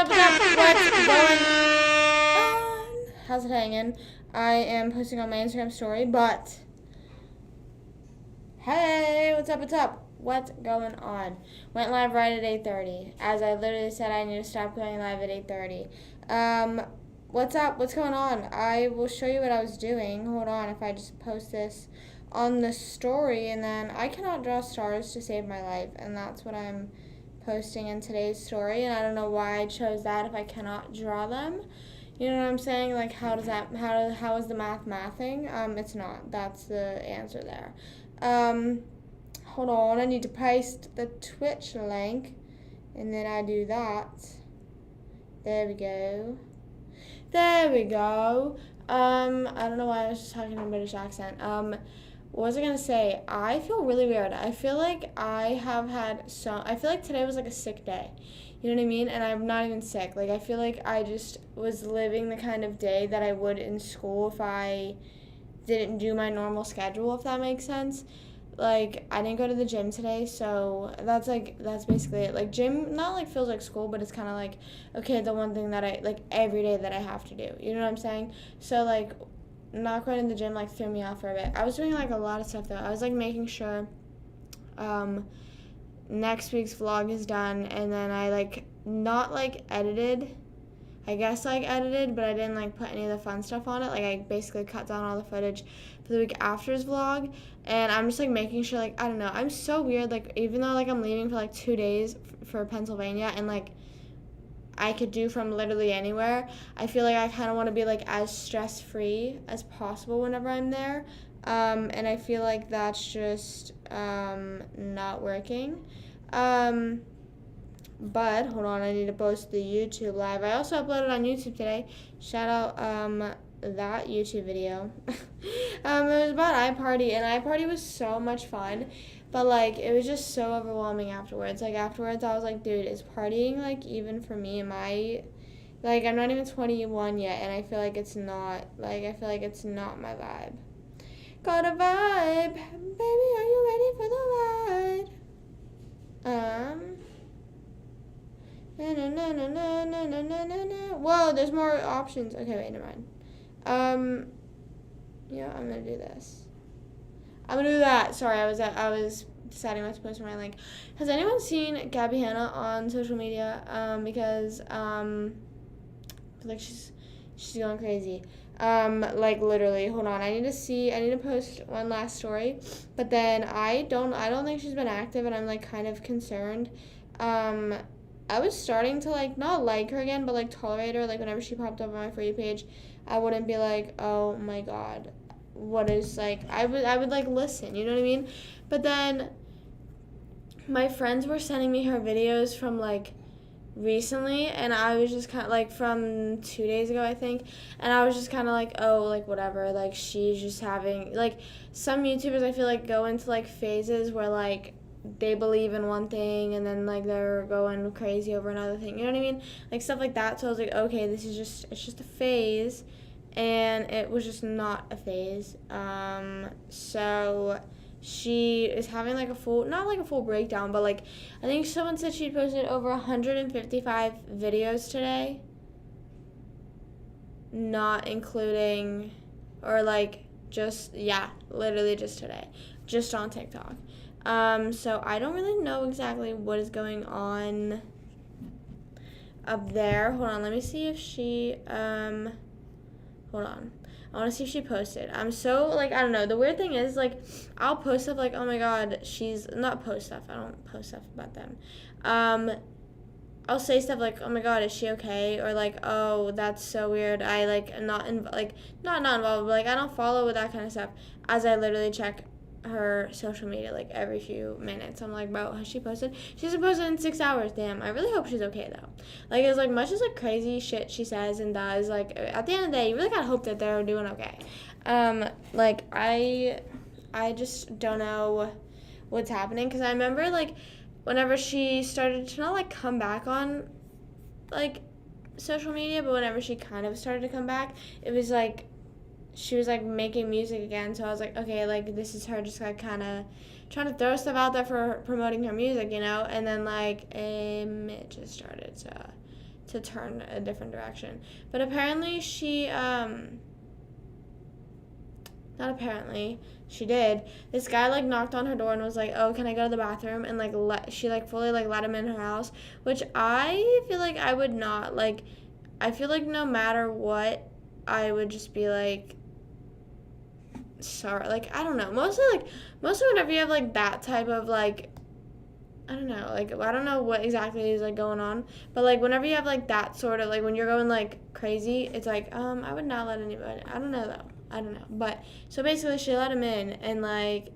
up, what's up? What's going on? How's it hanging? I am posting on my Instagram story, but hey, what's up, what's up? What's going on? Went live right at 8:30. As I literally said, I need to stop going live at 8:30. What's up? What's going on? I will show you what I was doing. Hold on, if I just post this on the story, and then I cannot draw stars to save my life, and that's what I'm posting in today's story. And I don't know why I chose that if I cannot draw them. You know what I'm saying? Like, how is the mathing? It's not. That's the answer there. Hold on, I need to paste the Twitch link, and then I do that. There we go. There we go. I don't know why I was just talking in a British accent. What was I gonna say? I feel really weird. I feel like I feel like today was like a sick day. You know what I mean? And I'm not even sick. Like, I feel like I just was living the kind of day that I would in school if I didn't do my normal schedule, if that makes sense. Like, I didn't go to the gym today, so that's basically it. Like, gym not like feels like school, but it's kind of like, okay, the one thing that I like every day that I have to do. You know what I'm saying? So like, not going to the gym like threw me off for a bit. I was doing like a lot of stuff though. I was like making sure next week's vlog is done, and then I like not like edited. I guess like edited, but I didn't like put any of the fun stuff on it. Like, I basically cut down all the footage for the week after's vlog, and I'm just like making sure, like, I don't know, I'm so weird. Like, even though like I'm leaving for like 2 days for Pennsylvania, and like I could do from literally anywhere, I feel like I kind of want to be like as stress free as possible whenever I'm there, and I feel like that's just not working. But hold on, I need to post the YouTube live. I also uploaded on YouTube today. Shout out that YouTube video. It was about iParty, and iParty was so much fun, but like it was just so overwhelming afterwards. Like, afterwards I was like, dude, is partying like even for me? Am I like, I'm not even 21 yet, and I feel like it's not my vibe. Got a vibe, baby, are you ready for the ride? Whoa, there's more options. Okay, wait, never mind. Yeah, I'm gonna do this. I'm gonna do that. Sorry, I was deciding what to post on my link. Has anyone seen Gabby Hanna on social media? Because I feel like she's going crazy. Like, literally, hold on. I need to post one last story, but then I don't think she's been active, and I'm like kind of concerned. I was starting to like not like her again, but like tolerate her. Like, whenever she popped up on my For You page, I wouldn't be like, oh my god, what is, like, I would like listen, you know what I mean? But then my friends were sending me her videos from like recently, and I was just kind of like from 2 days ago, I think, and I was just kind of like, oh, like whatever, like she's just having, like, some YouTubers I feel like go into like phases where like they believe in one thing and then like they're going crazy over another thing, you know what I mean, like stuff like that. So I was like, okay, it's just a phase, and it was just not a phase. So she is having like not like a full breakdown, but like I think someone said she posted over 155 videos today, not including, or like just, yeah, literally just today, just on TikTok. So I don't really know exactly what is going on up there. Hold on, let me see if she, hold on. I want to see if she posted. I'm so, like, I don't know. The weird thing is, like, I'll post stuff like, oh my god, she's, not post stuff. I don't post stuff about them. I'll say stuff like, oh my god, is she okay? Or like, oh, that's so weird. I, like, not involved, but, like, I don't follow with that kind of stuff, as I literally check her social media like every few minutes. I'm like, bro, has she posted? She hasn't posted in 6 hours. Damn, I really hope she's okay though. Like, as like much as like crazy shit she says and does, like at the end of the day, you really gotta hope that they're doing okay. Like I just don't know what's happening, because I remember like whenever she started to not like come back on like social media, but whenever she kind of started to come back, it was like she was like making music again. So I was like, okay, like this is her just like kind of trying to throw stuff out there for promoting her music, you know. And then like it just started to turn a different direction. But apparently she, not apparently, she did. This guy, like, knocked on her door and was like, oh, can I go to the bathroom? And, like, she, like, fully, like, let him in her house, which I feel like I would not. Like, I feel like no matter what, I would just be like, sorry. Like, I don't know. Mostly whenever you have, like, that type of, like, I don't know, like, I don't know what exactly is, like, going on, but, like, whenever you have, like, that sort of, like, when you're going, like, crazy, it's like, I would not let anybody, I don't know, though, I don't know, but, so basically, she let him in, and, like,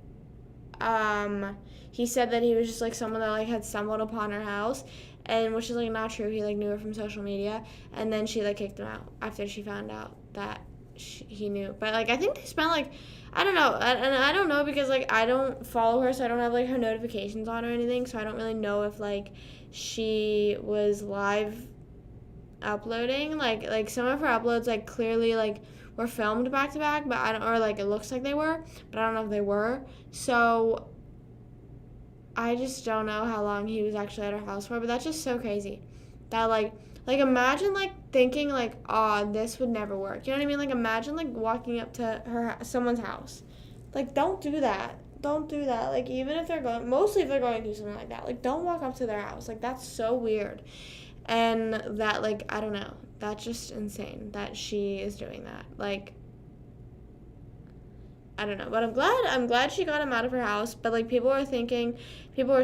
he said that he was just, like, someone that, like, had stumbled upon her house, and, which is, like, not true, he, like, knew her from social media, and then she, like, kicked him out after she found out that he knew, but, like, I think they spent, like, I don't know, and I don't know because, like, I don't follow her, so I don't have, like, her notifications on or anything, so I don't really know if, like, she was live uploading, like, some of her uploads, like, clearly, like, were filmed back-to-back, but I don't, or, like, it looks like they were, but I don't know if they were, so I just don't know how long he was actually at her house for, but that's just so crazy, that, like, imagine, like, thinking, like, oh, this would never work. You know what I mean? Like, imagine, like, walking up to someone's house. Like, don't do that. Don't do that. Like, even if mostly if they're going through something like that. Like, don't walk up to their house. Like, that's so weird. And that, like, I don't know. That's just insane that she is doing that. Like, I don't know, but I'm glad she got him out of her house, but, like, people were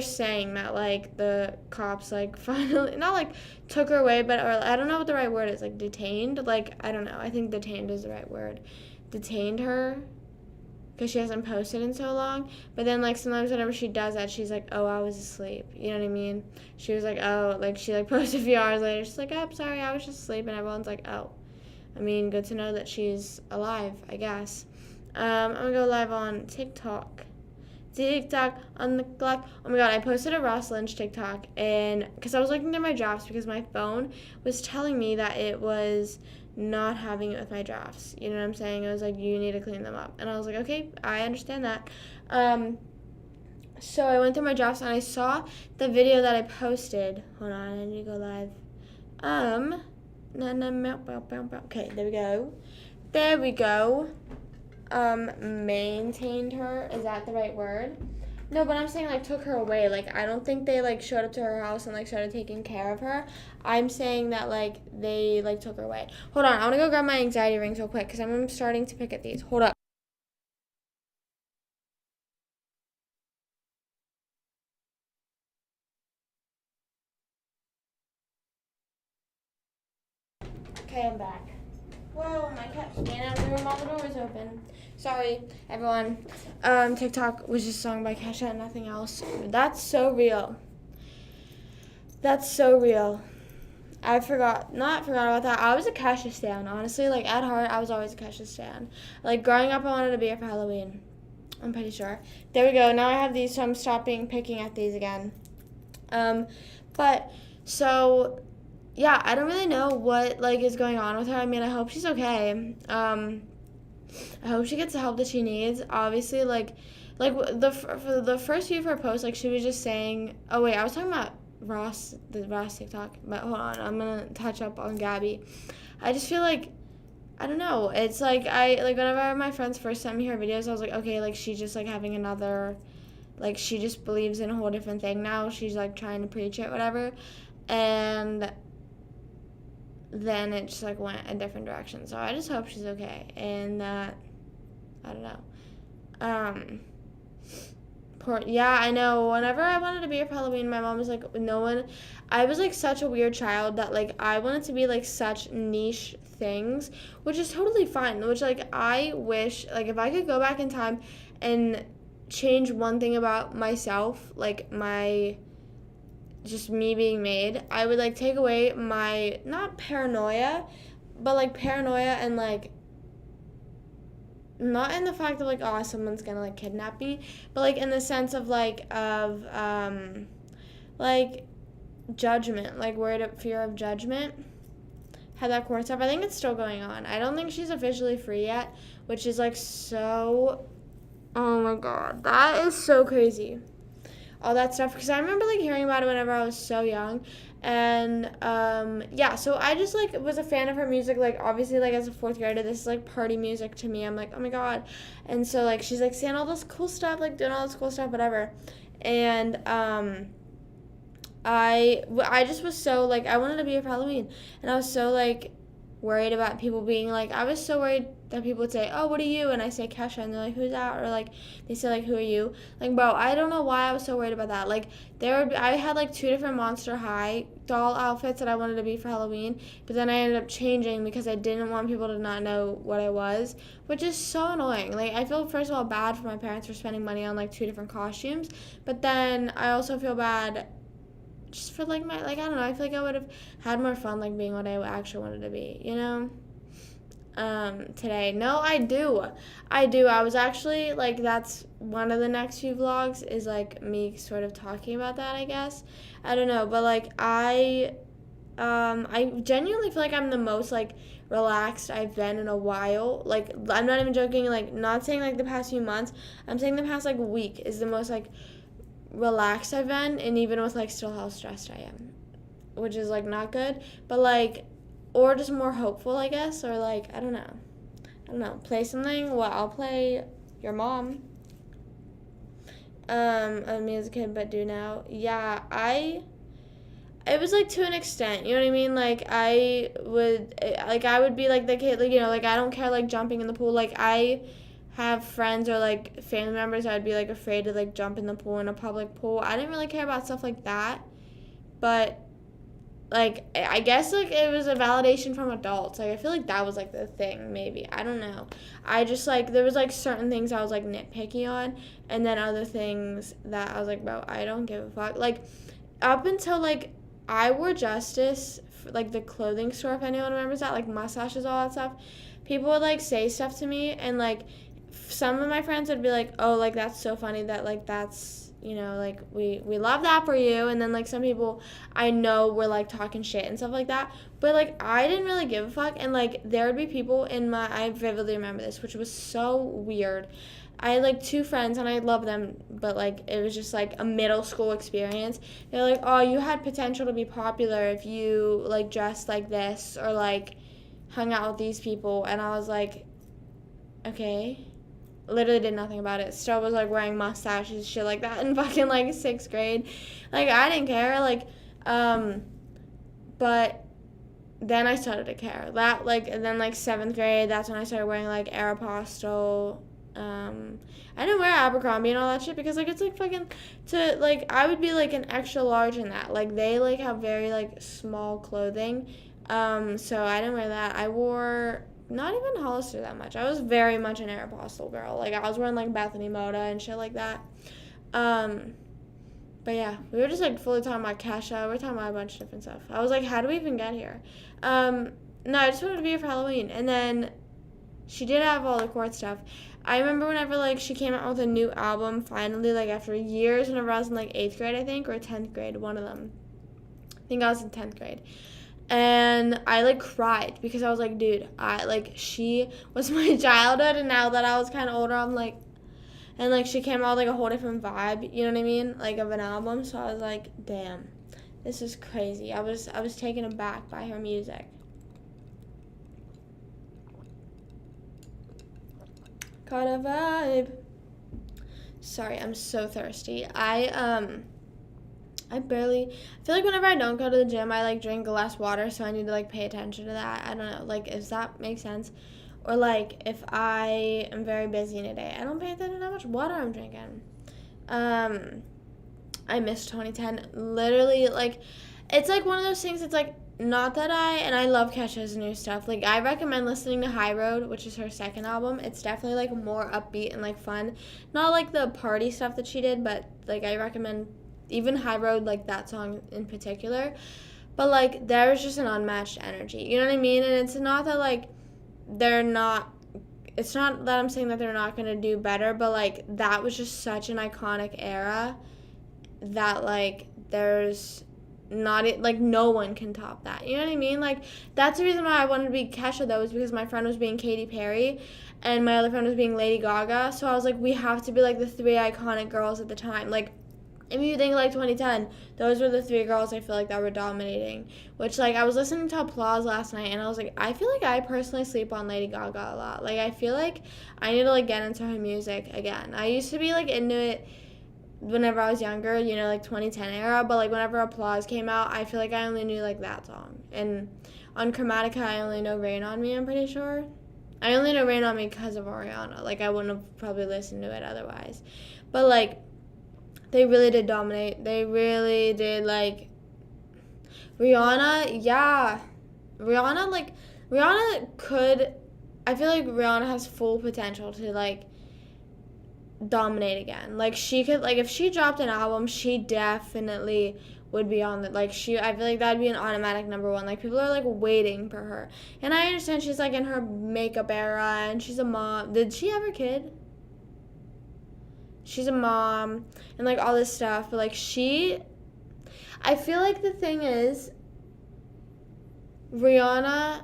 saying that, like, the cops, like, finally, not, like, took her away, but, or, I don't know what the right word is, like, detained, like, I don't know, I think detained is the right word, detained her, because she hasn't posted in so long, but then, like, sometimes whenever she does that, she's like, oh, I was asleep, you know what I mean, she was like, oh, like, she, like, posted a few hours later, she's like, oh, I'm sorry, I was just asleep, and everyone's like, oh, I mean, good to know that she's alive, I guess. I'm gonna go live on TikTok. TikTok on the clock. Oh my god, I posted a Ross Lynch TikTok, and because I was looking through my drafts because my phone was telling me that it was not having it with my drafts. You know what I'm saying? It was like, you need to clean them up. And I was like, okay, I understand that. So I went through my drafts and I saw the video that I posted. Hold on, I need to go live. Okay, there we go. There we go. Maintained her. Is that the right word? No, but I'm saying, like, took her away. Like, I don't think they, like, showed up to her house and, like, started taking care of her. I'm saying that, like, they, like, took her away. Hold on. I want to go grab my anxiety rings real quick because I'm starting to pick at these. Hold up. Okay, I'm back. Whoa, my cat ran out of the room while the door was open. Sorry, everyone. TikTok was just sung by Kesha and nothing else. That's so real. That's so real. Not forgot about that. I was a Kesha stan, honestly. Like, at heart, I was always a Kesha stan. Like, growing up, I wanted to be here for Halloween. I'm pretty sure. There we go. Now I have these, so I'm stopping picking at these again. But, so, yeah, I don't really know what, like, is going on with her. I mean, I hope she's okay. I hope she gets the help that she needs. Obviously, like for the first few of her posts, like, she was just saying, oh, wait, I was talking about the Ross TikTok, but hold on, I'm gonna touch up on Gabby. I just feel like, I don't know, it's like, whenever my friends first sent me her videos, I was like, okay, like, she's just, like, having another, like, she just believes in a whole different thing now, she's, like, trying to preach it, whatever, and then it just, like, went a different direction, so I just hope she's okay, and that, I don't know, yeah, I know. Whenever I wanted to be here for Halloween, my mom was like, I was, like, such a weird child that, like, I wanted to be, like, such niche things, which is totally fine, which, like, I wish, like, if I could go back in time and change one thing about myself, like, just me being made, I would, like, take away my, not paranoia, but, like, paranoia and, like, not in the fact of, like, oh, someone's gonna, like, kidnap me, but, like, in the sense of, like, like, judgment, like, fear of judgment, had that core stuff. I think it's still going on. I don't think she's officially free yet, which is, like, so, oh my god, that is so crazy. all that stuff, because I remember like hearing about it whenever I was so young. And yeah, so I just like was a fan of her music. Like obviously, like as a fourth grader, this is like party music to me. I'm like, oh my god. And so like she's like saying all this cool stuff, like doing all this cool stuff, whatever. And I just was so like, I wanted to be here for Halloween, and I was so like worried about people being like, I was so worried that people would say, oh, what are you? And I say Kesha, and they're like, who's that? Or like they say like, who are you? Like, bro, I don't know why I was so worried about that. Like I had like 2 different Monster High doll outfits that I wanted to be for Halloween, but then I ended up changing because I didn't want people to not know what I was, which is so annoying. Like I feel first of all bad for my parents for spending money on like 2 different costumes, but then I also feel bad just for like my, like, I don't know, I feel like I would have had more fun like being what I actually wanted to be, you know? Today. No, I do. I was actually like, that's one of the next few vlogs is like me sort of talking about that, I guess. I don't know, but like I genuinely feel like I'm the most like relaxed I've been in a while. Like I'm not even joking, like not saying like the past few months. I'm saying the past like week is the most like relaxed I've been, and even with like still how stressed I am, which is like not good, but like, or just more hopeful, I guess, or like I don't know, play something. Well, I'll play your mom. Of me as a kid, but do now. Yeah, it was like to an extent, you know what I mean? Like I would be like the kid, like, you know, like I don't care like jumping in the pool. Like I have friends or like family members I'd be like afraid to like jump in the pool, in a public pool. I didn't really care about stuff like that, but like I guess like it was a validation from adults. Like I feel like that was like the thing, maybe, I don't know. I just like, there was like certain things I was like nitpicky on, and then other things that I was like, bro, I don't give a fuck. Like up until like I wore Justice, like the clothing store, if anyone remembers that, like mustaches, all that stuff. People would like say stuff to me, and like some of my friends would be like, oh, like that's so funny that like that's, you know, like we love that for you. And then like some people I know were like talking shit and stuff like that, but like I didn't really give a fuck. And like there would be people in my, I vividly remember this, which was so weird. I had like 2 friends and I love them, but like it was just like a middle school experience. They're like, oh, you had potential to be popular if you like dressed like this or like hung out with these people. And I was like, okay. Literally did nothing about it. Still was like wearing mustaches, shit like that in fucking like 6th grade. Like I didn't care. Like, but then I started to care. That like, and then like 7th grade, that's when I started wearing like Aeropostale. I didn't wear Abercrombie and all that shit because like it's like fucking, to like I would be like an extra large in that. Like they like have very like small clothing. So I didn't wear that. I wore not even Hollister that much. I was very much an Aeropostale girl. Like I was wearing like Bethany Moda and shit like that. But yeah, we were just like fully talking about Kesha. We were talking about a bunch of different stuff. I was like, how do we even get here? No, I just wanted to be here for Halloween. And then she did have all the court stuff. I remember whenever like she came out with a new album finally, like after years, whenever I was in like 8th grade, I think, or 10th grade, one of them. I think I was in 10th grade. And I like cried because I was like, dude, she was my childhood, and now that I was kind of older, I'm like, and like she came out with like a whole different vibe, you know what I mean, like of an album. So I was like, damn, this is crazy. I was taken aback by her music. Caught a vibe. Sorry, I'm so thirsty. I feel like whenever I don't go to the gym, I like drink less water, so I need to like pay attention to that. I don't know, like, if that makes sense. Or like if I am very busy in a day, I don't pay attention to how much water I'm drinking. I miss 2010. Literally, like, it's like one of those things. It's like, not that I love Kesha's new stuff. Like, I recommend listening to High Road, which is her 2nd album. It's definitely like more upbeat and like fun. Not like the party stuff that she did, but like I recommend even High Road, like that song in particular. But like there's just an unmatched energy. You know what I mean? And it's not that like it's not that I'm saying that they're not gonna do better, but like that was just such an iconic era that like there's not, like, no one can top that. You know what I mean? Like, that's the reason why I wanted to be Kesha, though, is because my friend was being Katy Perry and my other friend was being Lady Gaga. So I was like, we have to be like the 3 iconic girls at the time. Like, if you think like 2010, those were the three girls I feel like that were dominating. Which like I was listening to Applause last night and I was like, I feel like I personally sleep on Lady Gaga a lot. Like I feel like I need to like get into her music again. I used to be like into it whenever I was younger, you know, like 2010 era, but like whenever Applause came out, I feel like I only knew like that song. And on Chromatica, I only know Rain on Me, I'm pretty sure. I only know Rain on Me because of Ariana. Like I wouldn't have probably listened to it otherwise. But like they really did dominate. They really did, like, Rihanna, yeah. Rihanna could, I feel like Rihanna has full potential to, like, dominate again. Like, she could, like, if she dropped an album, she definitely would be on the, like, I feel like that'd be an automatic number one. Like, people are, like, waiting for her. And I understand she's, like, in her makeup era, and she's a mom. Did she have a kid? She's a mom and like all this stuff, but like I feel like the thing is Rihanna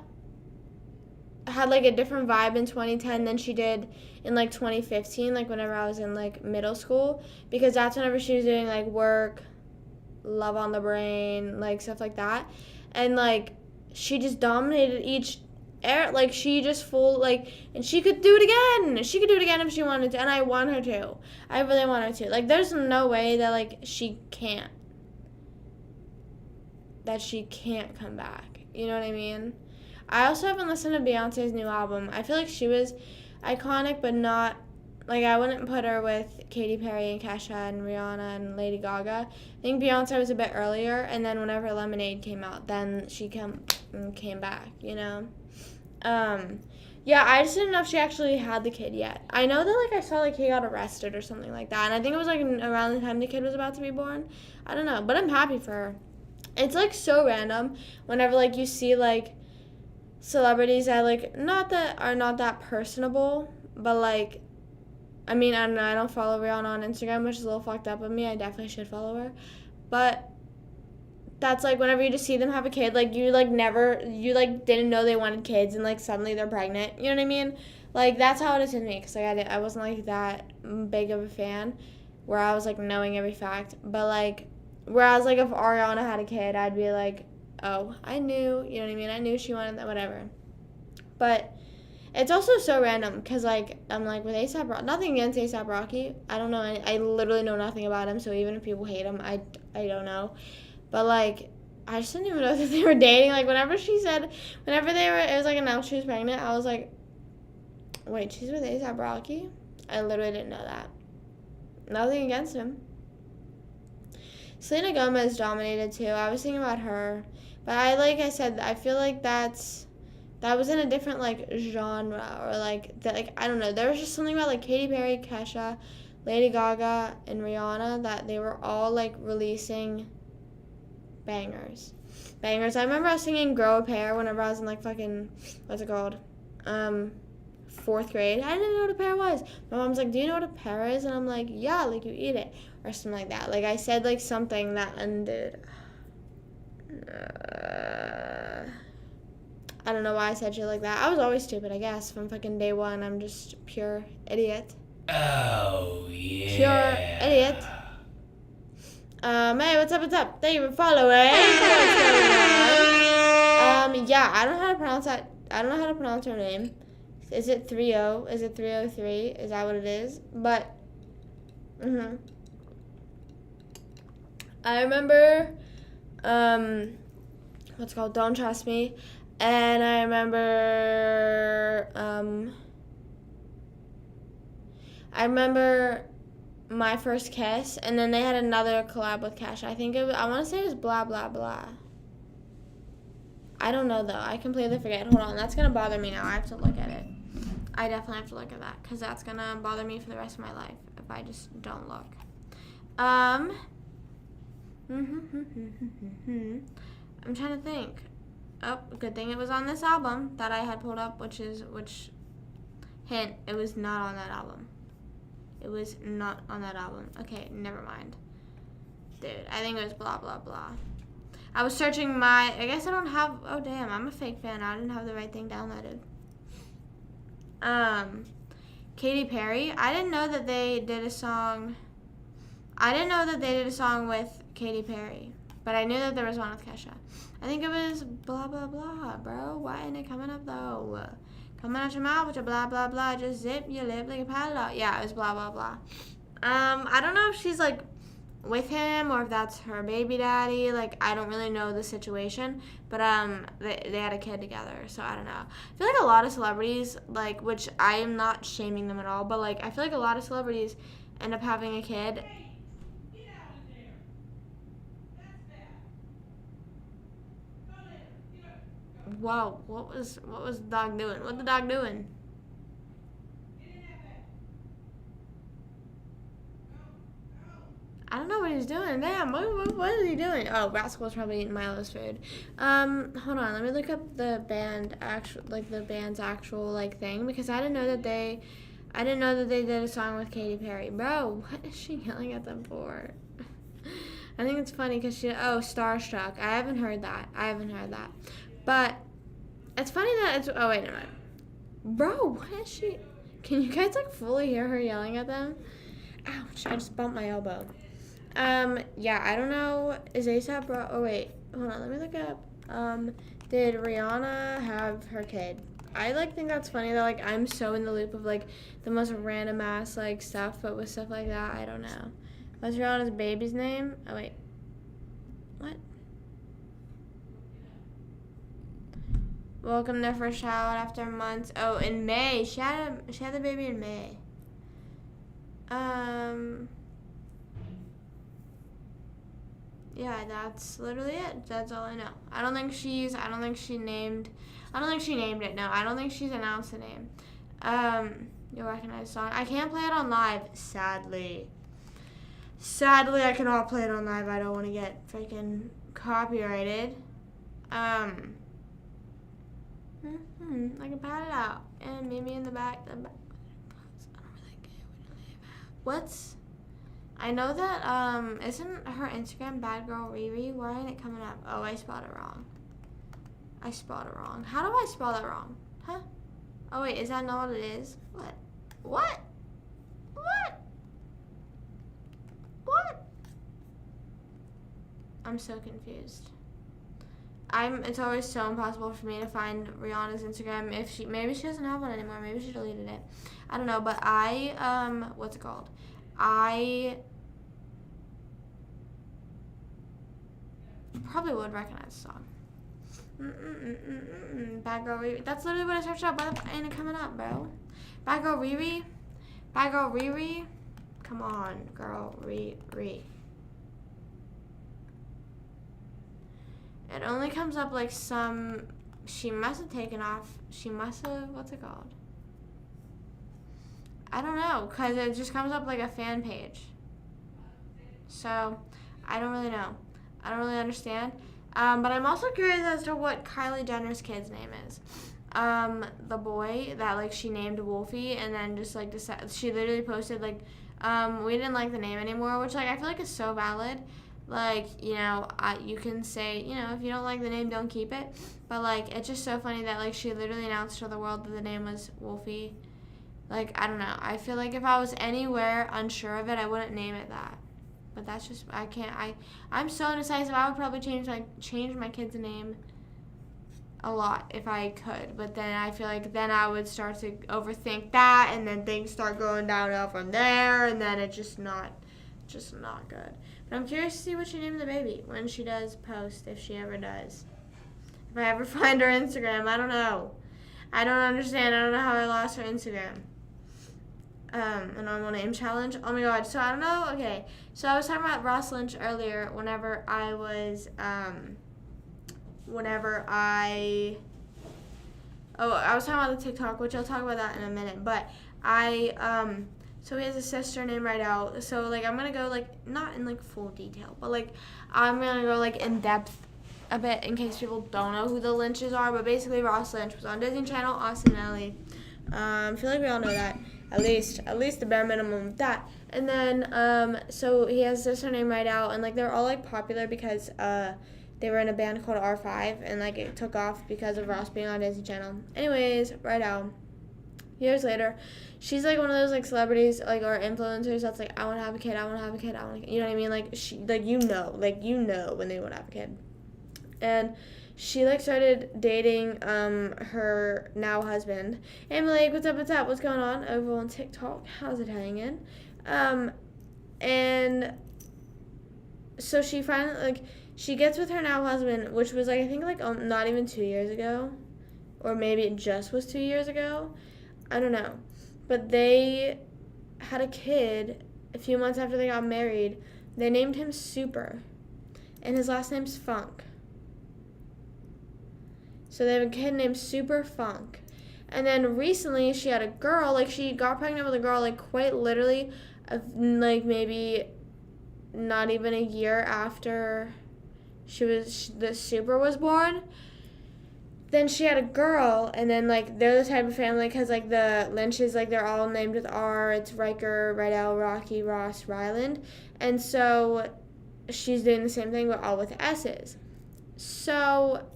had like a different vibe in 2010 than she did in like 2015, like whenever I was in like middle school, because that's whenever she was doing like Work, Love on the Brain, like stuff like that. And like she just dominated each like she just full like, and she could do it again. She could do it again if she wanted to, and I want her to. I really want her to. Like there's no way that like she can't come back. You know what I mean? I also haven't listened to Beyonce's new album. I feel like she was iconic, but not like I wouldn't put her with Katy Perry and Kesha and Rihanna and Lady Gaga. I think Beyonce was a bit earlier, and then whenever Lemonade came out, then she came back, you know? Yeah, I just didn't know if she actually had the kid yet. I know that, like, I saw, like, he got arrested or something like that, and I think it was, like, around the time the kid was about to be born. I don't know, but I'm happy for her. It's, like, so random whenever, like, you see, like, celebrities that, like, are not that personable, but, like, I mean, I don't know, I don't follow Rihanna on Instagram, which is a little fucked up of me. I definitely should follow her. But that's, like, whenever you just see them have a kid, like, you didn't know they wanted kids, and, like, suddenly they're pregnant. You know what I mean? Like, that's how it is with me, because, like, I wasn't, like, that big of a fan where I was, like, knowing every fact. But, like, whereas, like, if Ariana had a kid, I'd be like, oh, I knew, you know what I mean? I knew she wanted that, whatever. But it's also so random because, like, I'm like, with A$AP Rocky, nothing against A$AP Rocky. I don't know. I literally know nothing about him, so even if people hate him, I don't know. But, like, I just didn't even know that they were dating. Like, whenever it was, like, announced she was pregnant, I was like, wait, she's with A$AP Rocky? I literally didn't know that. Nothing against him. Selena Gomez dominated, too. I was thinking about her. But like I said, I feel like that was in a different, like, genre, or, like, I don't know. There was just something about, like, Katy Perry, Kesha, Lady Gaga, and Rihanna that they were all, like, releasing bangers. I remember I was singing Grow a Pair whenever I was in, like, fucking, what's it called? 4th grade. I didn't know what a pear was. My mom's like, do you know what a pear is? And I'm like, yeah, like, you eat it. Or something like that. Like, I said, like, something that ended. I don't know why I said shit like that. I was always stupid, I guess. From fucking day one, I'm just pure idiot. Oh, yeah. Pure idiot. Hey, what's up? Thank you for following. Yeah, I don't know how to pronounce that. I don't know how to pronounce her name. Is it 30? Is it 303? Is that what it is? But, I remember, what's it called? Don't Trust Me. And I remember My First Kiss, and then they had another collab with Kesha. I want to say it was Blah Blah Blah. I don't know though. I completely forget. Hold on, that's gonna bother me now. I have to look at it. I definitely have to look at that because that's gonna bother me for the rest of my life if I just don't look. I'm trying to think. Oh, good thing it was on this album that I had pulled up, which hint, it was not on that album. It was not on that album. Okay, never mind. Dude, I think it was Blah Blah Blah. I was searching I guess I don't have, oh damn, I'm a fake fan. I didn't have the right thing downloaded. Katy Perry, I didn't know that they did a song. I didn't know that they did a song with Katy Perry, but I knew that there was one with Kesha. I think it was blah, blah, blah, bro. Why ain't it coming up, though? Coming out your mouth with your blah, blah, blah. Just zip your lip like a padlock. Yeah, it was blah, blah, blah. I don't know if she's, like, with him or if that's her baby daddy. Like, I don't really know the situation, but they had a kid together, so I don't know. I feel like a lot of celebrities, like, which I am not shaming them at all, but like I feel like a lot of celebrities end up having a kid. Whoa, what was the dog doing? What the dog doing? I don't know what he's doing. Damn, what is he doing? Oh, Rascal's probably eating Milo's food. Hold on, let me look up the band's actual like thing, because I didn't know that they did a song with Katy Perry. Bro, what is she yelling at them for? I think it's funny because Starstruck. I haven't heard that. But it's funny that it's, oh wait, never mind. Bro, what is she? Can you guys like fully hear her yelling at them? Ouch, I just bumped my elbow. Yeah, I don't know. Is ASAP bro? Oh wait, hold on. Let me look up. Did Rihanna have her kid? I like think that's funny that like I'm so in the loop of like the most random ass like stuff, but with stuff like that, I don't know. What's Rihanna's baby's name? Oh wait, what? Welcome their first child after months. Oh, in May. She had the baby in May. Yeah, that's literally it. That's all I know. I don't think she named it. No, I don't think she's announced the name. You'll recognize the song. I can't play it on live, sadly. Sadly, I cannot play it on live. I don't want to get freaking copyrighted. I can pat it out. And maybe in the back. I don't really care. I know that, isn't her Instagram Bad Girl Riri? Why ain't it coming up? Oh, I spelled it wrong. How do I spell that wrong? Huh? Oh, wait, is that not what it is? What? I'm so confused. It's always so impossible for me to find Rihanna's Instagram. Maybe she doesn't have one anymore. Maybe she deleted it. I don't know, but what's it called? I probably would recognize the song. Bad Girl Riri. That's literally what I searched up. Why the fuck ain't it coming up, bro? Bad Girl Riri. Come on, girl, Riri. It only comes up like she must have taken off. What's it called? I don't know, because it just comes up like a fan page. So, I don't really know. I don't really understand. But I'm also curious as to what Kylie Jenner's kid's name is. The boy that, like, she named Wolfie, and then just, like, she literally posted, like, we didn't like the name anymore, which, like, I feel like is so valid. Like, you know, you can say, you know, if you don't like the name, don't keep it. But, like, it's just so funny that, like, she literally announced to the world that the name was Wolfie. Like, I don't know. I feel like if I was anywhere unsure of it, I wouldn't name it that. But that's just, I'm so indecisive. I would probably change my kid's name a lot if I could. But then I feel like then I would start to overthink that, and then things start going downhill from there, and then it's just not good. But I'm curious to see what she named the baby when she does post, if she ever does. If I ever find her Instagram, I don't know. I don't understand. I don't know how I lost her Instagram. A normal name challenge. Oh my god. So I don't know. Okay. So I was talking about Ross Lynch earlier whenever I was I was talking about the TikTok, which I'll talk about that in a minute. But so he has a sister named Rydell. So like I'm gonna go like not in like full detail, but like I'm gonna go like in depth a bit in case people don't know who the Lynches are. But basically Ross Lynch was on Disney Channel, Austin and Ellie. I feel like we all know that. At least the bare minimum of that. And then, so he has a sister named Rydell, and, like, they're all, like, popular because, they were in a band called R5, and, like, it took off because of Ross being on Disney Channel. Anyways, Rydell. years later, she's like one of those like celebrities like or influencers that's like I want to have a kid, I want to have a kid, I want to, you know what I mean? Like she like you know when they want to have a kid, and she like started dating her now husband. And I'm like, what's up, what's going on over on TikTok? How's it hanging? And so she finally like she gets with her now husband, which was like I think like not even 2 years ago, or maybe it just was 2 years ago. I don't know. But they had a kid a few months after they got married. They named him Super. And his last name's Funk. So they have a kid named Super Funk. And then recently she had a girl, like she got pregnant with a girl like quite literally like maybe not even a year after the Super was born. Then she had a girl, and then like they're the type of family because like the Lynches, like they're all named with R. It's Riker, Rydell, Rocky, Ross, Ryland, and so she's doing the same thing but all with S's. So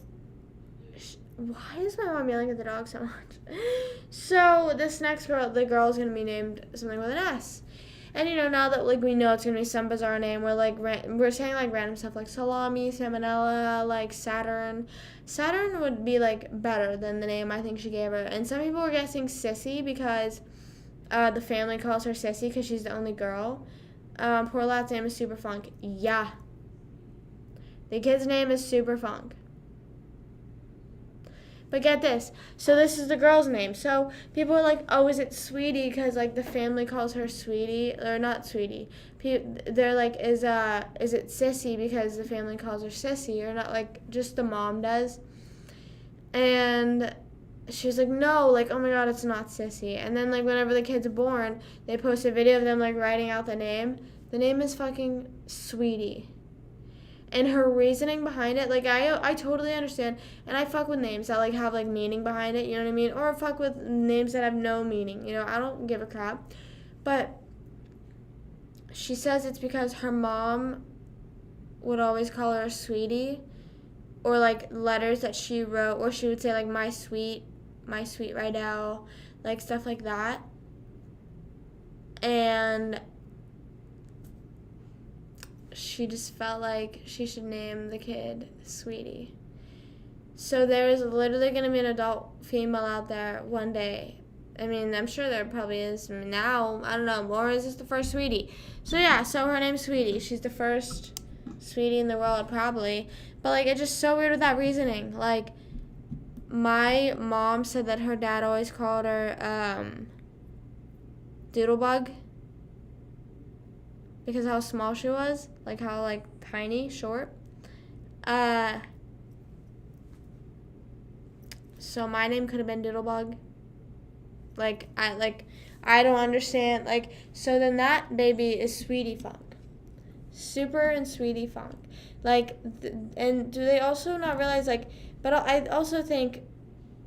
why is my mom yelling at the dog so much? So this next girl, the girl's gonna be named something with an S. And you know, now that like we know it's gonna be some bizarre name, we're saying like random stuff like Salami, Salmonella, like Saturn. Saturn would be like better than the name I think she gave her. And some people were guessing Sissy because the family calls her Sissy because she's the only girl. Poor lad's name is Super Funk. Yeah, the kid's name is Super Funk. But get this. So this is the girl's name. So people are like, oh, is it Sweetie? Because like the family calls her Sweetie, or not Sweetie. They're like, is it Sissy? Because the family calls her Sissy, or not like just the mom does. And she was like, no, like oh my god, it's not Sissy. And then like whenever the kid's born, they post a video of them like writing out the name. The name is fucking Sweetie. And her reasoning behind it, like I totally understand, and I fuck with names that like have like meaning behind it, you know what I mean? Or fuck with names that have no meaning, you know, I don't give a crap. But she says it's because her mom would always call her Sweetie, or like letters that she wrote, or she would say like my sweet Rydell, like stuff like that. And she just felt like she should name the kid Sweetie. So there is literally going to be an adult female out there one day. I mean, I'm sure there probably is now. I don't know. Or is this the first Sweetie? So yeah, so her name's Sweetie. She's the first Sweetie in the world probably. But like, it's just so weird with that reasoning. Like, my mom said that her dad always called her Doodlebug. Because how small she was, like how like tiny, short. So my name could have been Doodlebug. I don't understand. Like, so then that baby is Sweetie Funk, Super and Sweetie Funk. Like, and do they also not realize like? But I also think,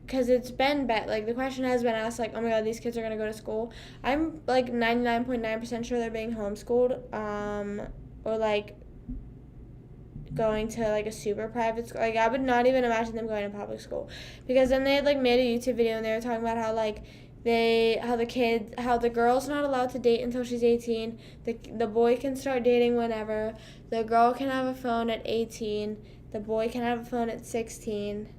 because it's been like the question has been asked like, oh my god, these kids are gonna go to school. I'm like 99.9% sure they're being homeschooled, or like going to like a super private school. Like I would not even imagine them going to public school, because then they had like made a YouTube video and they were talking about how like how the girl's not allowed to date until she's 18. The boy can start dating whenever. The girl can have a phone at 18. The boy can have a phone at 16.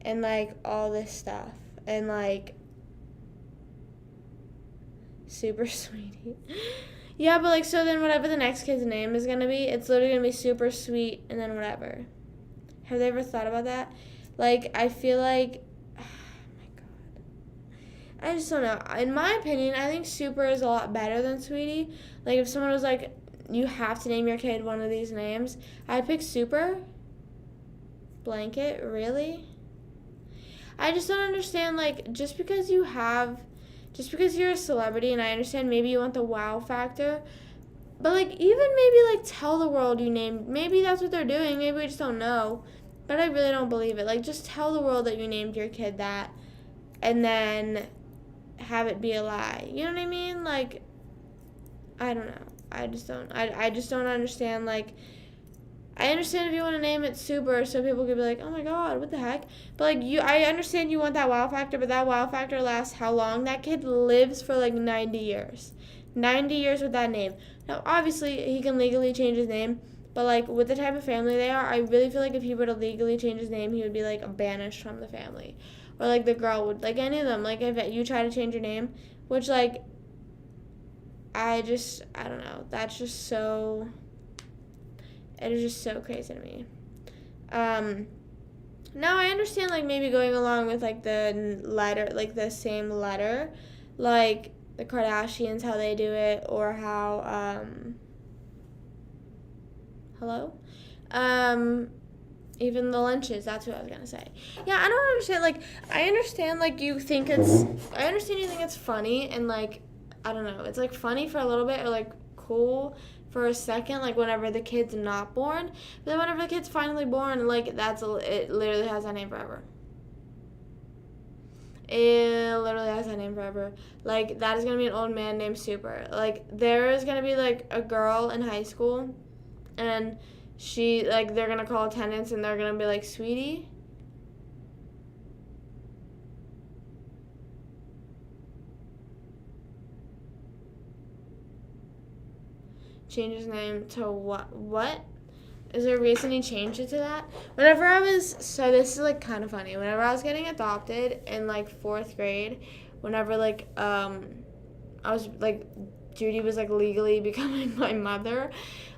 And, like, all this stuff. And, like, Super Sweetie. Yeah, but, like, so then whatever the next kid's name is going to be, it's literally going to be Super Sweet and then whatever. Have they ever thought about that? Like, I feel like, oh, my God. I just don't know. In my opinion, I think Super is a lot better than Sweetie. Like, if someone was like, you have to name your kid one of these names, I'd pick Super. Blanket, really? I just don't understand, like, just because you're a celebrity, and I understand maybe you want the wow factor, but, like, even maybe, like, tell the world you named, maybe that's what they're doing, maybe we just don't know, but I really don't believe it. Like, just tell the world that you named your kid that, and then have it be a lie. You know what I mean? Like, I don't know. I just don't understand, like, I understand if you want to name it Super, so people could be like, oh my god, what the heck? But like I understand you want that wow factor, but that wow factor lasts how long? That kid lives for like 90 years. 90 years with that name. Now, obviously, he can legally change his name, but like with the type of family they are, I really feel like if he were to legally change his name, he would be like banished from the family. Or like the girl would, like any of them. Like if you try to change your name, which like, I don't know. That's just so. It is just so crazy to me. Now I understand like maybe going along with like the letter, like the same letter, like the Kardashians, how they do it, or how, hello? Even the Lynches, that's what I was gonna say. Yeah, I don't understand, like, I understand you think it's funny, and like, I don't know, it's like funny for a little bit, or like cool for a second, like whenever the kid's not born, but then whenever the kid's finally born, like, it literally has that name forever. It literally has that name forever. Like, that is gonna be an old man named Super. Like, there is gonna be like a girl in high school, and they're gonna call attendance, and they're gonna be like, sweetie, change his name to what? Is there a reason he changed it to that? So this is like kind of funny. Whenever I was getting adopted in like 4th grade, whenever like I was like Judy was like legally becoming my mother,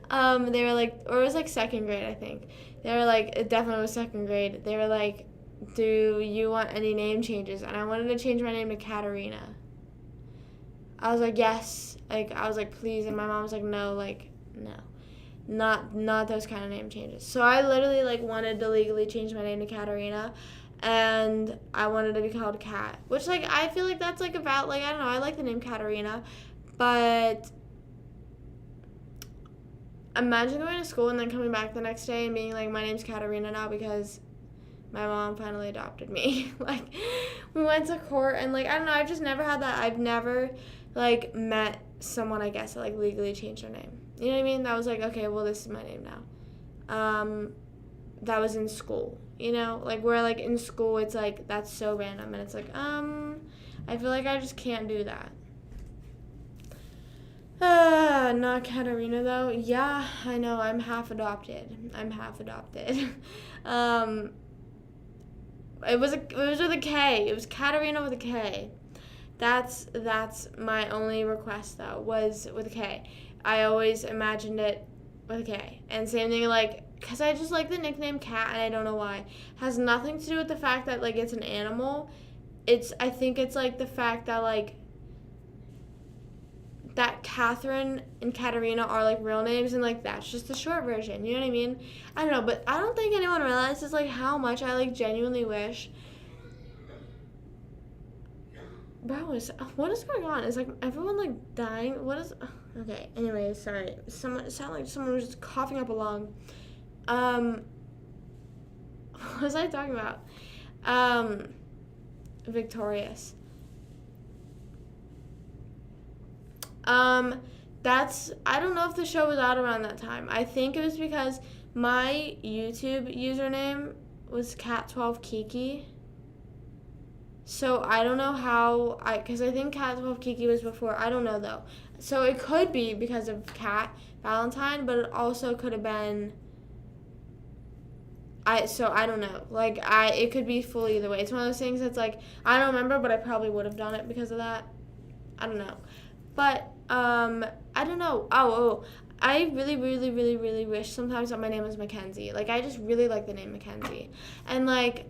they were like, or it was like 2nd grade, I think. They were like, it definitely was 2nd grade. They were like, do you want any name changes? And I wanted to change my name to Katarina. I was like, yes. Like, I was like, please. And my mom was like, no, like, no. Not those kind of name changes. So I literally, like, wanted to legally change my name to Katarina. And I wanted to be called Kat. Which, like, I feel like that's, like, about, like, I don't know. I like the name Katarina. But imagine going to school and then coming back the next day and being like, my name's Katarina now because my mom finally adopted me. Like, we went to court and, like, I don't know, I've just never had that. I've never, like, met someone, I guess, that, like, legally changed their name. You know what I mean? That was like, okay, well, this is my name now. That was in school, you know? Like, where, like, in school, it's, like, that's so random. And it's like, I feel like I just can't do that. Not Katarina, though. Yeah, I know, I'm half adopted. It was with a K. It was Katarina with a K. That's my only request, though, was with a K. I always imagined it with a K. And same thing, like, because I just like the nickname Cat, and I don't know why. Has nothing to do with the fact that, like, it's an animal. I think it's, like, the fact that, like, that Catherine and Katarina are, like, real names, and, like, that's just the short version. You know what I mean? I don't know, but I don't think anyone realizes, like, how much I, like, genuinely wish. Bro, what is going on? Is, like, everyone, like, dying? What is... Okay, anyway, sorry. It sounded like someone was just coughing up a lung. What was I talking about? Victorious. I don't know if the show was out around that time. I think it was because my YouTube username was Cat12Kiki. So I don't know how, because I think Cat12Kiki was before. I don't know, though. So it could be because of Cat Valentine, but it also could have been, I don't know. Like, it could be fully either way. It's one of those things that's like, I don't remember, but I probably would have done it because of that. I don't know. But, I don't know. I really, really, really, really wish sometimes that my name was Mackenzie. Like, I just really like the name Mackenzie. And, like,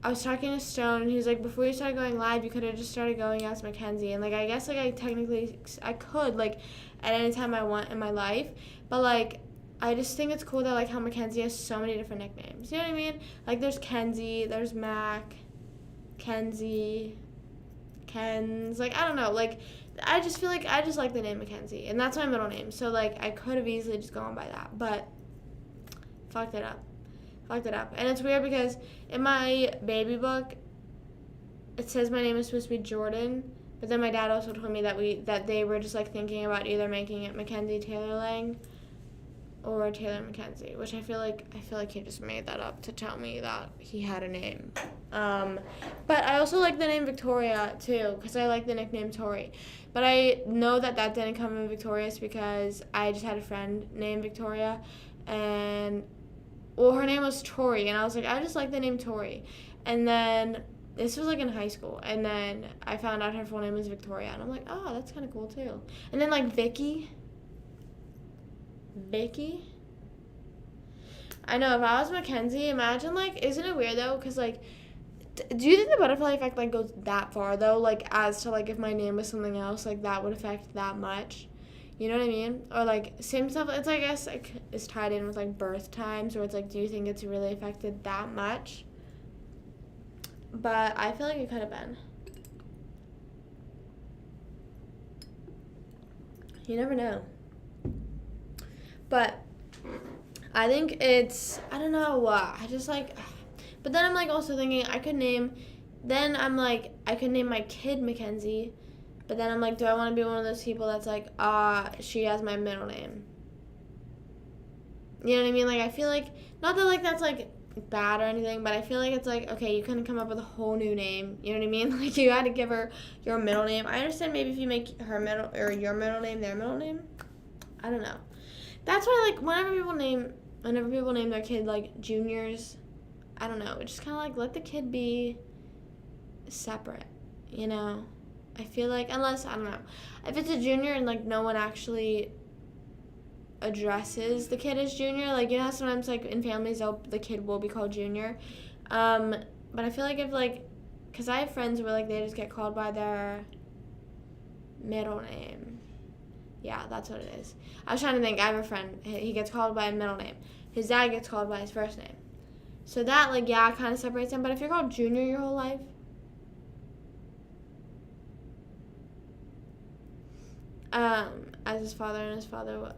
I was talking to Stone, and he was like, before you started going live, you could have just started going as Mackenzie. And, like, I guess, like, I could, like, at any time I want in my life. But, like, I just think it's cool that, like, how Mackenzie has so many different nicknames. You know what I mean? Like, there's Kenzie, there's Mac, Kenzie, Kens. Like, I don't know. Like, I just feel like I just like the name Mackenzie. And that's my middle name. So, like, I could have easily just gone by that. But fucked it up. And it's weird because in my baby book, it says my name is supposed to be Jordan. But then my dad also told me that they were just, like, thinking about either making it Mackenzie Taylor Lang or Taylor Mackenzie, which I feel like he just made that up to tell me that he had a name. But I also like the name Victoria too, because I like the nickname Tori. But I know that didn't come in Victorious because I just had a friend named Victoria, and her name was Tori, and I was like, I just like the name Tori. And then this was like in high school, and then I found out her full name was Victoria, and I'm like, oh, that's kind of cool too. And then like Vicky. I know, if I was Mackenzie, imagine, like, isn't it weird, though? Because, like, do you think the butterfly effect, like, goes that far, though? Like, as to, like, if my name was something else, like, that would affect that much? You know what I mean? Or, like, same stuff, it's, I guess, like, is tied in with, like, birth times, where it's, like, do you think it's really affected that much? But I feel like it could have been. You never know. But I think it's, I don't know, I just like, but then I'm like also thinking I could name my kid Mackenzie, but then I'm like, do I want to be one of those people that's like, she has my middle name? You know what I mean? Like, I feel like, not that like that's like bad or anything, but I feel like it's like, okay, you couldn't come up with a whole new name, you know what I mean? Like, you had to give her your middle name. I understand maybe if you make her middle, or your middle name their middle name, I don't know. That's why, like, whenever people name their kid, like, juniors, I don't know, just kind of, like, let the kid be separate, you know? I feel like, unless, I don't know, if it's a junior and, like, no one actually addresses the kid as junior, like, you know how sometimes, like, in families, the kid will be called junior, but I feel like if, like, because I have friends where, like, they just get called by their middle name. Yeah, that's what it is. I was trying to think. I have a friend. He gets called by a middle name. His dad gets called by his first name. So that, like, yeah, kind of separates them. But if you're called Junior your whole life, as his father and his father was,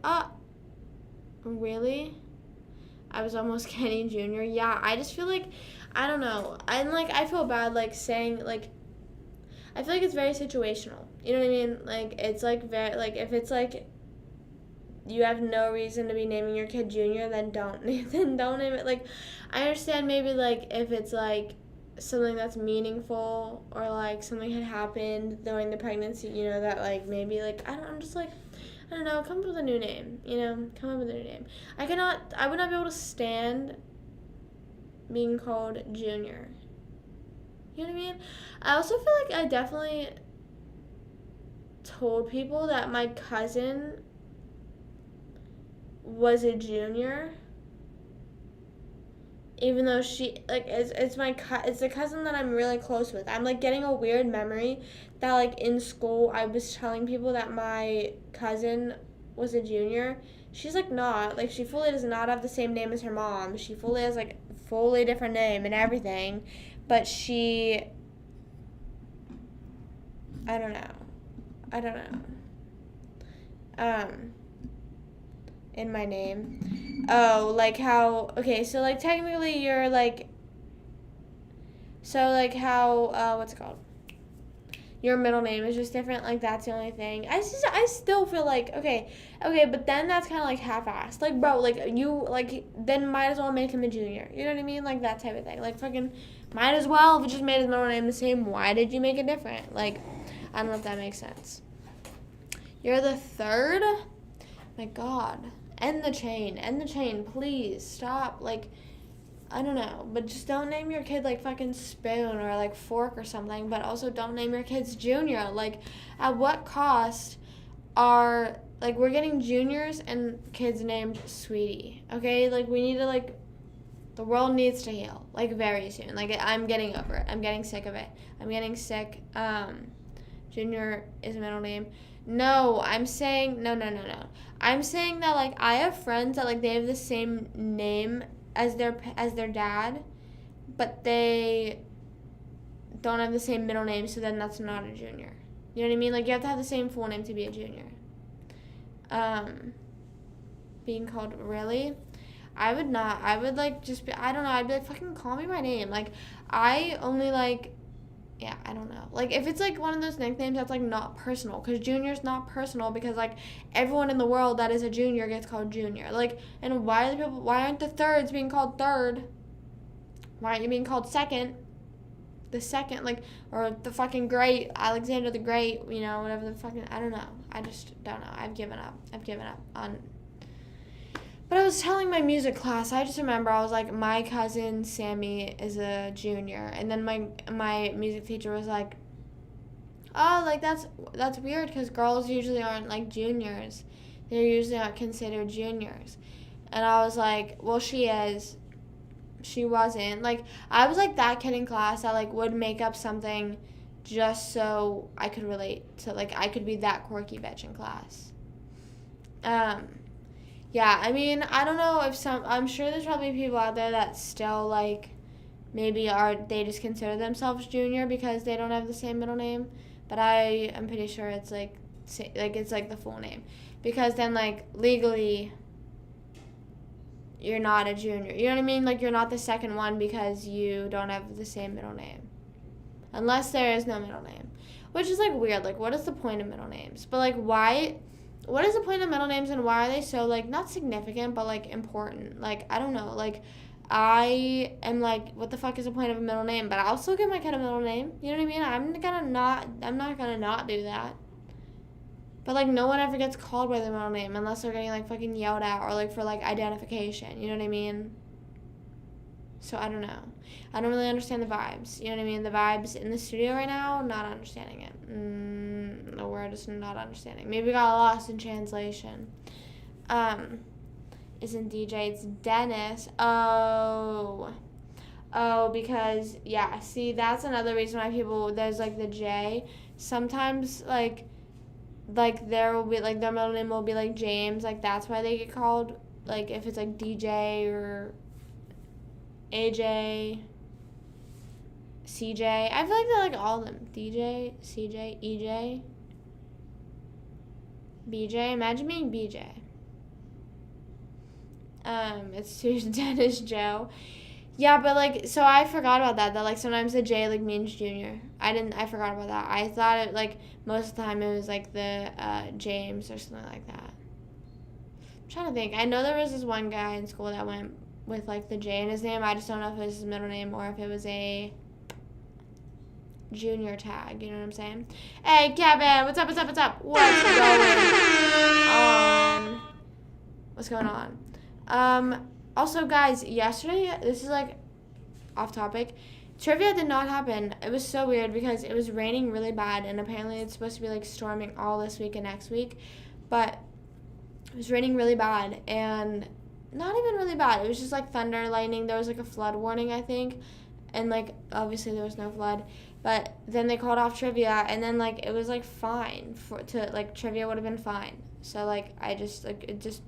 really? I was almost getting Junior. Yeah, I just feel like, I don't know. I feel bad, like, saying, like, I feel like it's very situational. You know what I mean? Like, it's, like, very, like, if it's, like, you have no reason to be naming your kid Junior, then don't name it. Like, I understand maybe, like, if it's, like, something that's meaningful or, like, something had happened during the pregnancy, you know, that, like, maybe, like, I'm just, like, I don't know, come up with a new name, you know? Come up with a new name. I would not be able to stand being called Junior. You know what I mean? I also feel like I definitely told people that my cousin was a junior, even though she, like, it's the cousin that I'm really close with. I'm, like, getting a weird memory that, like, in school I was telling people that my cousin was a junior. She's, like, not. Like, she fully does not have the same name as her mom. She fully has, like, fully different name and everything. But she, I don't know. In my name. Oh, like how, okay, so, like, technically you're, like, so, like, how, what's it called? Your middle name is just different, like, that's the only thing. I still feel like, okay, but then that's kind of, like, half-assed. Like, bro, like, you, like, then might as well make him a junior. You know what I mean? Like, that type of thing. Like, fucking, might as well, if it just made his middle name the same, why did you make it different? Like, I don't know if that makes sense. You're the third? My God. End the chain, please. Stop, like, I don't know, but just don't name your kid, like, fucking Spoon or, like, Fork or something, but also don't name your kids Junior. Like, at what cost are, like, we're getting juniors and kids named Sweetie, okay? Like, we need to, like, the world needs to heal, like, very soon. Like, I'm getting over it. I'm getting sick of it. Junior is a middle name. No, I'm saying, no. I'm saying that, like, I have friends that, like, they have the same name as their dad, but they don't have the same middle name, so then that's not a junior. You know what I mean? Like, you have to have the same full name to be a junior. Being called, really? I would like, just be, I don't know, I'd be like, fucking call me my name. Like, I only, like, yeah, I don't know. Like, if it's, like, one of those nicknames that's, like, not personal, because junior's not personal, because, like, everyone in the world that is a junior gets called junior. Like, and why aren't the thirds being called third? Why aren't you being called second? The second, like, or the fucking great, Alexander the Great, you know, whatever the fucking, I don't know. I just don't know. I've given up on. But I was telling my music class, I just remember I was like, my cousin Sammy is a junior, and then my music teacher was like, oh, like that's weird because girls usually aren't like juniors, they're usually not considered juniors, and I was like, well, she is. She wasn't. Like, I was like that kid in class that like would make up something just so I could relate to, like, I could be that quirky bitch in class. Yeah, I mean, I don't know if I'm sure there's probably people out there that still, like, maybe they just consider themselves junior because they don't have the same middle name. But I am pretty sure it's, it's, like, the full name. Because then, like, legally, you're not a junior. You know what I mean? Like, you're not the second one because you don't have the same middle name. Unless there is no middle name. Which is, like, weird. Like, what is the point of middle names? But, like, why... What is the point of middle names and why are they so, like, not significant, but, like, important? Like, I don't know. Like, I am like, what the fuck is the point of a middle name? But I'll still give my kid a middle name. You know what I mean? I'm not gonna not do that. But, like, no one ever gets called by their middle name unless they're getting, like, fucking yelled at or, like, for, like, identification. You know what I mean? So, I don't know. I don't really understand the vibes. You know what I mean? The vibes in the studio right now, not understanding it. The word is not understanding. Maybe got lost in translation. Isn't DJ, it's Dennis. Oh, because, yeah, see, that's another reason why there's, like, the J. Sometimes, like, there will be, like, their middle name will be, like, James. Like, that's why they get called, like, if it's, like, DJ or AJ, CJ. I feel like they're, like, all of them. DJ, CJ, EJ, BJ. Imagine being BJ. It's too Dennis Joe. Yeah, but, like, so I forgot about that like, sometimes the J, like, means junior. I forgot about that. I thought it, like, most of the time it was, like, the, James or something like that. I'm trying to think. I know there was this one guy in school that went with, like, the J in his name. I just don't know if it was his middle name or if it was a junior tag. You know what I'm saying? Hey, Kevin, what's up? What's going on? Also, guys, yesterday, this is, like, off topic, trivia did not happen. It was so weird because it was raining really bad, and apparently it's supposed to be, like, storming all this week and next week, but it was raining really bad, and not even really bad. It was just, like, thunder, lightning. There was, like, a flood warning, I think, and, like, obviously there was no flood, but then they called off trivia, and then, like, it was, like, fine trivia would have been fine. So, like, it just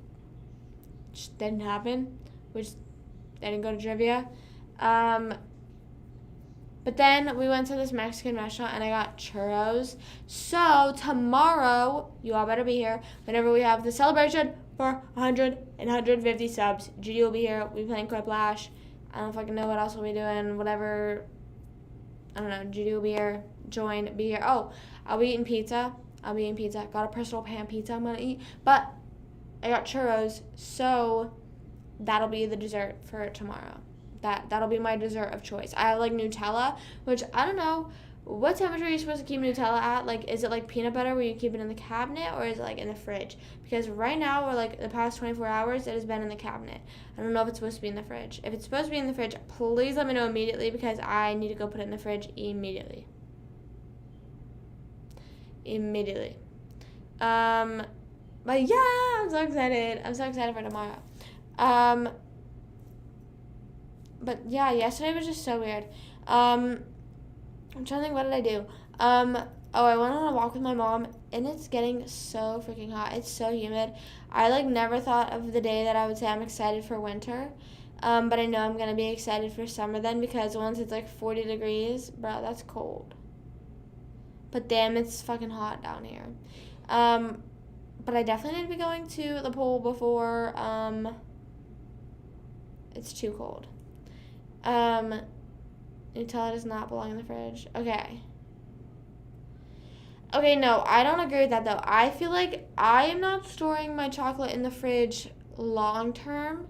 didn't happen, which I didn't go to trivia. But then we went to this Mexican restaurant and I got churros. So tomorrow, you all better be here whenever we have the celebration for 100 and 150 subs. Judy will be here. We'll be playing Quiplash. I don't fucking know what else we'll be doing. Whatever. I don't know. Judy will be here. Be here. Oh, I'll be eating pizza. Got a personal pan pizza I'm going to eat. But I got churros, so that'll be the dessert for tomorrow. That'll be my dessert of choice. I have, like, Nutella, which I don't know. What temperature are you supposed to keep Nutella at? Like, is it like peanut butter where you keep it in the cabinet, or is it, like, in the fridge? Because right now, or, like, the past 24 hours, it has been in the cabinet. I don't know if it's supposed to be in the fridge. If it's supposed to be in the fridge, please let me know immediately because I need to go put it in the fridge immediately. But yeah, I'm so excited. I'm so excited for tomorrow. But yeah, yesterday was just so weird. I'm trying to think, what did I do? I went on a walk with my mom, and it's getting so freaking hot. It's so humid. I, like, never thought of the day that I would say I'm excited for winter. But I know I'm going to be excited for summer then, because once it's, like, 40 degrees, bro, that's cold. But damn, it's fucking hot down here. But I definitely need to be going to the pool before, it's too cold. Nutella does not belong in the fridge. Okay. Okay, no, I don't agree with that though. I feel like I am not storing my chocolate in the fridge long term,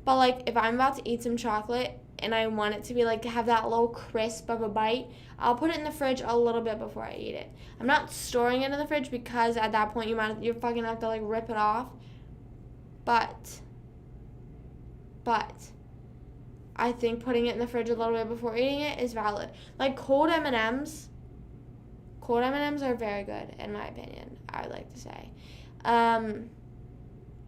but like if I'm about to eat some chocolate and I want it to be like have that little crisp of a bite, I'll put it in the fridge a little bit before I eat it. I'm not storing it in the fridge because at that point you're fucking have to like rip it off. But I think putting it in the fridge a little bit before eating it is valid. Like cold M&Ms. Cold M&Ms are very good, in my opinion, I would like to say.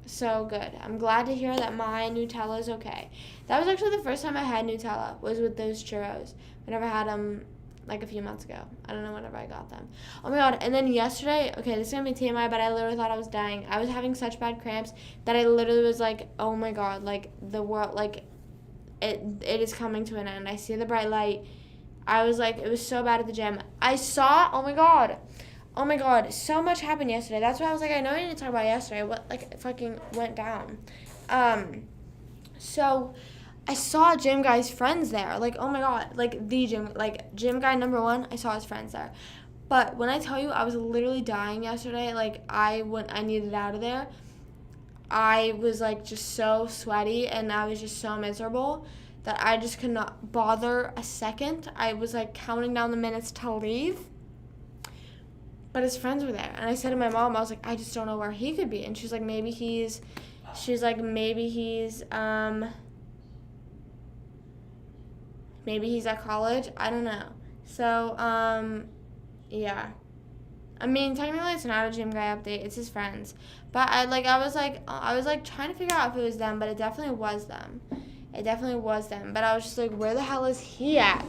So good. I'm glad to hear that my Nutella is okay. That was actually the first time I had Nutella, was with those churros. I never had them, like, a few months ago. I don't know whenever I got them. Oh, my God. And then yesterday, okay, this is going to be TMI, but I literally thought I was dying. I was having such bad cramps that I literally was like, oh, my God, like, the world, like, it is coming to an end. I see the bright light. I was like, it was so bad at the gym. I saw, oh my god, so much happened yesterday. That's why I was like, I know I need to talk about yesterday. What, like, fucking went down. So I saw gym guy's friends there. Like, oh my god, like, gym guy number one, I saw his friends there. But when I tell you I was literally dying yesterday, like, I needed out of there. I was, like, just so sweaty, and I was just so miserable that I just could not bother a second. I was like counting down the minutes to leave. But his friends were there. And I said to my mom, I was like, I just don't know where he could be. And she's like, maybe he's at college. I don't know. So, yeah. I mean, technically it's not a gym guy update. It's his friends. But I was trying to figure out if it was them, but it definitely was them. It definitely was them. But I was just like, where the hell is he at?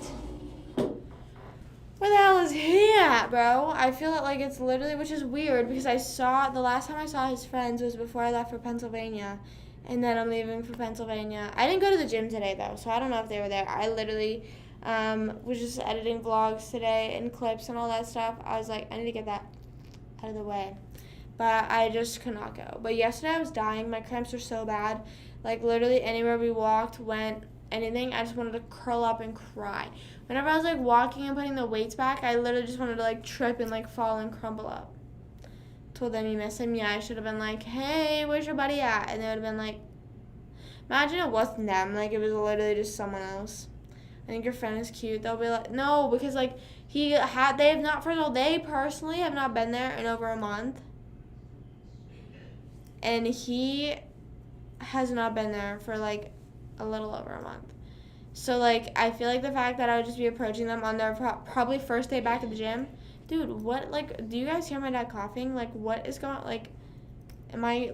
Where the hell is he at, bro? I feel like it's literally, which is weird because the last time I saw his friends was before I left for Pennsylvania. And then I'm leaving for Pennsylvania. I didn't go to the gym today, though, so I don't know if they were there. I literally was just editing vlogs today and clips and all that stuff. I was like, I need to get that out of the way. But I just could not go. But yesterday I was dying. My cramps were so bad. Like, literally anywhere we walked, went, anything, I just wanted to curl up and cry. Whenever I was, like, walking and putting the weights back, I literally just wanted to, like, trip and, like, fall and crumble up. Told them you miss him. Yeah, I should have been like, hey, where's your buddy at? And they would have been like, imagine it wasn't them. Like, it was literally just someone else. I think your friend is cute. They'll be like, no, because, like, they personally have not been there in over a month. And he has not been there for, like, a little over a month. So, like, I feel like the fact that I would just be approaching them on their probably first day back at the gym. Dude, what, like, do you guys hear my dad coughing? Like, what is going, like, am I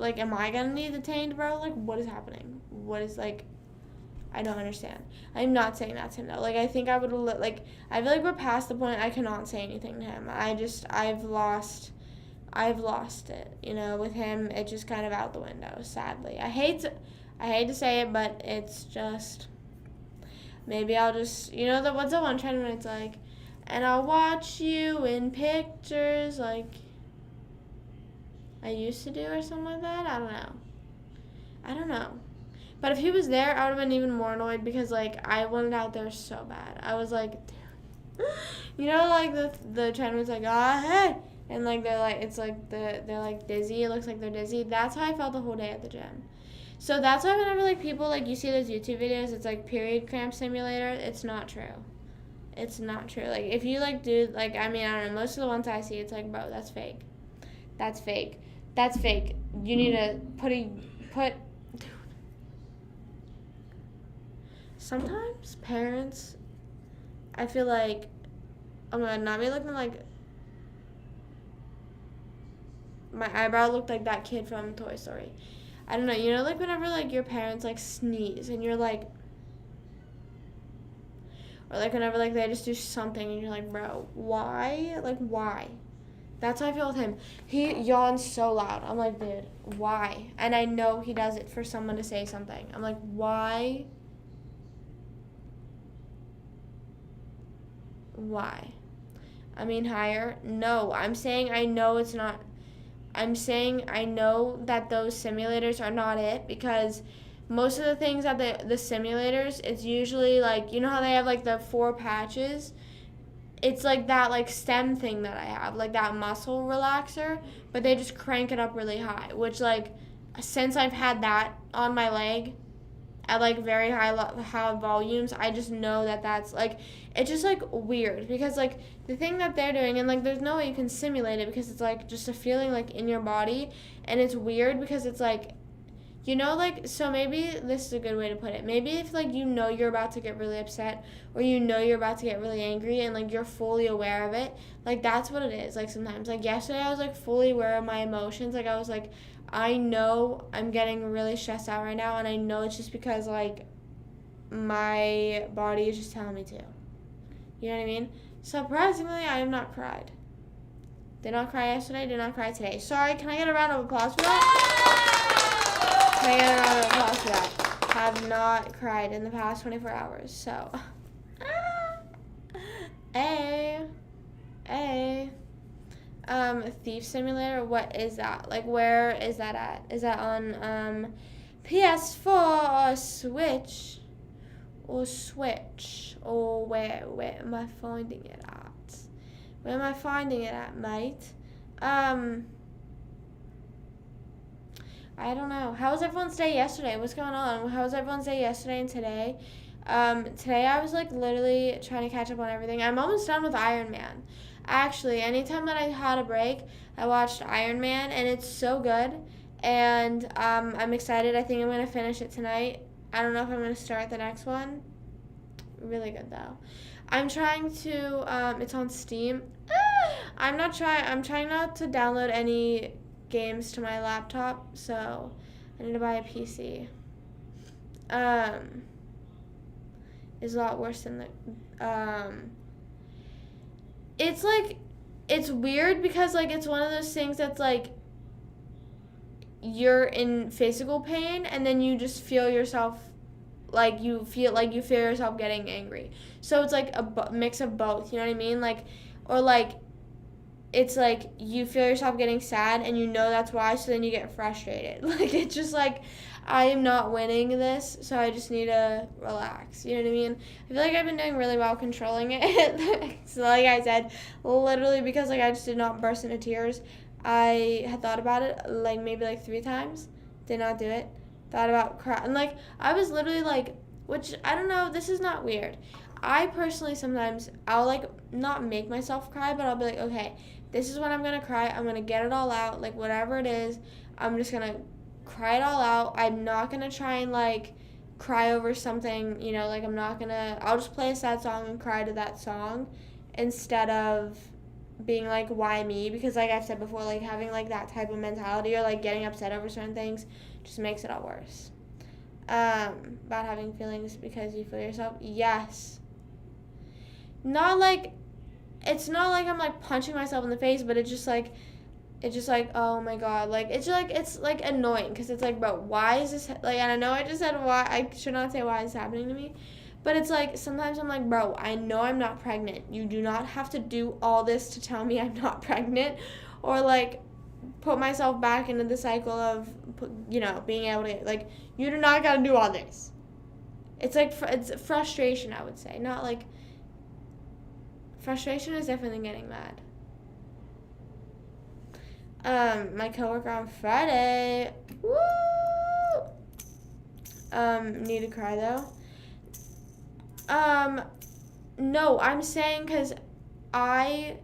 gonna need detained, bro? Like, what is happening? What is, like, I don't understand. I'm not saying that to him, though. Like, I think I would, like, I feel like we're past the point I cannot say anything to him. I've lost it, you know, with him. It's just kind of out the window, sadly. I hate to say it, but it's just, maybe I'll just, you know, what's the one trend when it's like, and I'll watch you in pictures like I used to do or something like that? I don't know. But if he was there, I would have been even more annoyed because, like, I wanted out there so bad. I was like, dude. You know, like, the trend was like, hey. And, like, they're like, it's like, they're like dizzy. It looks like they're dizzy. That's how I felt the whole day at the gym. So that's why whenever, like, people, like, you see those YouTube videos, it's like period cramp simulator. It's not true. It's not true. Like, if you, like, do, like, I mean, I don't know. Most of the ones I see, it's like, bro, that's fake. That's fake. That's fake. You need to put. Sometimes parents, I feel like, oh my god, not me looking like, my eyebrow looked like that kid from Toy Story. I don't know, you know, like, whenever, like, your parents, like, sneeze, and you're like, or, like, whenever, like, they just do something, and you're like, bro, why? Like, why? That's how I feel with him. He yawns so loud. I'm like, dude, why? And I know he does it for someone to say something. I'm like, why? Why? I mean, higher? No, I'm saying I know it's not. I'm saying I know that those simulators are not it because most of the things at the simulators, it's usually like, you know how they have like the 4 patches? It's like that like stem thing that I have, like that muscle relaxer, but they just crank it up really high, which like since I've had that on my leg at like very high volumes, I just know that that's like, it's just like weird because like the thing that they're doing, and like there's no way you can simulate it because it's like just a feeling like in your body, and it's weird because it's like, you know, like, so maybe this is a good way to put it. Maybe if, like, you know you're about to get really upset or you know you're about to get really angry and, like, you're fully aware of it, like, that's what it is. Like, sometimes, like, yesterday I was, like, fully aware of my emotions. Like, I was, like, I know I'm getting really stressed out right now, and I know it's just because, like, my body is just telling me to. You know what I mean? Surprisingly, I have not cried. Did not cry yesterday, did not cry today. Sorry, can I get a round of applause for that? Can I get a round of applause for that? Have not cried in the past 24 hours, so. Hey. Thief Simulator, what is that? Like, where is that at? Is that on, PS4 or Switch? Or Switch? Or where am I finding it at? Where am I finding it at, mate? I don't know. How was everyone's day yesterday? What's going on? How was everyone's day yesterday and today? Today I was like literally trying to catch up on everything. I'm almost done with Iron Man. Actually, anytime that I had a break, I watched Iron Man, and it's so good. And I'm excited. I think I'm gonna finish it tonight. I don't know if I'm gonna start the next one. Really good though. I'm trying to. It's on Steam. I'm trying not to download any games to my laptop, so I need to buy a PC. Is a lot worse than the it's like, it's weird because like it's one of those things that's like you're in physical pain and then you just feel yourself, like you feel yourself getting angry. So it's like a mix of both, you know what I mean? Like, or like it's like you feel yourself getting sad and you know that's why, so then you get frustrated. Like, it's just like, I am not winning this, so I just need to relax. You know what I mean? I feel like I've been doing really well controlling it. So like I said, literally because like I just did not burst into tears. I had thought about it like maybe like 3 times. Did not do it. Thought about crying. And like I was literally like, which I don't know, this is not weird. I personally sometimes, I'll like not make myself cry, but I'll be like, okay, this is when I'm going to cry. I'm going to get it all out. Like, whatever it is, I'm just going to cry it all out. I'm not going to try and, like, cry over something, you know, like, I'll just play a sad song and cry to that song instead of being, like, why me? Because, like I've said before, like, having, like, that type of mentality or, like, getting upset over certain things just makes it all worse. About having feelings because you feel yourself, yes. Not, like, it's not like I'm like punching myself in the face, but it's just like oh my god, like it's like annoying because it's like, bro, why is this like, and I know I just said why, I should not say why it's happening to me, but it's like sometimes I'm like, bro, I know I'm not pregnant. You do not have to do all this to tell me I'm not pregnant, or like put myself back into the cycle of, you know, being able to, like, you do not gotta do all this. It's like it's frustration, I would say, not like. Frustration is different than getting mad. My coworker on Friday. Woo! Need to cry though. No, I'm saying because I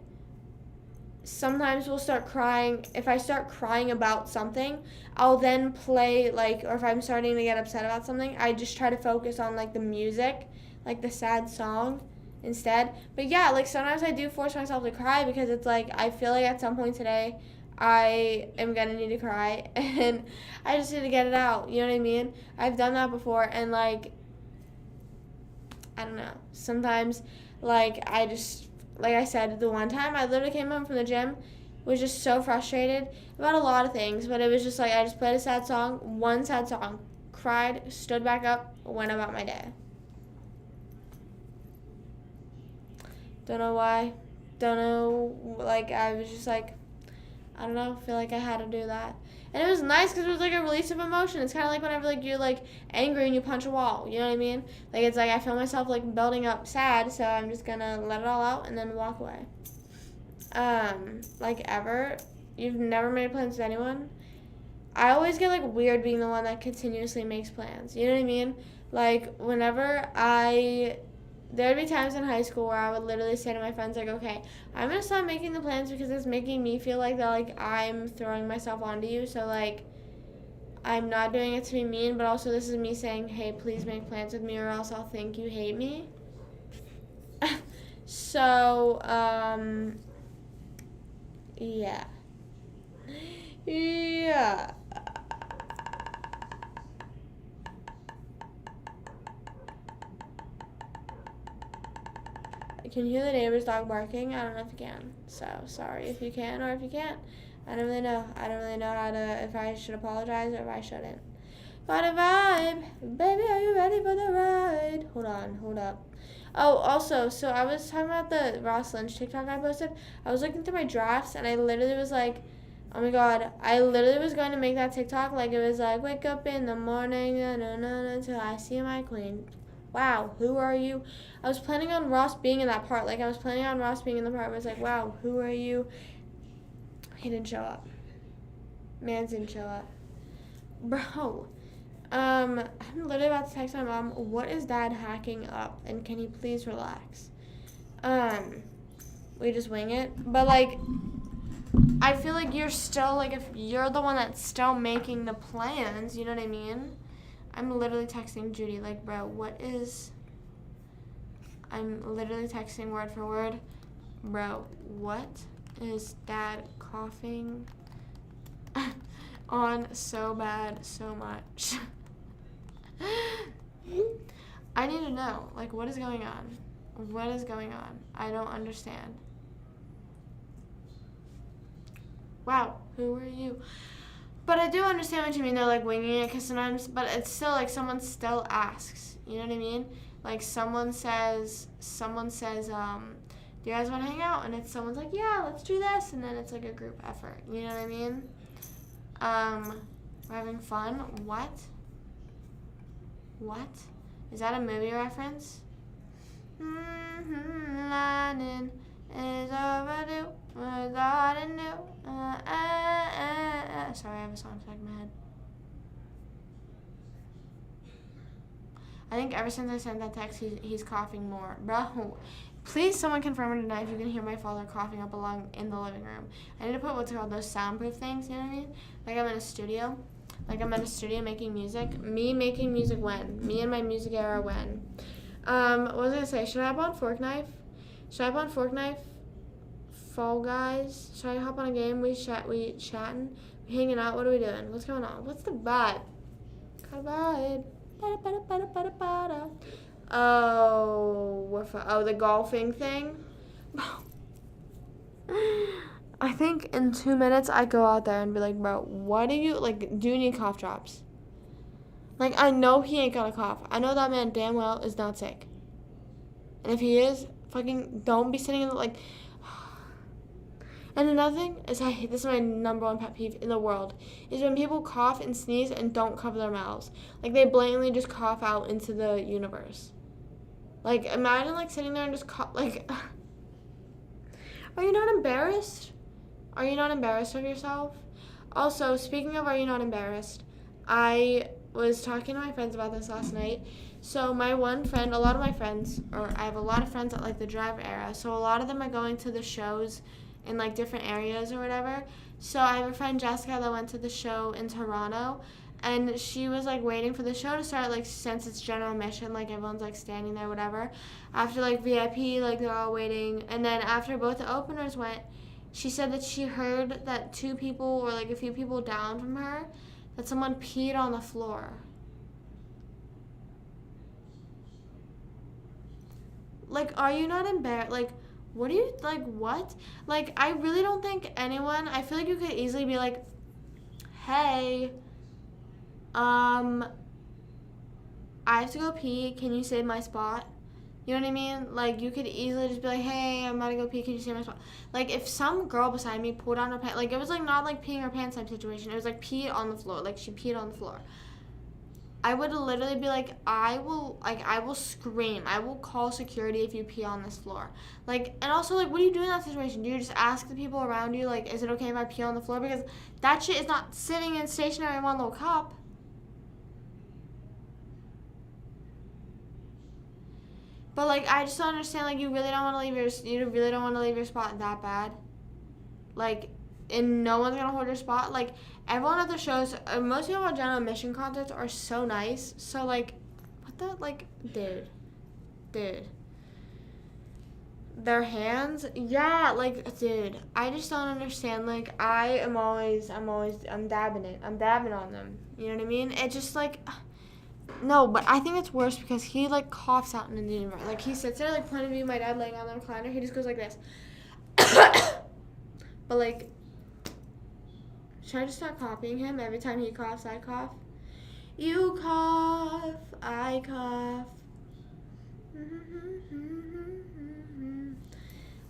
sometimes will start crying. If I start crying about something, I'll then play, like, or if I'm starting to get upset about something, I just try to focus on, like, the music, like the sad song instead. But yeah, like sometimes I do force myself to cry because it's like I feel like at some point today I am gonna need to cry and I just need to get it out. You know what I mean? I've done that before, and like I don't know. Sometimes like I just, like I said, the one time I literally came home from the gym, was just so frustrated about a lot of things, but it was just like I just played a sad song, one sad song, cried, stood back up, went about my day. Don't know why. Don't know, like, I was just like, I don't know, feel like I had to do that. And it was nice because it was like a release of emotion. It's kind of like whenever like you're like angry and you punch a wall. You know what I mean? Like it's like I feel myself like building up sad, so I'm just gonna let it all out and then walk away. Like ever, you've never made plans with anyone? I always get like weird being the one that continuously makes plans. You know what I mean? Like there'd be times in high school where I would literally say to my friends like, okay, I'm gonna stop making the plans because it's making me feel like that like I'm throwing myself onto you. So like I'm not doing it to be mean, but also this is me saying, hey, please make plans with me or else I'll think you hate me. So yeah. Yeah. Can you hear the neighbor's dog barking? I don't know if you can. So, sorry if you can or if you can't. I don't really know. I don't really know if I should apologize or if I shouldn't. What a vibe. Baby, are you ready for the ride? Hold up. Oh, also, so I was talking about the Ross Lynch TikTok I posted. I was looking through my drafts and I literally was like, oh my god, I literally was going to make that TikTok like it was like, wake up in the morning, until I see my queen. Wow, who are you? I was planning on Ross being in that part. Like, I was planning on Ross being in the part where it's like, wow, who are you? He didn't show up. Mans didn't show up. Bro, I'm literally about to text my mom, what is dad hacking up? And can he please relax? We just wing it. But, like, I feel like you're still, like, if you're the one that's still making the plans, you know what I mean? I'm literally texting Judy, like, bro, I'm literally texting word for word, bro, what is dad coughing on so bad, so much? I need to know, like, what is going on? What is going on? I don't understand. Wow, who are you? But I do understand what you mean, though, like, winging it, because sometimes, but it's still, like, someone still asks, you know what I mean? Like, someone says, do you guys want to hang out? And it's someone's like, yeah, let's do this, and then it's, like, a group effort, you know what I mean? We're having fun? What? Is that a movie reference? Lightning is overdue, without a new, Sorry, I have a song stuck in my head. I think ever since I sent that text, he's coughing more. Bro, please someone confirm or deny if you can hear my father coughing up along in the living room. I need to put what's called those soundproof things, you know what I mean? Like I'm in a studio. Making music. Me making music when? Me and my music era when? What was I gonna say? Should I hop on Fork Knife? Fall Guys? Should I hop on a game? We chatting? We hanging out? What are we doing? What's going on? What's the vibe? Got a vibe. Oh, the golfing thing? I think in 2 minutes I go out there and be like, bro, what do you, like, do you need cough drops? Like, I know he ain't gonna cough. I know that man damn well is not sick. And if he is, fucking don't be sitting in the, like... And another thing is, this is my number one pet peeve in the world, is when people cough and sneeze and don't cover their mouths. Like, they blatantly just cough out into the universe. Like, imagine, like, sitting there and just cough, like... Are you not embarrassed? Are you not embarrassed of yourself? Also, speaking of are you not embarrassed, I was talking to my friends about this last night. So my one friend, a lot of my friends, or I have a lot of friends at, like, the Drive era, so a lot of them are going to the shows in, like, different areas or whatever. So I have a friend, Jessica, that went to the show in Toronto, and she was, like, waiting for the show to start, like, since it's general admission, like, everyone's, like, standing there, whatever. After, like, VIP, like, they're all waiting. And then after both the openers went, she said that she heard that 2 people or, like, a few people down from her, that someone peed on the floor. Like, are you not embarrassed? Like, what do you, like, what? Like, I really don't think anyone, I feel like you could easily be like, hey, I have to go pee. Can you save my spot? You know what I mean? Like, you could easily just be like, hey, I'm about to go pee. Can you see my spot? Like, if some girl beside me pulled down her pants, like, it was, like, not, like, peeing her pants type situation. It was, like, pee on the floor. Like, she peed on the floor. I would literally be like, I will scream. I will call security if you pee on this floor. Like, and also, like, what do you do in that situation? Do you just ask the people around you, like, is it okay if I pee on the floor? Because that shit is not sitting in stationary in one little cup. But, like, I just don't understand, like, you really don't want to leave your spot that bad. Like, and no one's gonna hold your spot. Like, everyone at the shows, most people at general admission concerts are so nice. So, like, what the, like, dude. Their hands, yeah, like, dude, I just don't understand. Like, I'm dabbing it. I'm dabbing on them. You know what I mean? It just, like, no, but I think it's worse because he, like, coughs out in the universe. Like, he sits there, like, point of view, my dad laying on the recliner, he just goes like this. But, like, should I just start copying him? Every time he coughs, I cough. You cough, I cough.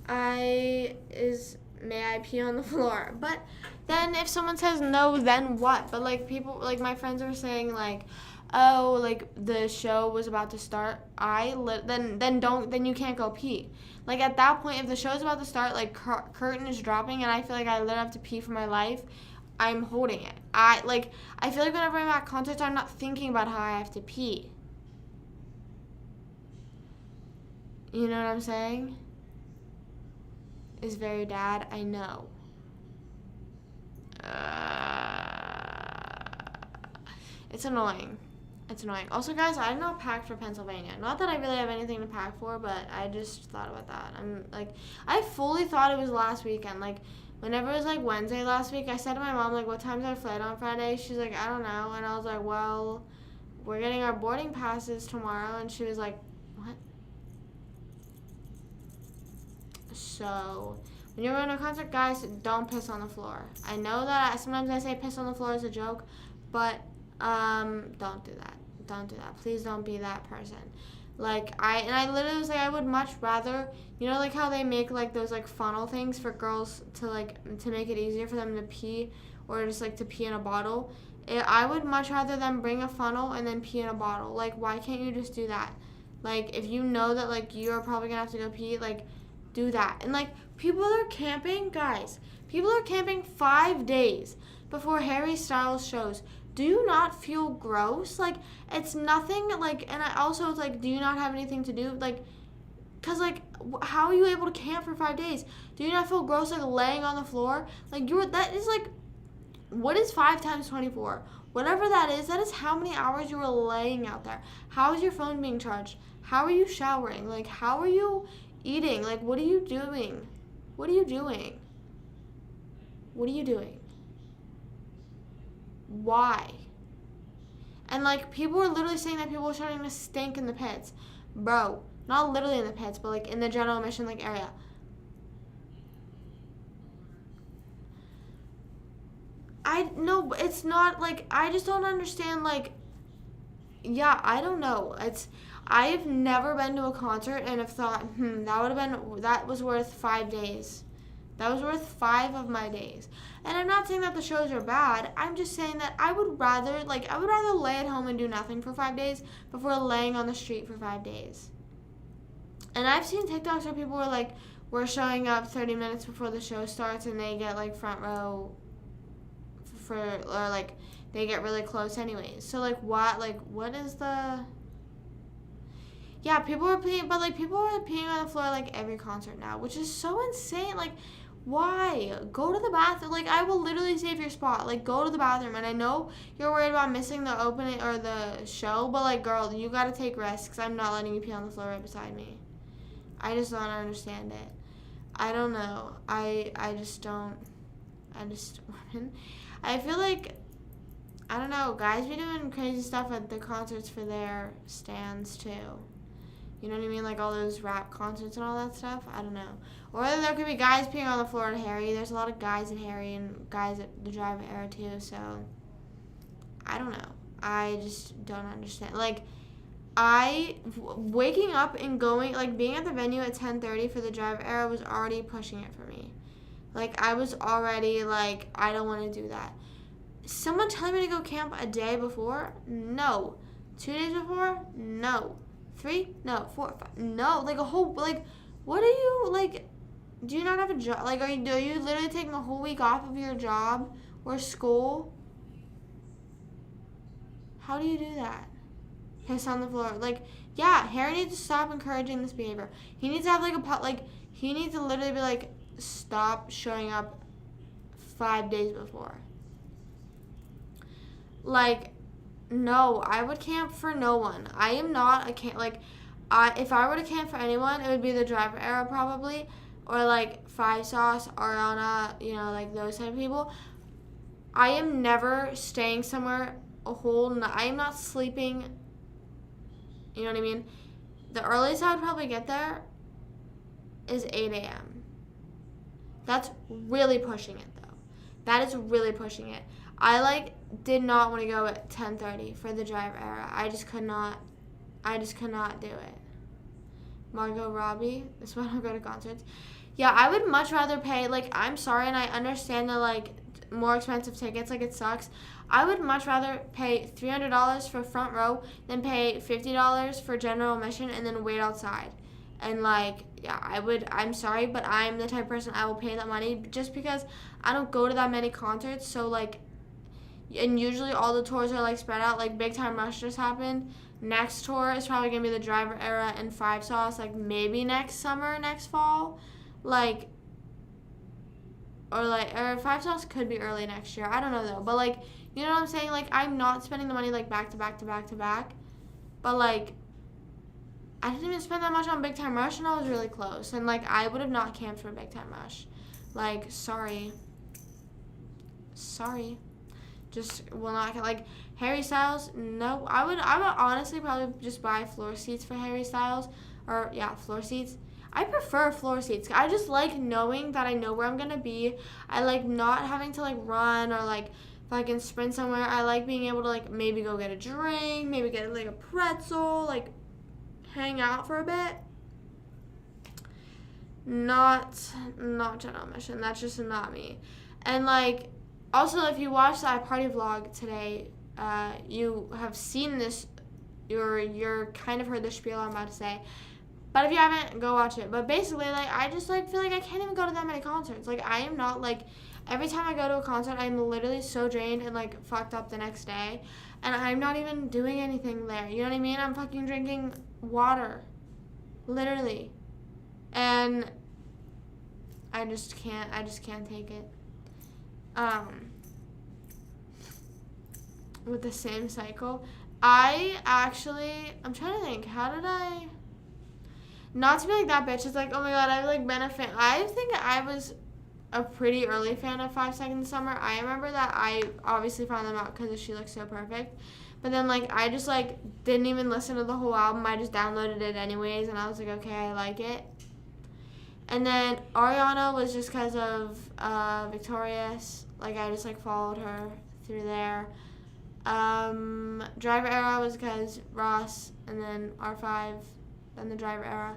May I pee on the floor? But then if someone says no, then what? But, like, people, like, my friends were saying, like, oh, like, the show was about to start. Then you can't go pee. Like, at that point, if the show's about to start, like, curtain is dropping, and I feel like I literally have to pee for my life, I'm holding it. I feel like whenever I'm at concerts, I'm not thinking about how I have to pee. You know what I'm saying? Is very dad, I know. It's annoying. Also, guys, I'm not packed for Pennsylvania. Not that I really have anything to pack for, but I just thought about that. I fully thought it was last weekend. Like, whenever it was, like, Wednesday last week, I said to my mom, like, what time's our flight on Friday? She's like, I don't know. And I was like, well, we're getting our boarding passes tomorrow. And she was like, what? So, when you're going to a concert, guys, don't piss on the floor. I know that sometimes I say piss on the floor as a joke, but don't do that. Don't do that. Please don't be that person. Like, I literally was like, I would much rather, you know, like how they make, like, those, like, funnel things for girls to, like, to make it easier for them to pee, or just, like, to pee in a bottle. I would much rather them bring a funnel and then pee in a bottle. Like, why can't you just do that? Like, if you know that, like, you're probably gonna have to go pee, like, do that. And, like, people are camping, guys. People are camping 5 days before Harry Styles shows. Do you not feel gross? Like, it's nothing, like, and I also, it's like, do you not have anything to do? Like, because, like, how are you able to camp for 5 days? Do you not feel gross, like, laying on the floor? Like, that is, like, what is 5 times 24? Whatever that is how many hours you were laying out there. How is your phone being charged? How are you showering? Like, how are you eating? Like, what are you doing? What are you doing? What are you doing? Why? And, like, people were literally saying that people were starting to stink in the pits. Bro, not literally in the pits, but, like, in the general admission, like, area. No, it's not, like, I just don't understand, like, yeah, I don't know. I've never been to a concert and have thought, that was worth 5 days. That was worth 5 of my days. And I'm not saying that the shows are bad. I'm just saying that I would rather lay at home and do nothing for 5 days before laying on the street for 5 days. And I've seen TikToks where people were like, we're showing up 30 minutes before the show starts and they get, like, front row or, like, they get really close anyways. So, like, what is the... Yeah, people are peeing, but, like, people are peeing on the floor, like, every concert now, which is so insane. Like, why? Go to the bathroom. Like, I will literally save your spot. Like, go to the bathroom. And I know you're worried about missing the opening or the show, but, like, girl, you gotta take risks. I'm not letting you pee on the floor right beside me. I just don't understand it. I don't know. I just don't. I feel like, I don't know, guys be doing crazy stuff at the concerts for their stands, too. You know what I mean? Like, all those rap concerts and all that stuff. I don't know. Or there could be guys peeing on the floor at Harry. There's a lot of guys at Harry and guys at the Drive Era, too. So, I don't know. I just don't understand. Like, waking up and going, like, being at the venue at 10:30 for the drive era was already pushing it for me. Like, I was already, like, I don't want to do that. Someone telling me to go camp a day before? No. 2 days before? No. 3? No. 4, 5? No. Like, a whole, like, what are you, like, do you not have a job? Like, are you literally taking a whole week off of your job or school? How do you do that? Piss on the floor. Like, yeah, Harry needs to stop encouraging this behavior. He needs to have, like, he needs to literally be like, stop showing up 5 days before. Like, no, I would camp for no one. I am not a camp, like, if I were to camp for anyone, it would be the driver era probably, or, like, Five Sauce, Ariana, you know, like, those type of people. I am never staying somewhere a whole night. I am not sleeping, you know what I mean? The earliest I would probably get there is 8 a.m. That's really pushing it, though. That is really pushing it. I, like, did not want to go at 10:30 for the drive era. I just could not do it. Margot Robbie. That's why I don't go to concerts. Yeah, I would much rather pay, like, I'm sorry, and I understand the, like, more expensive tickets, like, it sucks. I would much rather pay $300 for front row than pay $50 for general admission and then wait outside. And, like, yeah, I'm sorry, but I'm the type of person I will pay that money just because I don't go to that many concerts. So, like, and usually all the tours are, like, spread out. Like, Big Time Rush just happened. Next tour is probably going to be the Driver Era and Five Sauce, like, maybe next summer, next fall. Like, or Five Sauce could be early next year. I don't know, though. But, like, you know what I'm saying? Like, I'm not spending the money, like, back to back to back to back. But, like, I didn't even spend that much on Big Time Rush, and I was really close. And, like, I would have not camped for Big Time Rush. Like, sorry. Just will not, like, Harry Styles, no. I would honestly probably just buy floor seats for Harry Styles. Or, yeah, floor seats. I prefer floor seats. I just like knowing that I know where I'm going to be. I like not having to, like, run or, like, if I can sprint somewhere. I like being able to, like, maybe go get a drink, maybe get, like, a pretzel, like, hang out for a bit. Not general admission. That's just not me. And, like, also, if you watched that party vlog today, you have seen this, you're kind of heard the spiel I'm about to say. But if you haven't, go watch it. But basically, like, I just, like, feel like I can't even go to that many concerts. Like, I am not, like, every time I go to a concert, I'm literally so drained and, like, fucked up the next day. And I'm not even doing anything there. You know what I mean? I'm fucking drinking water. Literally. And I just can't take it. With the same cycle. I'm trying to think, how did I, not to be like that bitch, it's like, oh my god, I've, like, been a fan. I think I was a pretty early fan of 5 Seconds of Summer. I remember that I obviously found them out because She Looks So Perfect. But then, like, I just, like, didn't even listen to the whole album. I just downloaded it anyways, and I was like, okay, I like it. And then Ariana was just because of Victorious. Like, I just, like, followed her through there. Driver Era was because Ross, and then R5, then the Driver Era.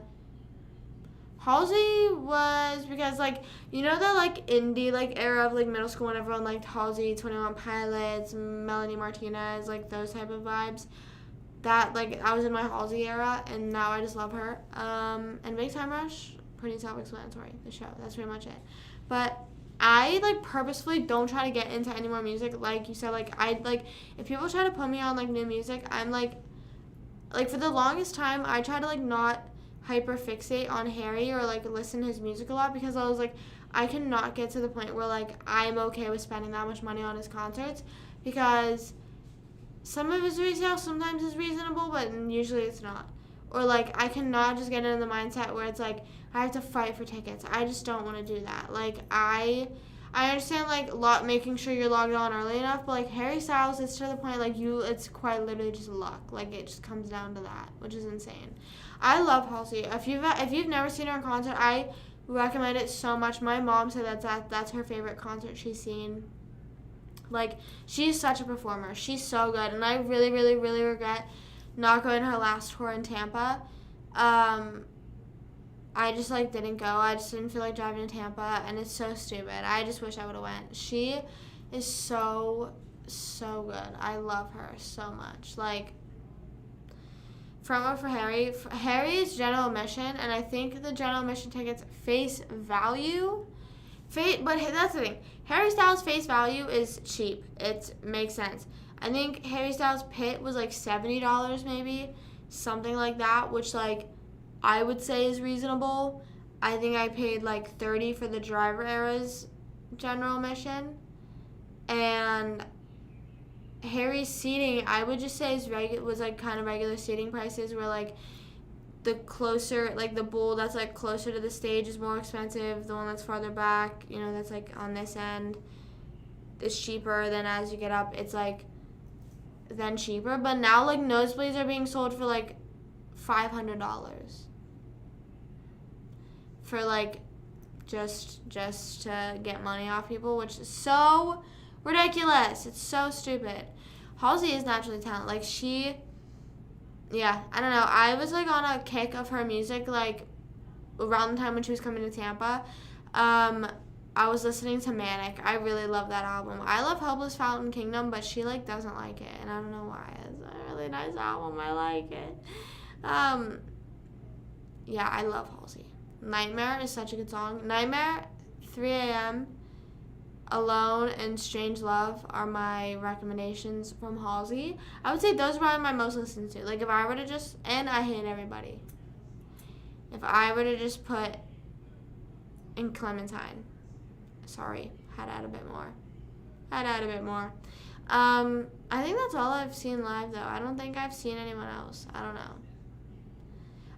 Halsey was because, like, you know that, like, indie, like, era of, like, middle school when everyone liked Halsey, 21 Pilots, Melanie Martinez, like, those type of vibes. That, like, I was in my Halsey era, and now I just love her. And Big Time Rush, pretty self-explanatory, the show. That's pretty much it. But I, like, purposefully don't try to get into any more music. Like you said, like, if people try to put me on, like, new music, I'm, like, for the longest time, I try to, like, not hyper fixate on Harry or, like, listen to his music a lot because I was, like, I cannot get to the point where, like, I'm okay with spending that much money on his concerts because some of his resale sometimes is reasonable, but usually it's not. Or, like, I cannot just get into the mindset where it's, like, I have to fight for tickets. I just don't want to do that. Like, I understand, like, making sure you're logged on early enough, but, like, Harry Styles, it's to the point, like, it's quite literally just luck. Like, it just comes down to that, which is insane. I love Halsey. If you've never seen her in concert, I recommend it so much. My mom said that's her favorite concert she's seen. Like, she's such a performer. She's so good, and I really, really, really regret not going to her last tour in Tampa. I just, like, didn't go. I just didn't feel like driving to Tampa, and it's so stupid. I just wish I would have went. She is so, so good. I love her so much. Like, front row for Harry. Harry's general admission, and I think the general admission tickets face value. But that's the thing. Harry Styles' face value is cheap. It makes sense. I think Harry Styles' pit was like $70 maybe, something like that, which, like, I would say is reasonable. I think I paid like $30 for the driver era's general admission. And Harry's seating, I would just say was like kind of regular seating prices, where like the closer, like the bowl that's like closer to the stage is more expensive. The one that's farther back, that's like on this end, is cheaper. Then as you get up, it's like then cheaper. But now like nosebleeds are being sold for like $500 for like just to get money off people, which is so ridiculous. It's so stupid. Halsey is naturally talented. Like I don't know. I was like on a kick of her music like around the time when she was coming to Tampa. I was listening to Manic. I really love that album. I love Helpless Fountain Kingdom, but she like doesn't like it, and I don't know why. It's a really nice album. I like it. Yeah, I love Halsey. Nightmare is such a good song. Nightmare, 3 a.m., Alone, and Strange Love are my recommendations from Halsey. I would say those are probably my most listened to. Like, if I were to just, and I Hate Everybody. If I were to just put in Clementine. Sorry, had to add a bit more. I think that's all I've seen live, though. I don't think I've seen anyone else. I don't know.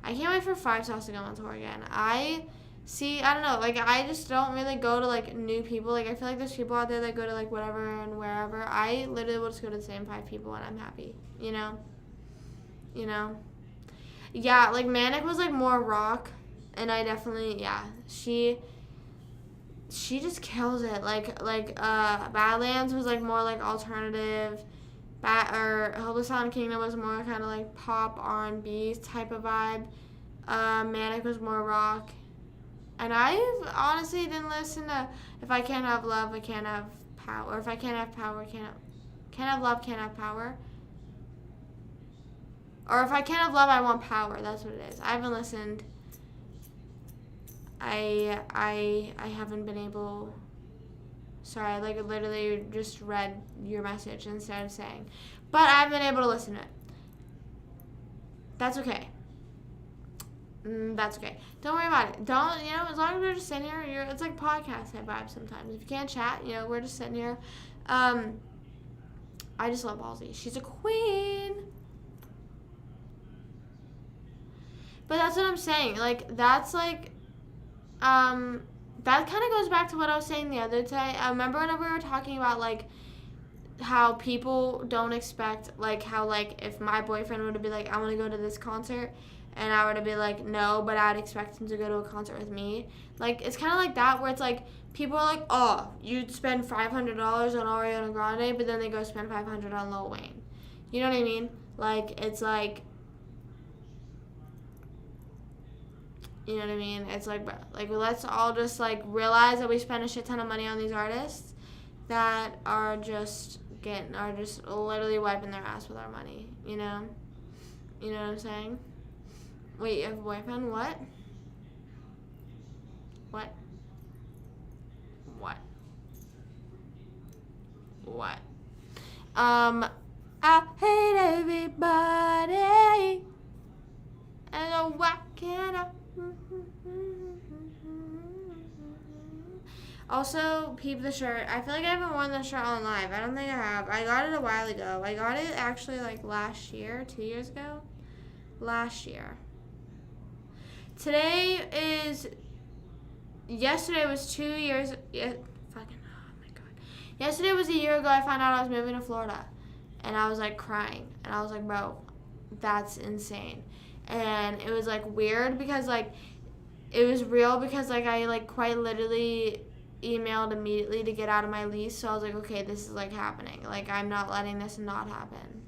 I can't wait for Five Sauce to go on tour again. I don't know, like, I just don't really go to, like, new people. Like, I feel like there's people out there that go to, like, whatever and wherever. I literally will just go to the same 5 people and I'm happy, you know? Yeah, like, Manic was, like, more rock, and I definitely, she just kills it. Like, Badlands was, like, more, like, alternative. Helpless Fountain Kingdom was more kind of, like, pop, R&B type of vibe. Manic was more rock. And I honestly didn't listen to If I Can't Have Love, I Can't Have Power. Or If I Can't Have Power, can't have love, can't have power. Or If I Can't Have Love, I Want Power. That's what it is. I haven't listened. I haven't been able. Sorry, I like literally just read your message instead of saying. But I haven't been able to listen to it. That's okay. That's okay. Don't worry about it. Don't, as long as we're just sitting here, it's like podcast type vibe sometimes. If you can't chat, we're just sitting here. I just love Halsey. She's a queen. But that's what I'm saying. Like, that's like, that kind of goes back to what I was saying the other day. I remember whenever we were talking about, like, how people don't expect, like, how, like, if my boyfriend were to be like, I want to go to this concert, and I were to be like, no, but I'd expect him to go to a concert with me. Like, it's kind of like that, where it's like, people are like, oh, you'd spend $500 on Ariana Grande, but then they go spend $500 on Lil Wayne. You know what I mean? Like, it's like, you know what I mean? It's like let's all just, like, realize that we spend a shit ton of money on these artists that are just literally wiping their ass with our money, You know what I'm saying? Wait, you have a boyfriend? What? I hate everybody. And why can't I? Also, peep the shirt. I feel like I haven't worn this shirt on live. I don't think I have. I got it a while ago. I got it actually like last year, 2 years ago. Last year. Yesterday was 2 years. Oh my god. Yesterday was a year ago I found out I was moving to Florida. And I was like crying. And I was like, bro, that's insane. And it was like weird because like, it was real because like I like quite literally emailed immediately to get out of my lease. So I was like, okay, this is like happening. Like, I'm not letting this not happen.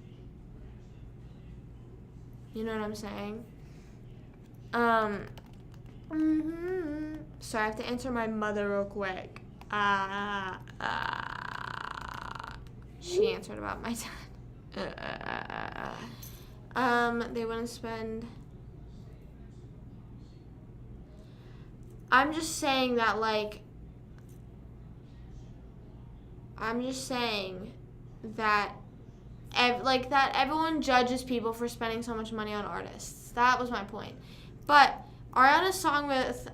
You know what I'm saying? So I have to answer my mother real quick. She answered about my dad. They wouldn't spend. I'm just saying that, like, that everyone judges people for spending so much money on artists. That was my point. But Ariana's song with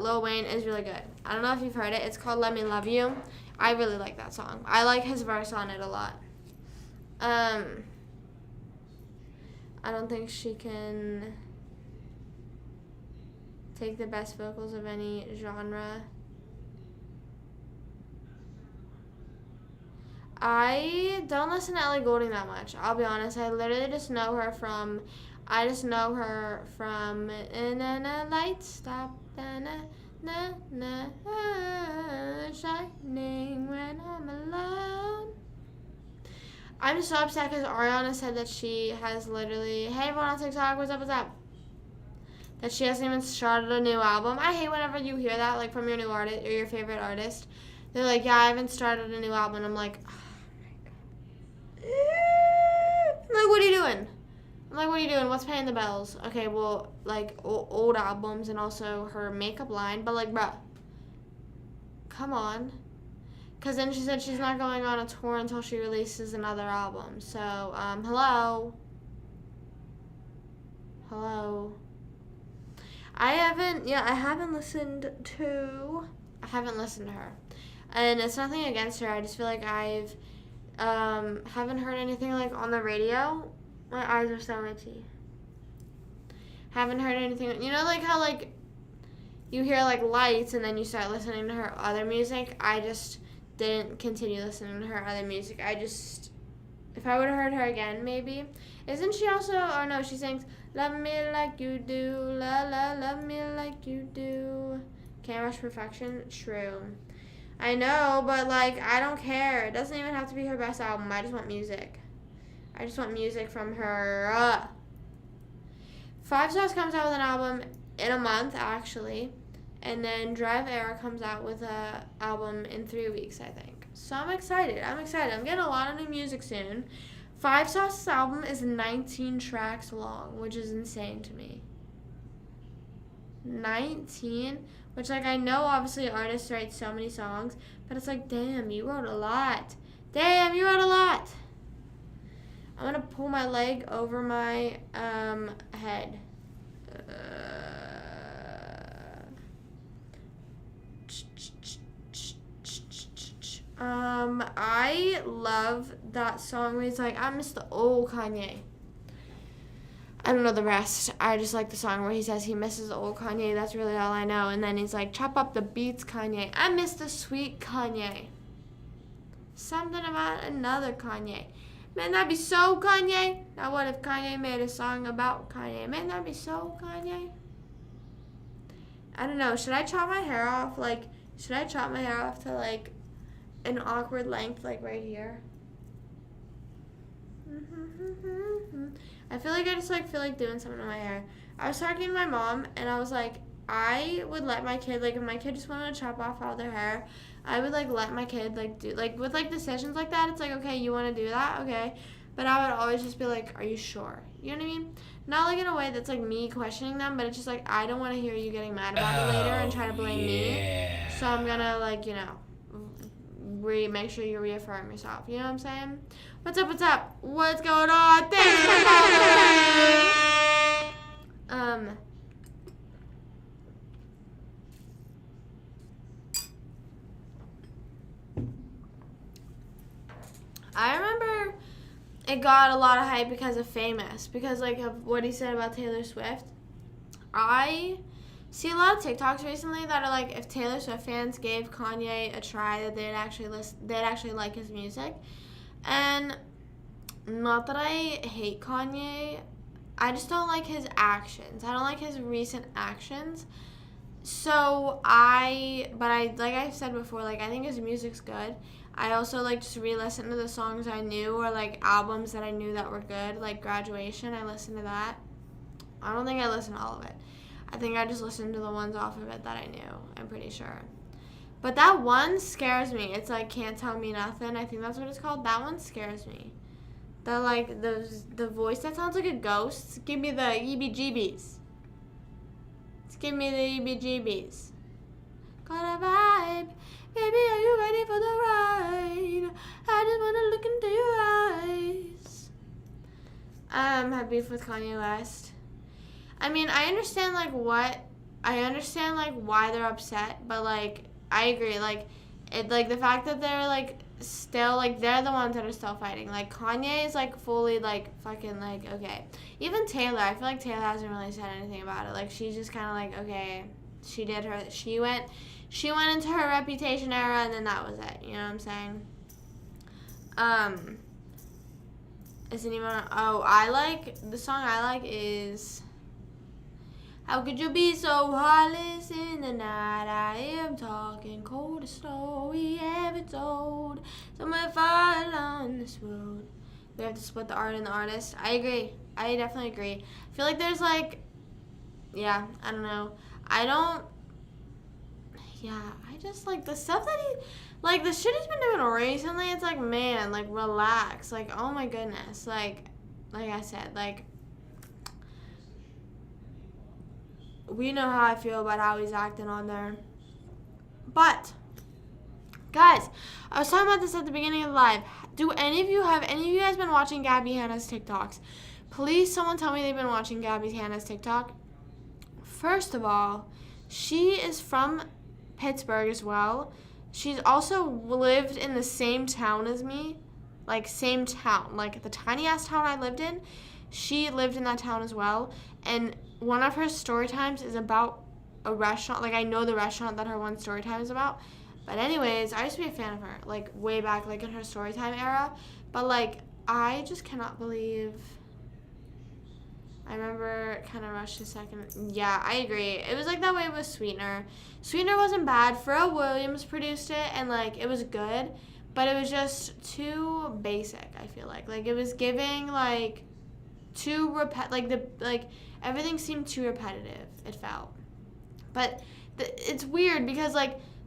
Lil Wayne is really good. I don't know if you've heard it. It's called Let Me Love You. I really like that song. I like his verse on it a lot. I don't think she can take the best vocals of any genre. I don't listen to Ellie Goulding that much. I'll be honest. I literally just know her from Na Lights Stop Na Shining When I'm Alone. I'm so upset because Ariana said that she has literally, hey everyone on TikTok, what's up? That she hasn't even started a new album. I hate whenever you hear that, like, from your new artist or your favorite artist. They're like, yeah, I haven't started a new album. I'm like, oh my god. I'm like, what are you doing? What's paying the bills? Okay, well, like, old albums and also her makeup line. But, like, bruh, come on. Because then she said she's not going on a tour until she releases another album. So, hello. I haven't listened to her. And it's nothing against her. I just feel like I've haven't heard anything, like, on the radio. My eyes are so itchy. Haven't heard anything. You know, like, how, like, you hear, like, Lights and then you start listening to her other music? I just didn't continue listening to her other music. If I would have heard her again, maybe. Isn't she also, or no, she sings, love me like you do, love me like you do. Can't Rush Perfection? True. I know, but, like, I don't care. It doesn't even have to be her best album. I just want music. I just want music from her. 5 Stars comes out with an album in a month, actually. And then Drive Era comes out with an album in 3 weeks, I think. So I'm excited. I'm getting a lot of new music soon. 5 Stars' album is 19 tracks long, which is insane to me. 19? Which, like, I know obviously artists write so many songs, but it's like, damn, you wrote a lot. I'm going to pull my leg over my head. I love that song where he's like, I miss the old Kanye. I don't know the rest. I just like the song where he says he misses the old Kanye. That's really all I know. And then he's like, chop up the beats, Kanye. I miss the sweet Kanye. Something about another Kanye. Man, that'd be so Kanye. Now what if Kanye made a song about Kanye? Man, that'd be so Kanye. I don't know. Should I chop my hair off? Like, should I chop my hair off to, like, an awkward length, like, right here? I feel like I feel like doing something to my hair. I was talking to my mom, and I was like, I would let my kid, like, if my kid just wanted to chop off all their hair, I would, like, let my kid, like, do, like, with, like, decisions like that, it's like, okay, you want to do that? Okay. But I would always just be like, are you sure? You know what I mean? Not, like, in a way that's, like, me questioning them, but it's just, like, I don't want to hear you getting mad about it later and try to blame me. So I'm going to, like, you know, make sure you reaffirm yourself. You know what I'm saying? What's up? What's going on? Thanks for calling. I remember it got a lot of hype because of Famous, because, like, of what he said about Taylor Swift. I see a lot of TikToks recently that are like, if Taylor Swift fans gave Kanye a try, that they'd actually like his music. And not that I hate Kanye, I just don't like his actions. I don't like his recent actions. So like I've said before, like, I think his music's good. I also, like, just re-listen to the songs I knew, or, like, albums that I knew that were good, like Graduation. I listened to that. I don't think I listened to all of it. I think I just listened to the ones off of it that I knew. I'm pretty sure. But that one scares me. It's like Can't Tell Me Nothing. I think that's what it's called. That one scares me. The voice that sounds like a ghost. Give me the EBGBs. Give me the EBGBs. Got a vibe. Baby, are you ready for the ride? I just want to look into your eyes. Have beef with Kanye West. I mean, I understand, why they're upset, but, I agree, the fact that they're, still, they're the ones that are still fighting. Kanye is, fully, fucking, okay. Even Taylor, I feel like Taylor hasn't really said anything about it. She's just kind of, okay, she went into her Reputation era, and then that was it, you know what I'm saying? Isn't even, the song I like is... How could you be so heartless in the night? I am talking coldest story ever told. Somewhere far along this road. We have to split the art and the artist. I agree. I definitely agree. I feel like there's I don't know. I just the stuff that he, the shit he's been doing recently, it's man, relax. Oh my goodness. Like I said, we know how I feel about how he's acting on there. But, guys, I was talking about this at the beginning of the live. Have any of you guys been watching Gabby Hanna's TikToks? Please, someone tell me they've been watching Gabby Hanna's TikTok. First of all, she is from Pittsburgh as well. She's also lived in the same town as me. Same town. The tiny-ass town I lived in. She lived in that town as well. And one of her story times is about a restaurant. I know the restaurant that her one story time is about. But anyways, I used to be a fan of her, way back, in her story time era. But, I just cannot believe... I remember kind of rushed a second. Yeah, I agree. It was that way with Sweetener. Sweetener wasn't bad. Pharrell Williams produced it, and, it was good. But it was just too basic, I feel like. It was giving, too everything seemed too repetitive, it felt. But it's weird because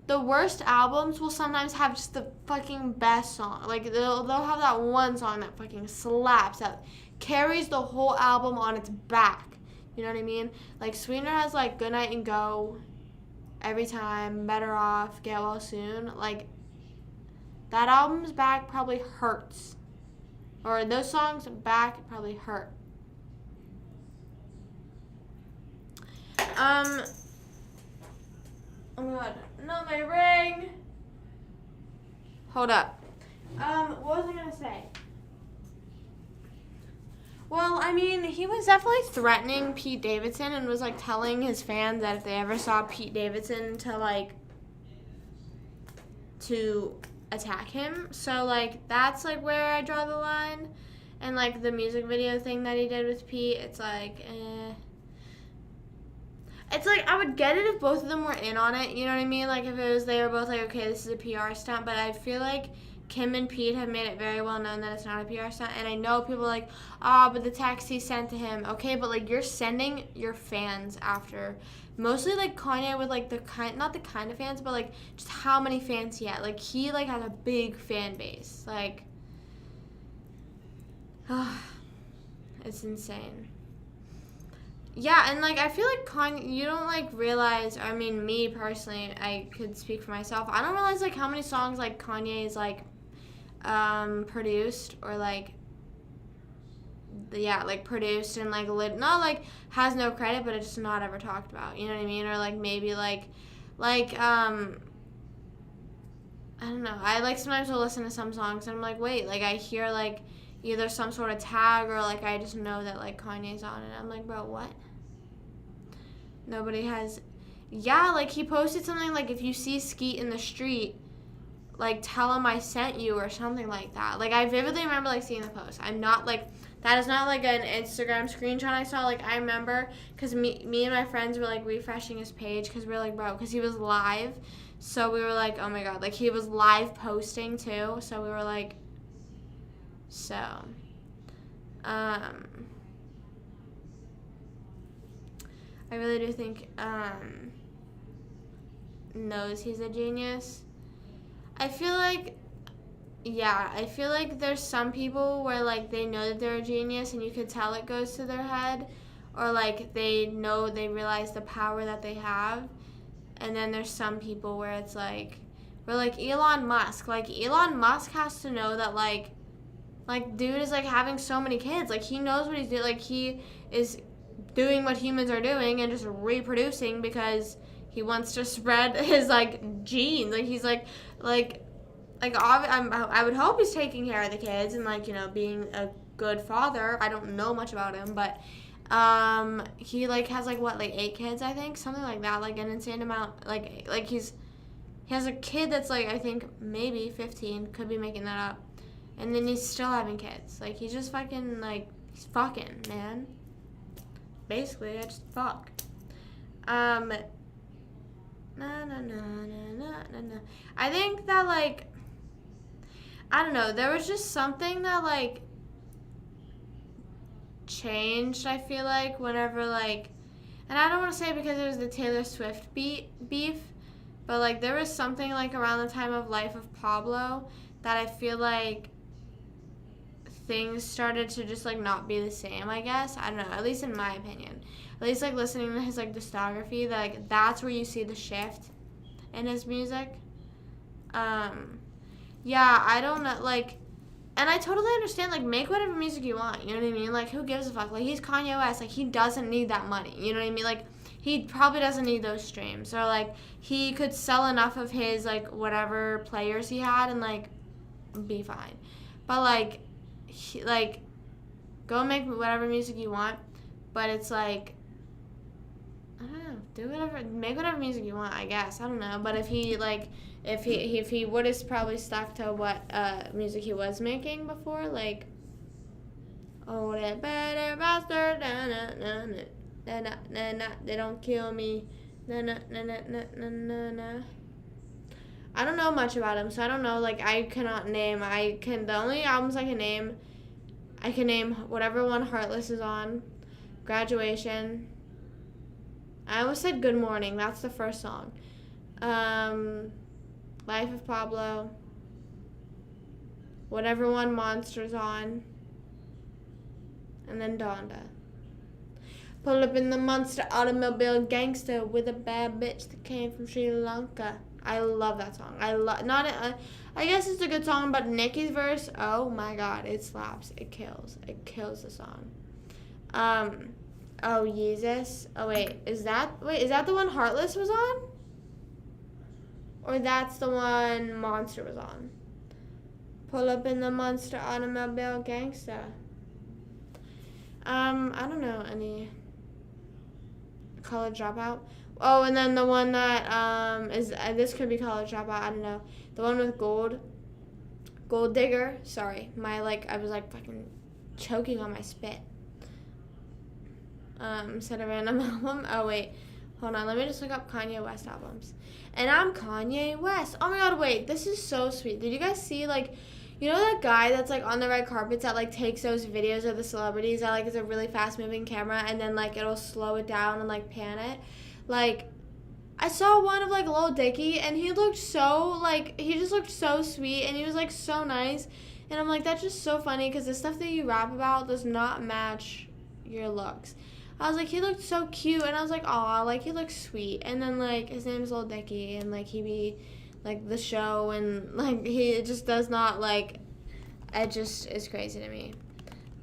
the worst albums will sometimes have just the fucking best song. They'll have that one song that fucking slaps, that carries the whole album on its back. You know what I mean? Sweetener has Good Night and Go, Every Time, Better Off, Get Well Soon. That album's back probably hurts. Or those songs back probably hurt. Oh my god, not my ring. Hold up. What was I gonna say? Well, I mean, he was definitely threatening Pete Davidson and was telling his fans that if they ever saw Pete Davidson to attack him. So that's where I draw the line. And the music video thing that he did with Pete, it's It's I would get it if both of them were in on it, you know what I mean? If it was, they were both okay, this is a PR stunt, but I feel Kim and Pete have made it very well known that it's not a PR stunt, and I know people but the text he sent to him, okay, but you're sending your fans after, mostly Kanye with not the kind of fans, but just how many fans he had. He has a big fan base, it's insane. Yeah, and I feel Kanye, you don't realize, I mean, me personally, I could speak for myself, I don't realize how many songs Kanye is produced, or produced and not has no credit, but it's just not ever talked about, you know what I mean? Or maybe I don't know, I sometimes will listen to some songs and I'm wait, I hear either some sort of tag or I just know that Kanye's on it. I'm bro, what? Nobody has. Yeah, he posted something if you see Skeet in the street, tell him I sent you or something like that. I vividly remember seeing the post. I'm not that is not an Instagram screenshot I saw. I remember because me and my friends were refreshing his page because we were bro, because he was live. So we were oh my god, he was live posting too. So we were I really do think knows he's a genius. I feel like there's some people where like they know that they're a genius and you could tell it goes to their head, or like they realize the power that they have. And then there's some people where it's like, where like Elon Musk has to know that like dude is like having so many kids, like he knows what he's doing, like he is doing what humans are doing and just reproducing because he wants to spread his like genes, like he's I would hope he's taking care of the kids and like, you know, being a good father. I don't know much about him, but he like has like what, like 8 kids, I think, something like that, like an insane amount, like he has a kid that's like, I think maybe 15, could be making that up, and then he's still having kids. Like he's just fucking like, he's fucking, man. Basically, I just fuck. I think that like, I don't know, there was just something that like changed, I feel like, whenever like, and I don't want to say because it was the Taylor Swift beef, but like there was something like around the time of Life of Pablo that I feel like things started to just like not be the same, I guess. I don't know, at least in my opinion. At least like listening to his like discography, like that's where you see the shift in his music. Yeah, I don't know, like, and I totally understand, like, make whatever music you want, you know what I mean? Like, who gives a fuck? Like, he's Kanye West, like, he doesn't need that money, you know what I mean? Like, he probably doesn't need those streams, or, like, he could sell enough of his, like, whatever players he had and, like, be fine. But, like, go make whatever music you want, but it's, like, I don't know, make whatever music you want, I guess, I don't know, but if he, like, if he would have probably stuck to what music he was making before, like, oh, that better bastard, they don't kill me, I don't know much about him, so I don't know, like, the only albums I can name whatever one Heartless is on, Graduation, I almost said Good Morning, that's the first song, Life of Pablo, whatever one Monster's on, and then Donda. Pull up in the monster automobile gangster with a bad bitch that came from Sri Lanka. I love that song. I guess it's a good song, but Nicki's verse, oh my god, it slaps. It kills. It kills the song. Oh, Jesus. Oh, wait, is that the one Heartless was on? Or that's the one Monster was on? Pull up in the monster automobile gangsta. I don't know any. College Dropout. Oh, and then the one that this could be College Dropout. I don't know. The one with Gold Digger. Sorry, I was like fucking choking on my spit. Said a random album. Oh wait. Hold on, let me just look up Kanye West albums. And I'm Kanye West. Oh my god, wait, this is so sweet. Did you guys see, like, you know that guy that's, like, on the red carpets that, like, takes those videos of the celebrities that, like, is a really fast-moving camera and then, like, it'll slow it down and, like, pan it? Like, I saw one of, like, Lil Dicky, and he looked so, like, he just looked so sweet, and he was, like, so nice. And I'm like, that's just so funny because the stuff that you rap about does not match your looks. I was like, he looked so cute, and I was like, aw, like, he looks sweet. And then, like, his name's Lil Dicky, and, like, he be, like, the show, and, like, he just does not, like, it just is crazy to me.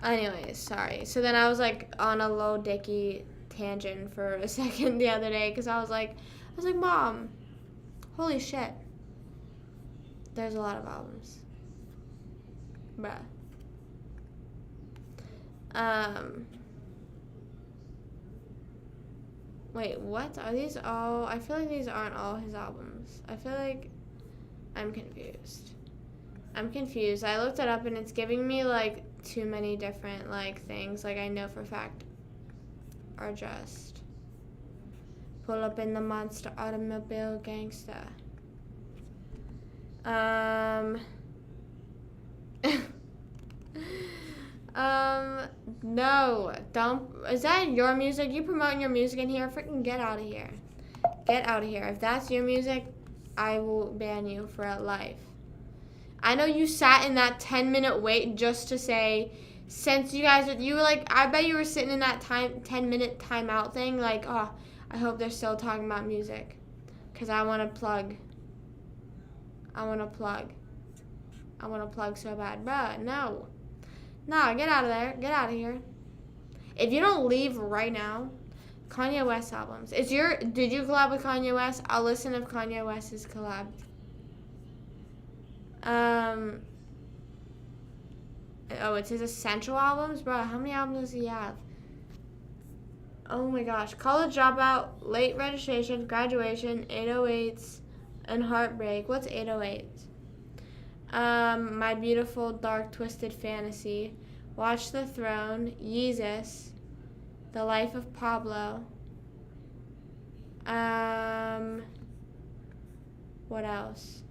Anyways, sorry. So then I was, like, on a Lil Dicky tangent for a second the other day, because I was like, Mom, holy shit. There's a lot of albums. Bruh. Wait, what? Are these all? I feel like these aren't all his albums. I feel like I'm confused. I looked it up and it's giving me like too many different like things like I know for a fact are just pull up in the monster automobile gangsta. No, don't. Is that your music? You promoting your music in here? Freaking get out of here. Get out of here. If that's your music, I will ban you for life. I know you sat in that 10-minute wait just to say, since you were like, I bet you were sitting in that 10-minute timeout thing, like, oh, I hope they're still talking about music. Because I want to plug. I want to plug so bad. Bruh, no. No, get out of there. Get out of here. If you don't leave right now, Kanye West albums. Did you collab with Kanye West? I'll listen if Kanye West is collabed. Oh, it's his essential albums? Bro, how many albums does he have? Oh my gosh. College Dropout, Late Registration, Graduation, 808s, and Heartbreak. What's 808s? My Beautiful Dark Twisted Fantasy, Watch the Throne, Yeezus, The Life of Pablo. What else?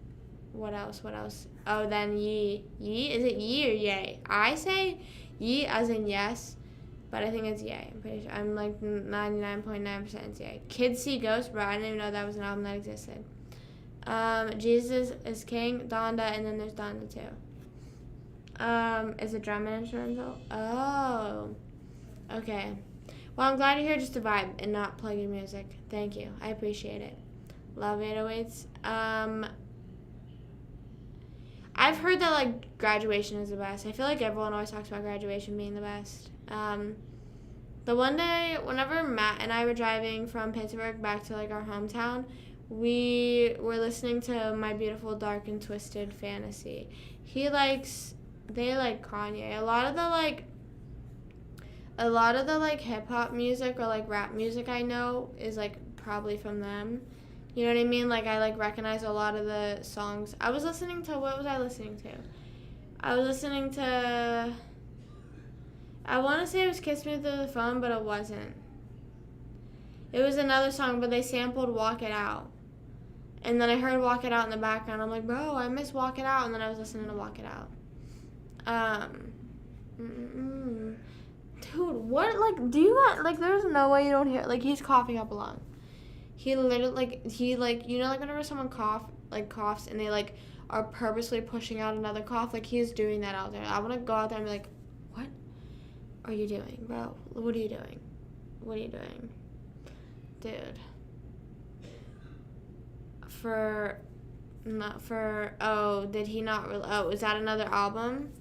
Oh, then Yee. Yee? Is it Yee or Yay? I say Yee as in yes, but I think it's Yay. I'm pretty sure. I'm like 99.9% it's Yay. Kids See Ghosts, bro. I didn't even know that was an album that existed. Jesus is King, Donda, and then there's Donda too. Is it drum and instrumental? Oh. Okay. Well, I'm glad you're here just to vibe and not plug your music. Thank you. I appreciate it. Love 808s. I've heard that, like, Graduation is the best. I feel like everyone always talks about Graduation being the best. The one day, whenever Matt and I were driving from Pittsburgh back to, like, our hometown, we were listening to My Beautiful Dark and Twisted Fantasy. They like Kanye. A lot of the hip hop music or like rap music I know is like probably from them. You know what I mean? Like I like recognize a lot of the songs. What was I listening to? I was listening to, I want to say it was Kiss Me Through the Phone, but it wasn't. It was another song, but they sampled Walk It Out. And then I heard Walk It Out in the background. I'm like, bro, I miss Walk It Out. And then I was listening to Walk It Out. Dude, what, like, do you got, like, there's no way you don't hear, like, he's coughing up a lung. He literally, you know, like, whenever someone coughs, and they, like, are purposely pushing out another cough, like, he's doing that out there. I want to go out there and be like, what are you doing, bro? What are you doing? Dude. Did he not, is that another album?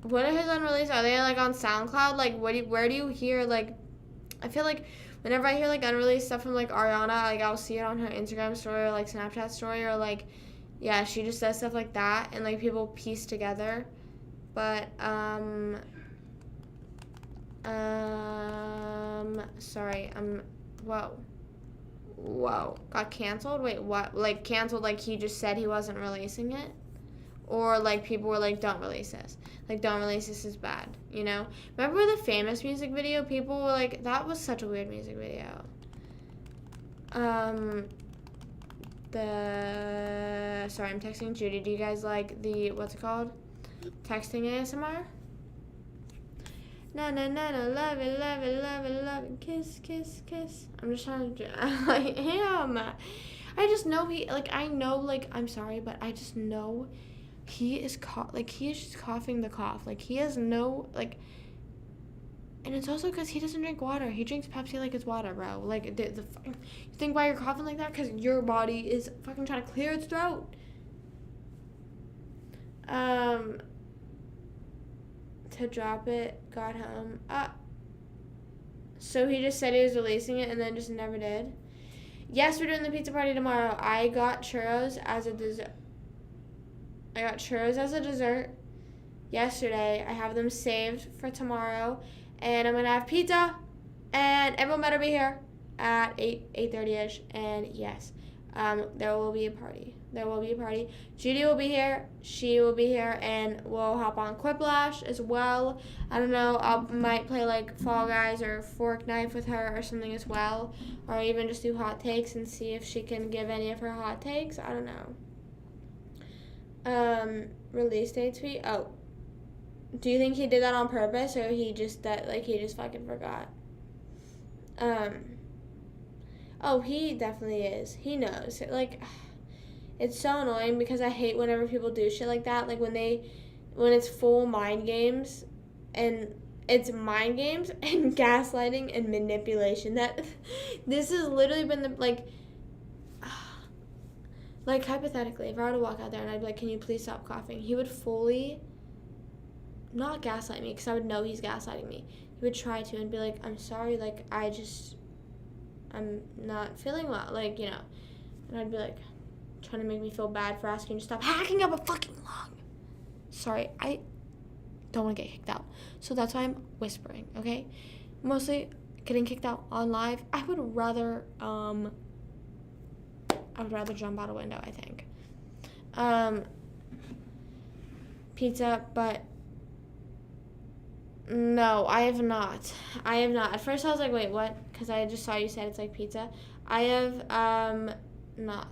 What are his unreleased? Are they like on SoundCloud? Like, where do you hear, like, I feel like whenever I hear like unreleased stuff from like Ariana, like I'll see it on her Instagram story or like Snapchat story or like, yeah, she just does stuff like that and like people piece together. But sorry, whoa, got canceled? Wait, what? Like canceled? Like he just said he wasn't releasing it? Or, like, people were like, don't release this. Like, don't release this, is bad, you know? Remember the Famous music video? People were like, that was such a weird music video. Sorry, I'm texting Judy. Do you guys like the, what's it called? Texting ASMR? No, love it, kiss. I'm just trying to, like, him. I just know I'm sorry, but I just know he is just coughing the cough. Like, he has no, like, and it's also because he doesn't drink water. He drinks Pepsi like it's water, bro. Like, you think why you're coughing like that? Because your body is fucking trying to clear its throat. To drop it, got home. So he just said he was releasing it and then just never did. Yes, we're doing the pizza party tomorrow. I got churros as a dessert yesterday. I have them saved for tomorrow. And I'm going to have pizza. And everyone better be here at 8:30ish. And yes, there will be a party. Judy will be here. She will be here. And we'll hop on Quiplash as well. I don't know. I might play like Fall Guys or Fork Knife with her or something as well. Or even just do hot takes and see if she can give any of her hot takes. I don't know. release date tweet? Oh. Do you think he did that on purpose, or he just fucking forgot? Oh, he definitely is. He knows. Like, it's so annoying because I hate whenever people do shit like that. Like when it's full mind games, and it's mind games and gaslighting and manipulation. That this has literally been the like hypothetically, if I were to walk out there and I'd be like, "Can you please stop coughing?" He would fully not gaslight me because I would know he's gaslighting me. He would try to and be like, "I'm sorry, like I'm not feeling well," like, you know. And I'd be like, trying to make me feel bad for asking you to stop hacking up a fucking lung. Sorry, I don't want to get kicked out. So that's why I'm whispering, okay? Mostly getting kicked out on live. I would rather jump out a window, I think. Pizza, but no, I have not. At first I was like, wait, what? Because I just saw you said it's like pizza. I have not.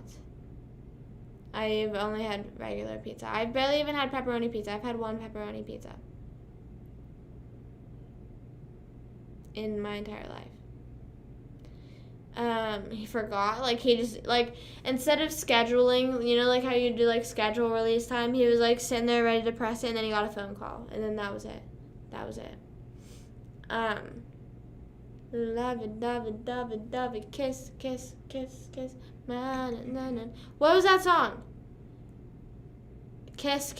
I've only had regular pizza. I've barely even had pepperoni pizza. I've had one pepperoni pizza in my entire life. He forgot. Like, he just, like, instead of scheduling, you know, like how you do, like, schedule release time, he was, like, sitting there ready to press it, and then he got a phone call. And then that was it. Love it, kiss, na. What was that song? Kiss,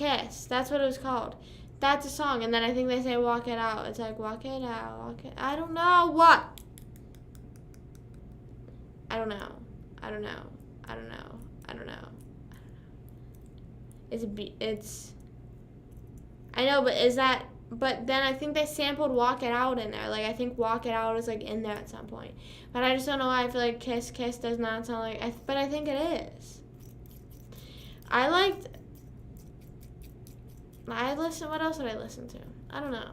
that's what it was called. That's a song, and then I think they say walk it out. It's like, walk it out, I don't know, what? I don't know. It's, I know, but then I think they sampled Walk It Out in there. Like, I think Walk It Out is, like, in there at some point. But I just don't know why I feel like Kiss does not sound like, but I think it is. What else did I listen to? I don't know.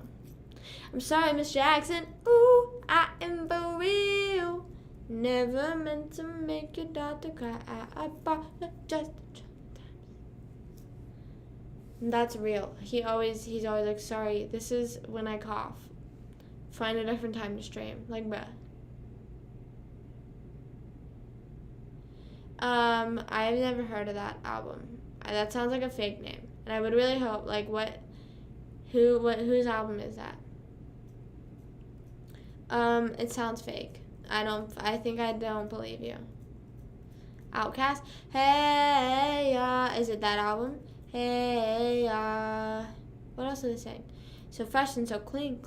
I'm sorry, Miss Jackson. Ooh, I am for real. Never meant to make your daughter cry. I apologize. That's real. He's always like, sorry, this is when I cough. Find a different time to stream. Like, bruh. I've never heard of that album. That sounds like a fake name. And I would really hope, like, whose album is that? It sounds fake. I think I don't believe you. Outkast? Hey, is it that album? Hey, what else are they saying? So fresh and so clean.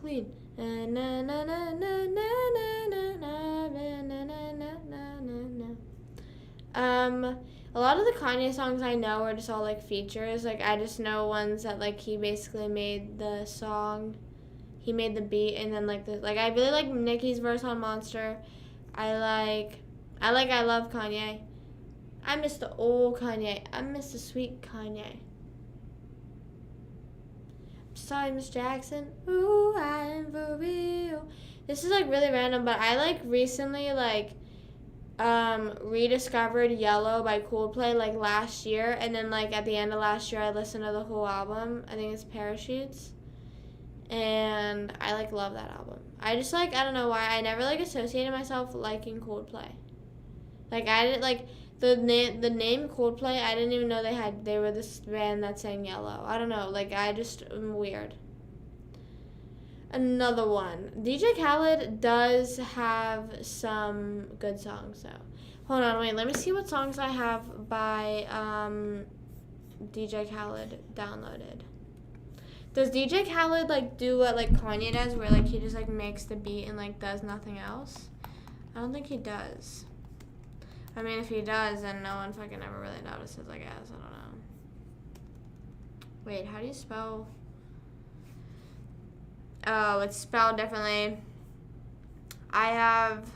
A lot of the Kanye songs I know are just all, like, features. Like, I just know ones that, like, he basically made the song. He made the beat, and then, like, I really like Nicki's verse on Monster. I love Kanye. I miss the old Kanye. I miss the sweet Kanye. Sorry, Miss Jackson. Ooh, I am for real. This is, like, really random, but I, like, recently, like, rediscovered Yellow by Coldplay, like, last year, and then, like, at the end of last year I listened to the whole album. I think it's Parachutes, and I, like, love that album. I just, like, I don't know why I never, like, associated myself liking Coldplay. Like, I didn't, like, the name Coldplay, I didn't even know they were this band that sang Yellow. I don't know, like, I just am weird. Another one. DJ Khaled does have some good songs, though. Hold on, wait. Let me see what songs I have by DJ Khaled downloaded. Does DJ Khaled, like, do what, like, Kanye does, where, like, he just, like, makes the beat and, like, does nothing else? I don't think he does. I mean, if he does, then no one fucking ever really notices, I guess. I don't know. Wait, how do you spell... Oh, it's spelled differently. I have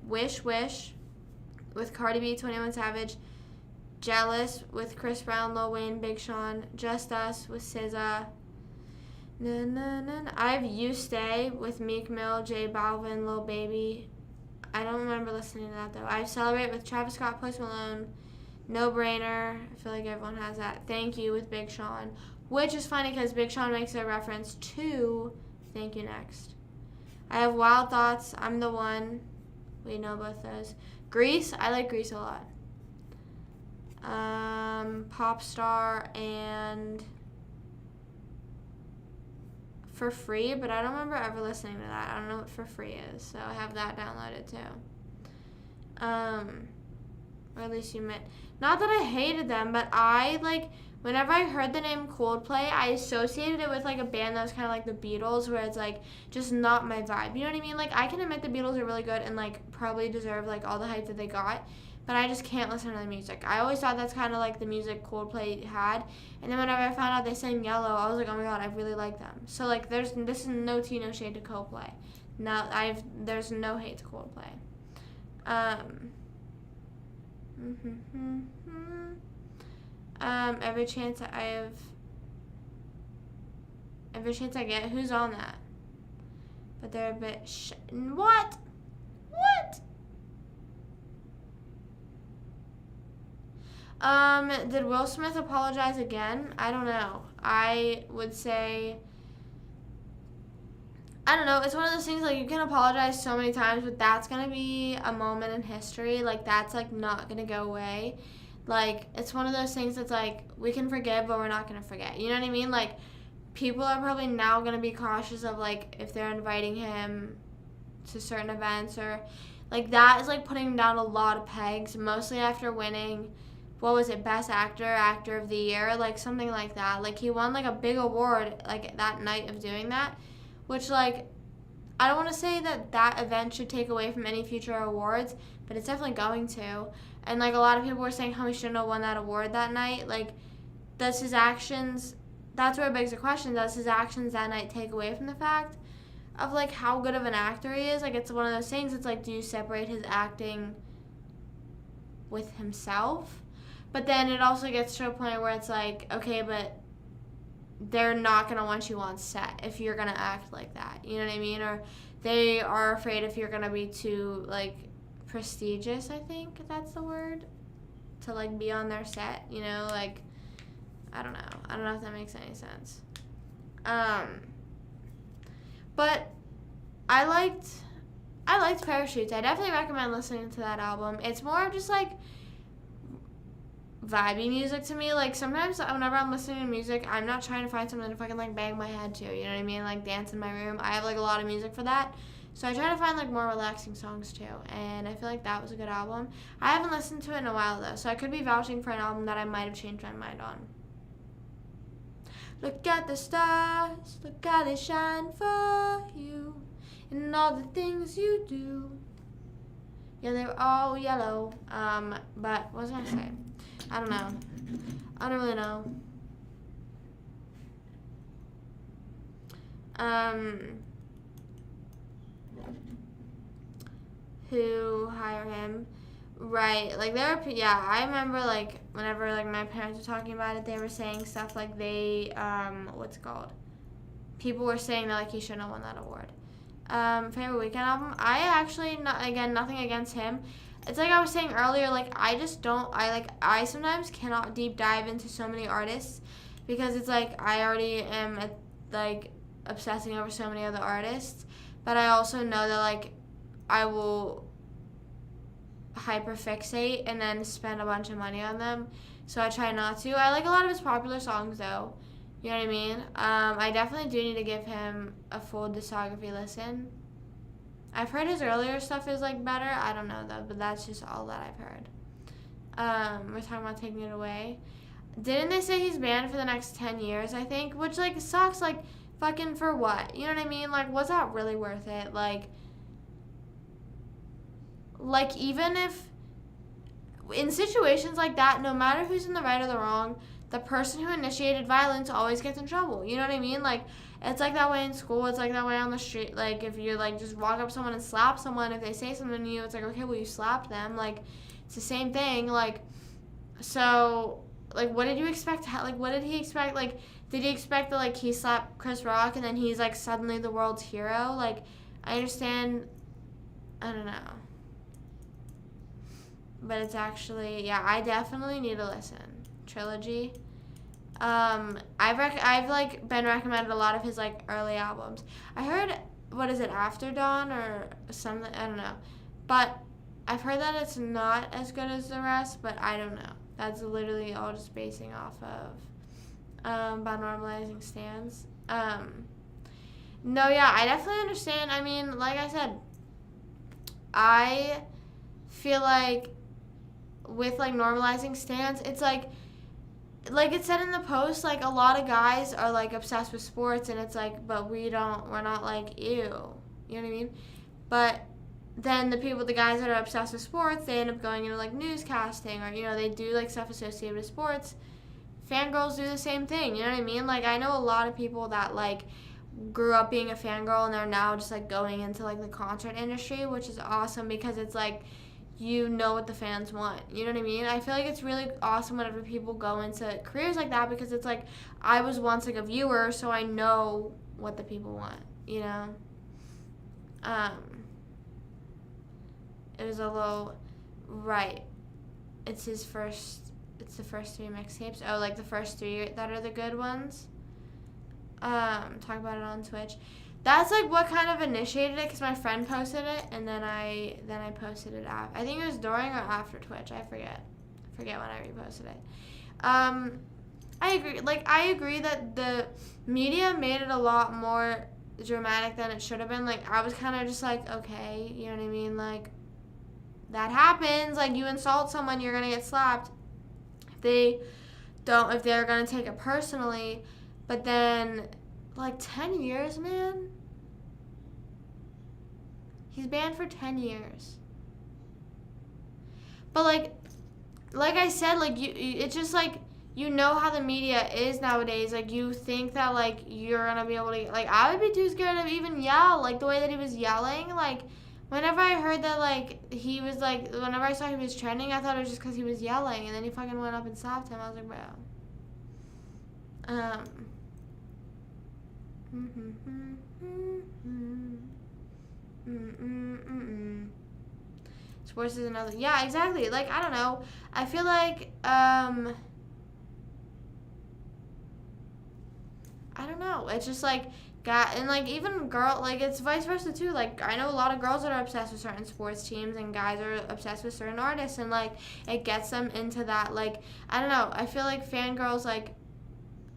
Wish with Cardi B, 21 Savage, Jealous with Chris Brown, Lil Wayne, Big Sean, Just Us with SZA. I have You Stay with Meek Mill, J Balvin, Lil Baby. I don't remember listening to that though. I Celebrate with Travis Scott, Post Malone. No Brainer. I feel like everyone has that. Thank You with Big Sean. Which is funny because Big Sean makes a reference to Thank You Next. I have Wild Thoughts, I'm the One. We know both those. Grease, I like Grease a lot. Pop Star and For Free, but I don't remember ever listening to that. I don't know what For Free is, so I have that downloaded too. Or at least you meant. Not that I hated them, but I, like, whenever I heard the name Coldplay, I associated it with, like, a band that was kind of like the Beatles, where it's, like, just not my vibe. You know what I mean? Like, I can admit the Beatles are really good and, like, probably deserve, like, all the hype that they got, but I just can't listen to the music. I always thought that's kind of like the music Coldplay had, and then whenever I found out they sang Yellow, I was like, oh my god, I really like them. So, like, this is no tea, no shade to Coldplay. No, there's no hate to Coldplay. Every chance I get. Who's on that? But they're a bit what? Did Will Smith apologize again? I don't know. I would say, I don't know. It's one of those things, like, you can apologize so many times, but that's going to be a moment in history. Like, that's, like, not going to go away. Like, it's one of those things that's, like, we can forgive, but we're not going to forget. You know what I mean? Like, people are probably now going to be cautious of, like, if they're inviting him to certain events or, like, that is, like, putting him down a lot of pegs, mostly after winning, what was it, Best Actor, Actor of the Year, like, something like that. Like, he won, like, a big award, like, that night of doing that, which, like, I don't want to say that event should take away from any future awards, but it's definitely going to. And, like, a lot of people were saying how he shouldn't have won that award that night. Like, does his actions, that's where it begs the question, does his actions that night take away from the fact of, like, how good of an actor he is? Like, it's one of those things, it's like, do you separate his acting with himself? But then it also gets to a point where it's like, okay, but they're not going to want you on set if you're going to act like that. You know what I mean? Or they are afraid if you're going to be too, like, prestigious, I think that's the word, to, like, be on their set, you know? Like, I don't know. I don't know if that makes any sense. But I liked Parachutes. I definitely recommend listening to that album. It's more of just, like, vibey music to me. Like, sometimes whenever I'm listening to music, I'm not trying to find something to fucking, like, bang my head to, you know what I mean? Like, dance in my room. I have, like, a lot of music for that. So I try to find, like, more relaxing songs, too. And I feel like that was a good album. I haven't listened to it in a while, though. So I could be vouching for an album that I might have changed my mind on. Look at the stars. Look how they shine for you. And all the things you do. Yeah, they're all yellow. But what was I going to say? I don't know. I don't really know. Who hire him? Right. Like, I remember, like, whenever, like, my parents were talking about it, they were saying stuff like they, what's it called? People were saying that, like, he shouldn't have won that award. Favorite Weekend album? I actually, nothing against him. It's like I was saying earlier, like, I sometimes cannot deep dive into so many artists because it's like I already am, like, obsessing over so many other artists, but I also know that, like, I will hyperfixate and then spend a bunch of money on them, so I try not to. I like a lot of his popular songs, though. You know what I mean? I definitely do need to give him a full discography listen. I've heard his earlier stuff is, like, better. I don't know, though, but that's just all that I've heard. We're talking about Taking It Away. Didn't they say he's banned for the next 10 years, I think? Which, like, sucks. Like, fucking for what? You know what I mean? Like, was that really worth it? Like, even if, in situations like that, no matter who's in the right or the wrong, the person who initiated violence always gets in trouble. You know what I mean? Like, it's like that way in school. It's like that way on the street. Like, if you, like, just walk up to someone and slap someone, if they say something to you, it's like, okay, well, you slapped them. Like, it's the same thing. Like, so, like, what did you expect? What did he expect? Like, did he expect that, like, he slapped Chris Rock and then he's, like, suddenly the world's hero? Like, I understand. I don't know. but it's actually, yeah, I definitely need to listen. Trilogy. I've like been recommended a lot of his like early albums. I heard, what is it, After Dawn or something, I don't know, but I've heard that it's not as good as the rest, but I don't know. That's literally all just basing off of by normalizing stands. No, yeah, I definitely understand. I mean, like I said, I feel like with like normalizing stands, it's like it said in the post, like a lot of guys are like obsessed with sports, and it's like, but we're not like ew, you know what I mean? But then the guys that are obsessed with sports, they end up going into like newscasting, or they do like stuff associated with sports. Fangirls do the same thing, you know what I mean? Like I know a lot of people that like grew up being a fangirl and they're now just like going into like the concert industry, which is awesome because it's like you know what the fans want, you know what I mean? I feel like it's really awesome whenever people go into careers like that, because it's like I was once like a viewer, so I know what the people want, you know? It was a little, right, it's the first 3 mixtapes. Oh, like the first 3 that are the good ones. Talk about it on Twitch. That's like what kind of initiated it, because my friend posted it, and then I posted it after. I think it was during or after Twitch. I forget when I reposted it. I agree. Like I agree that the media made it a lot more dramatic than it should have been. Like I was kind of just like, okay, you know what I mean? Like that happens. Like you insult someone, you're gonna get slapped. If they're gonna take it personally. But then, like 10 years, man. He's banned for 10 years. But like I said, like it's just like you know how the media is nowadays. Like you think that like you're gonna be able to, like I would be too scared to even yell. Like the way that he was yelling, like whenever I heard that like he was like, whenever I saw he was trending, I thought it was just because he was yelling, and then he fucking went up and slapped him. I was like, bro. Sports is another. Yeah, exactly. Like I don't know. I feel like I don't know. It's just like and like even like it's vice versa too. Like I know a lot of girls that are obsessed with certain sports teams, and guys are obsessed with certain artists, and like it gets them into that. Like I don't know. I feel like fangirls, like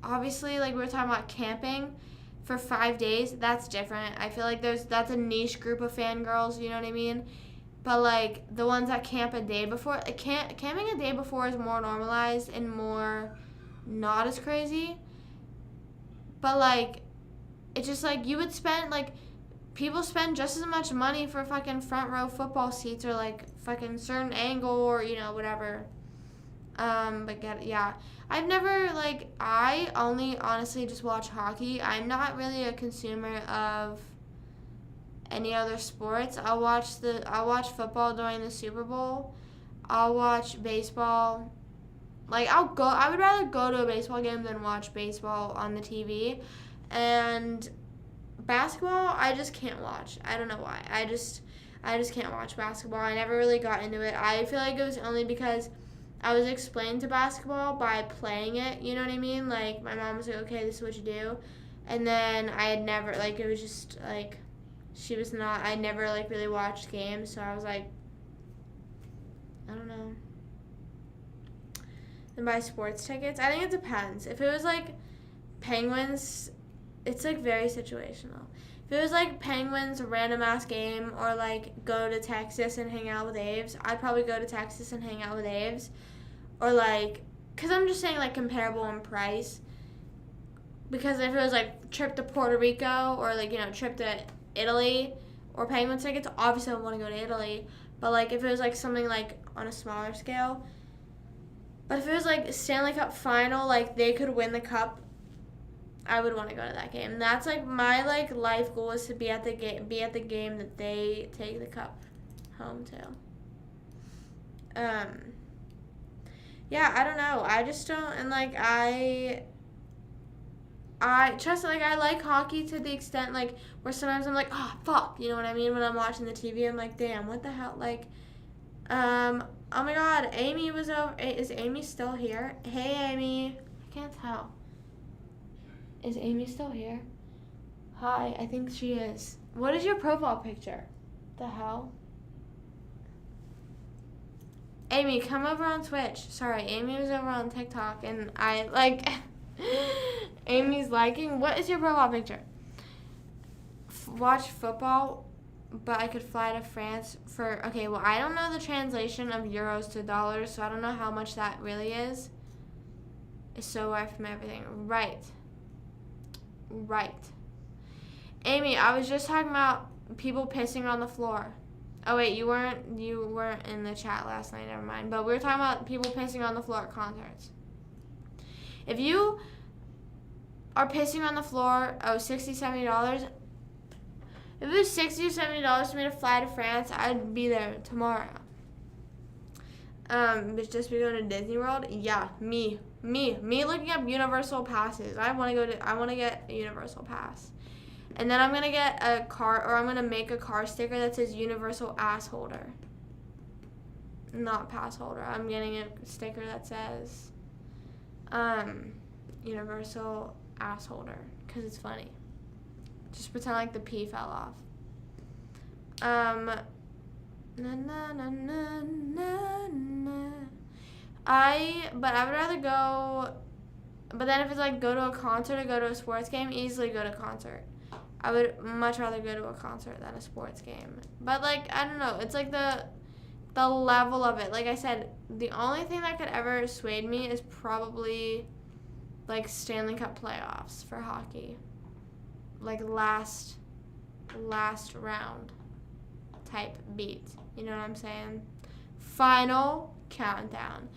obviously, like we were talking about camping for 5 days, that's different. I feel like that's a niche group of fangirls, you know what I mean? But like the ones that camp a day before, camping a day before is more normalized and more not as crazy. But like it's just like you would spend, like people spend just as much money for fucking front row football seats, or like fucking certain angle, or whatever. Yeah. I've never, like, I only honestly just watch hockey. I'm not really a consumer of any other sports. I'll watch football during the Super Bowl. I'll watch baseball. Like, I would rather go to a baseball game than watch baseball on the TV. And basketball, I just can't watch. I don't know why. I just can't watch basketball. I never really got into it. I feel like it was only because I was explained to basketball by playing it, you know what I mean? Like, my mom was like, okay, this is what you do. And then I had never, like, it was just, like, I never, like, really watched games. So I was like, I don't know. And buy sports tickets? I think it depends. If it was, like, Penguins, it's, like, very situational. If it was, like, Penguins, a random-ass game, or, like, go to Texas and hang out with Aves, I'd probably go to Texas and hang out with Aves. Or, like, because I'm just saying, like, comparable in price. Because if it was, like, trip to Puerto Rico, or, like, trip to Italy, or Penguins tickets, obviously I would want to go to Italy. But, like, if it was, like, something, like, on a smaller scale. But if it was, like, Stanley Cup final, like, they could win the cup, I would want to go to that game. And that's, like, my, like, life goal is to be at the game that they take the cup home to. Yeah, I don't know. I just don't, and, like, I trust, like, I like hockey to the extent, like, where sometimes I'm like, oh, fuck, you know what I mean? When I'm watching the TV, I'm like, damn, what the hell? Like, Oh my God, Amy was over. Is Amy still here? Hey, Amy. I can't tell. Is Amy still here? Hi, I think she is. What is your profile picture? The hell? Amy, come over on Twitch. Sorry, Amy was over on TikTok and I like Amy's liking. What is your profile picture? Watch football, but I could fly to France for. Okay, well, I don't know the translation of euros to dollars, so I don't know how much that really is. It's so away from everything. Right. Amy, I was just talking about people pissing on the floor. Oh wait, you weren't in the chat last night, never mind. But we were talking about people pissing on the floor at concerts. If you are pissing on the floor, $60, $70. If it was $60 or $70 for me to fly to France, I'd be there tomorrow. But just be going to Disney World? Yeah, me looking up universal passes. I want to get a universal pass. And then I'm going to get a car, or I'm going to make a car sticker that says universal ass holder. Not pass holder. I'm getting a sticker that says universal ass holder, because it's funny. Just pretend like the P fell off. I would rather go, but then if it's like go to a concert or go to a sports game, easily go to a concert. I would much rather go to a concert than a sports game. But like, I don't know, it's like the level of it. Like I said, the only thing that could ever sway me is probably like Stanley Cup playoffs for hockey. Like last round type beat. You know what I'm saying? Final countdown.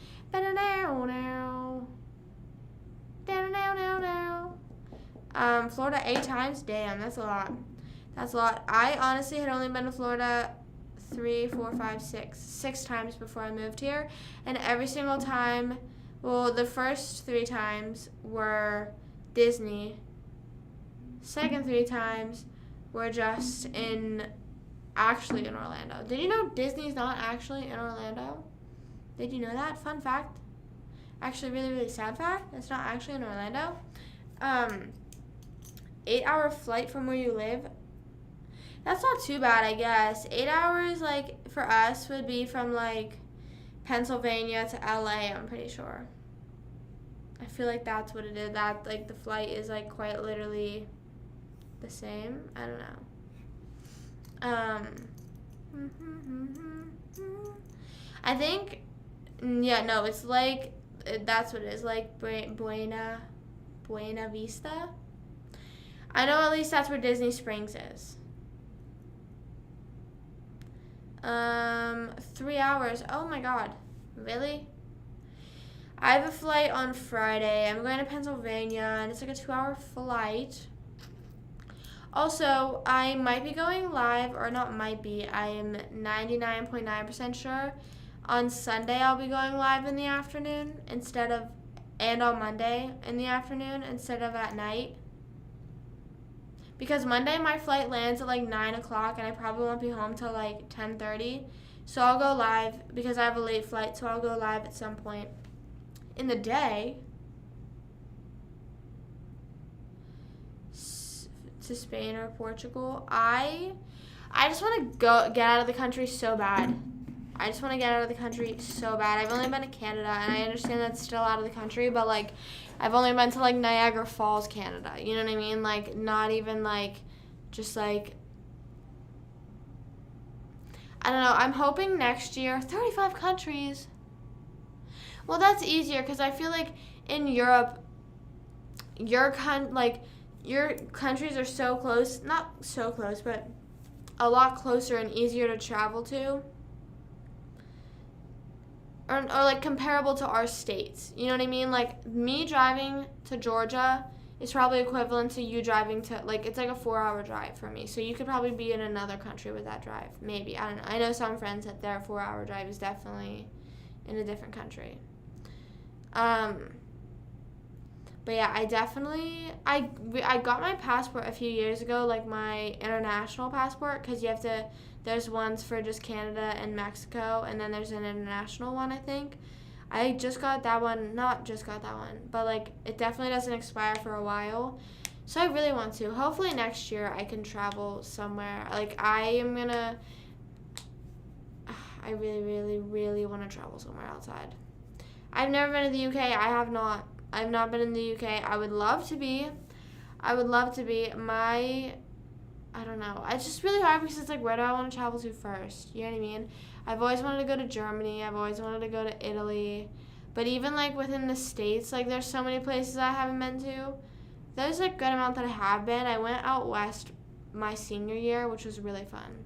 Florida 8 times? Damn, that's a lot. I honestly had only been to Florida 6 times before I moved here. And every single time, well, the first 3 times were Disney. Second 3 times were just actually in Orlando. Did you know Disney's not actually in Orlando? Did you know that? Fun fact. Actually, really, really sad fact. It's not actually in Orlando. 8-hour flight from where you live. That's not too bad, I guess. 8 hours, like, for us would be from, like, Pennsylvania to LA, I'm pretty sure. I feel like that's what it is. That, like, the flight is, like, quite literally the same. I don't know. I think, yeah, no, it's like, that's what it is, like Buena Vista. I know at least that's where Disney Springs is. 3 hours. Oh my God. Really? I have a flight on Friday. I'm going to Pennsylvania, and it's like a 2-hour flight. Also, I might be going live, or not might be, I am 99.9% sure. On Sunday, I'll be going live in the afternoon and on Monday in the afternoon instead of at night. Because Monday, my flight lands at like 9 o'clock, and I probably won't be home till like 10:30. So I'll go live because I have a late flight, so I'll go live at some point in the day to Spain or Portugal. I just want to get out of the country so bad. I just want to get out of the country so bad. I've only been to Canada, and I understand that's still out of the country, but, like, I've only been to, like, Niagara Falls, Canada. You know what I mean? Like, not even, like, just, like, I don't know. I'm hoping next year, 35 countries. Well, that's easier because I feel like in Europe, your countries are so close. Not so close, but a lot closer and easier to travel to. Or like comparable to our states. You know what I mean? Like me driving to Georgia is probably equivalent to you driving to, like, it's like a 4-hour drive for me. So you could probably be in another country with that drive. Maybe. I don't know. I know some friends that their 4-hour drive is definitely in a different country. But yeah, I got my passport a few years ago, like my international passport, because There's ones for just Canada and Mexico, and then there's an international one, I think. I just got that one, not just got that one, but like it definitely doesn't expire for a while. So I really want to. Hopefully next year I can travel somewhere. Like I really, really, really want to travel somewhere outside. I've never been to the UK. I have not. I've not been in the UK. I would love to be. I would love to be. I don't know. It's just really hard because it's like, where do I want to travel to first? You know what I mean? I've always wanted to go to Germany. I've always wanted to go to Italy. But even like within the States, like there's so many places I haven't been to. There's a good amount that I have been. I went out west my senior year, which was really fun.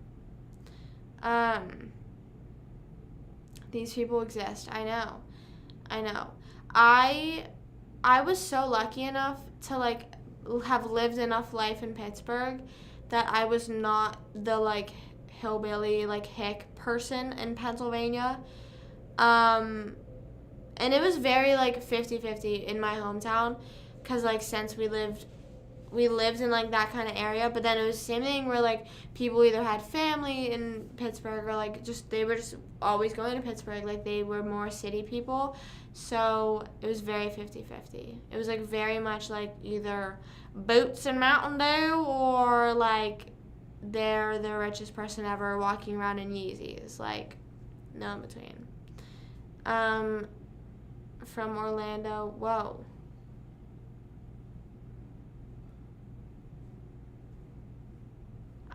These people exist. I know. I was so lucky enough to like have lived enough life in Pittsburgh that I was not the like hillbilly like hick person in Pennsylvania. And it was very like 50-50 in my hometown because like since we lived in like that kind of area, but then it was the same thing where like people either had family in Pittsburgh or like they were just always going to Pittsburgh, like they were more city people. So it was very 50-50. It was like very much like either Boots and Mountain Dew or like they're the richest person ever walking around in Yeezys, like no in between. From Orlando. Whoa.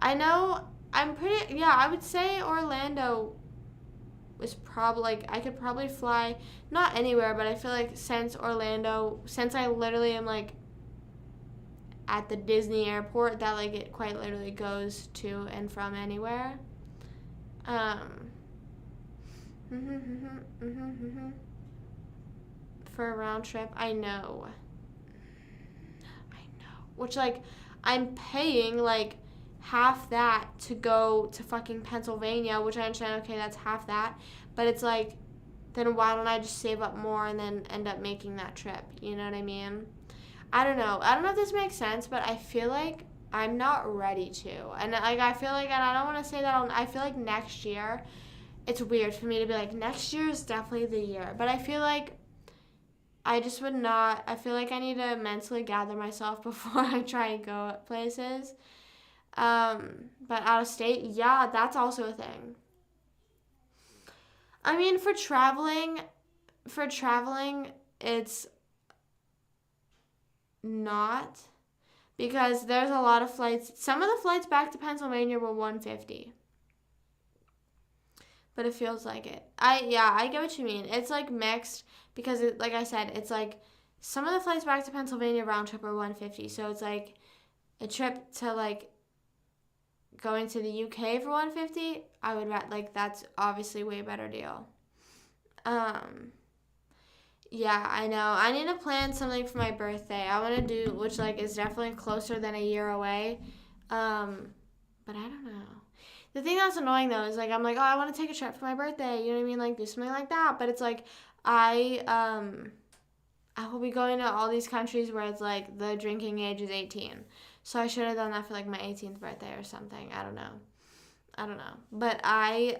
I know, I would say Orlando was probably, like, I could probably fly, not anywhere, but I feel like since I literally am, like, at the Disney airport, that, like, it quite literally goes to and from anywhere. For a round trip, I know. Which, like, I'm paying, like, half that to go to fucking Pennsylvania, which I understand, okay, that's half that. But it's like, then why don't I just save up more and then end up making that trip? You know what I mean? I don't know if this makes sense, but I feel like I'm not ready to. And, like, I feel like, and I don't want to say that, I feel like next year, it's weird for me to be like, next year is definitely the year. But I feel like I just would not, I feel like I need to mentally gather myself before I try and go places. But out of state, yeah, that's also a thing. I mean, for traveling, it's not, because there's a lot of flights. Some of the flights back to Pennsylvania were $150. But it feels like it. I get what you mean. It's like mixed because like I said, it's like some of the flights back to Pennsylvania round trip are $150. So it's like a trip to like going to the UK for $150. I would like that's obviously way better deal. Yeah, I know. I need to plan something for my birthday. I want to do, which like is definitely closer than a year away. But I don't know. The thing that's annoying though is like I'm like, oh, I want to take a trip for my birthday. You know what I mean? Like do something like that. But it's like I will be going to all these countries where it's like the drinking age is 18. So I should have done that for like my 18th birthday or something. I don't know. But I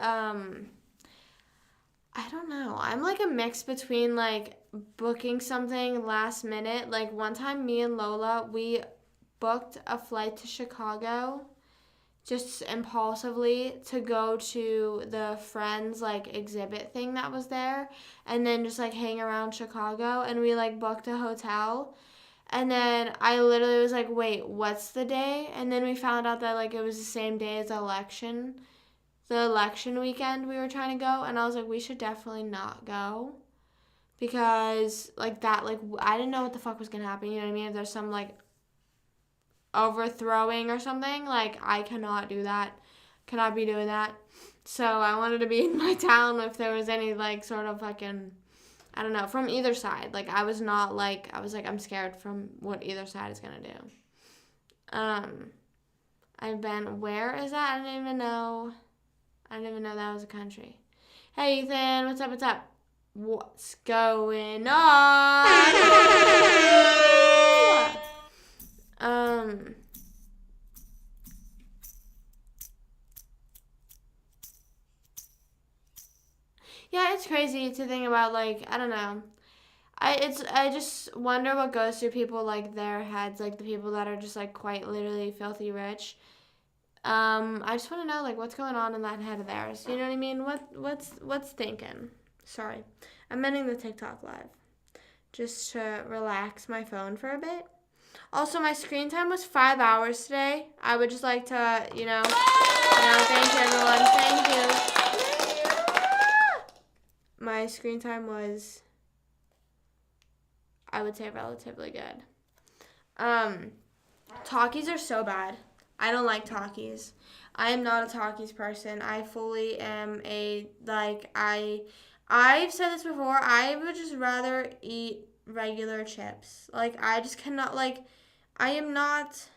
don't know. I'm like a mix between like booking something last minute. Like one time me and Lola, we booked a flight to Chicago just impulsively to go to the Friends like exhibit thing that was there and then just like hang around Chicago, and we like booked a hotel. And then I literally was like, wait, what's the day? And then we found out that like it was the same day as the election weekend we were trying to go. And I was like, we should definitely not go because like that, like I didn't know what the fuck was gonna happen. You know what I mean? If there's some like overthrowing or something, like I cannot do that, cannot be doing that. So I wanted to be in my town if there was any like sort of fucking, I don't know, from either side. Like I was like I'm scared from what either side is gonna do. I've been, where is that? I didn't even know that was a country. Hey Ethan, what's up? What's going on? it's crazy to think about, like, I don't know. I just wonder what goes through people, like, their heads, like the people that are just like quite literally filthy rich. I just want to know, like, what's going on in that head of theirs. You know what I mean? What's thinking? Sorry, I'm ending the TikTok live just to relax my phone for a bit. Also, my screen time was 5 hours today. I would just like to, thank you, everyone. Thank you. My screen time was, I would say, relatively good. Talkies are so bad. I don't like talkies. I am not a talkies person. I fully am I've said this before, I would just rather eat regular chips. Like, I just cannot, like, I am not,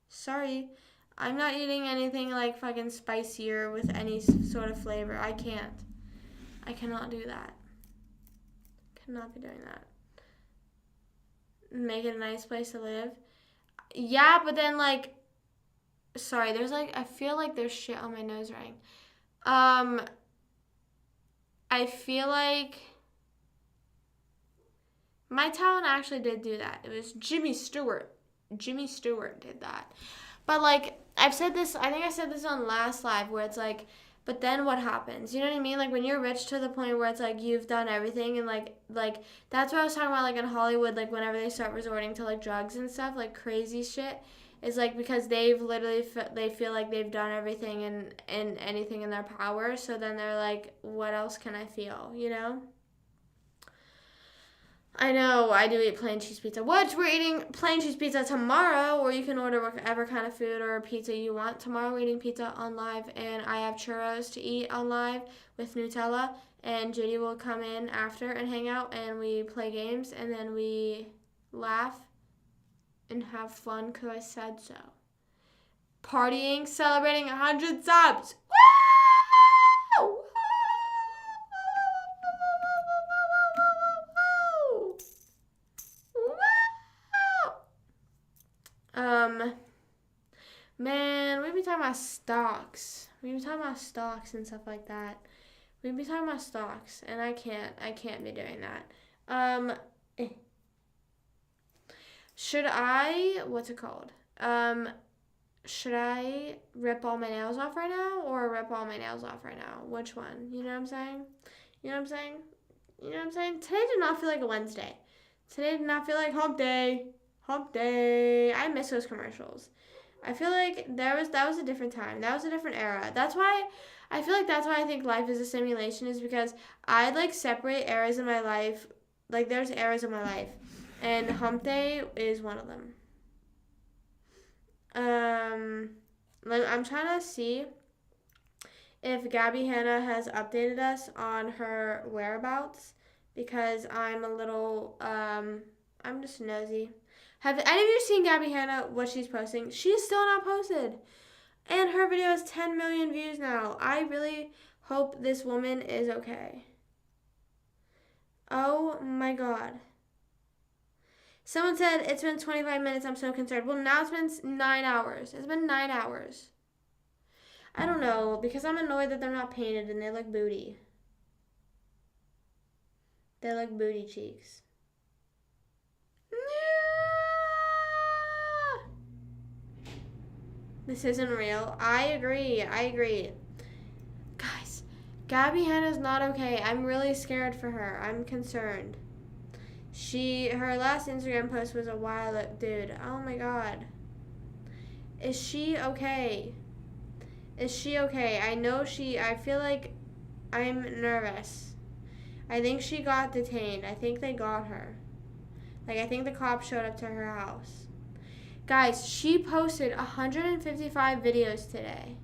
sorry, I'm not eating anything, like, fucking spicier with any sort of flavor. I can't. I cannot do that. Cannot be doing that. Make it a nice place to live. Yeah, but then, like, sorry, there's, like, I feel like there's shit on my nose ring. I feel like my town actually did do that. It was Jimmy Stewart. Jimmy Stewart did that. But, like, I've said this, I think I said this on last live, where it's like, but then what happens? You know what I mean? Like, when you're rich to the point where it's like you've done everything, and like that's what I was talking about, like, in Hollywood, like, whenever they start resorting to, like, drugs and stuff, like, crazy shit, is like because they've literally they feel like they've done everything and anything in their power, so then they're like, what else can I feel, you know? I know, I do eat plain cheese pizza. Which we're eating plain cheese pizza tomorrow, or you can order whatever kind of food or pizza you want. Tomorrow we're eating pizza on live, and I have churros to eat on live with Nutella, and Judy will come in after and hang out, and we play games, and then we laugh and have fun because I said so. Partying, celebrating 100 subs. Woo! Man, we've been talking about stocks. We've been talking about stocks and stuff like that. We've been talking about stocks, and I can't be doing that. Should I, what's it called? Should I rip all my nails off right now, or rip all my nails off right now? Which one? You know what I'm saying? You know what I'm saying? You know what I'm saying? Today did not feel like a Wednesday. Today did not feel like hump day. Hump day. I miss those commercials. I feel like that was a different time. That was a different era. I feel like that's why I think life is a simulation, is because I, like, separate eras in my life. Like, there's eras in my life, and hump day is one of them. I'm trying to see if Gabby Hanna has updated us on her whereabouts, because I'm a little, I'm just nosy. Have any of you seen Gabby Hanna, what she's posting? She's still not posted. And her video has 10 million views now. I really hope this woman is okay. Oh my God. Someone said it's been 25 minutes. I'm so concerned. Well, now it's been 9 hours. It's been 9 hours. I don't know, because I'm annoyed that they're not painted and they look booty. They look booty cheeks. This isn't real. I agree. Guys, Gabby Hanna's not okay. I'm really scared for her. I'm concerned. Her last Instagram post was a while ago. Dude, oh my God. Is she okay? I feel like I'm nervous. I think she got detained. I think they got her. Like, I think the cops showed up to her house. Guys, she posted 155 videos today.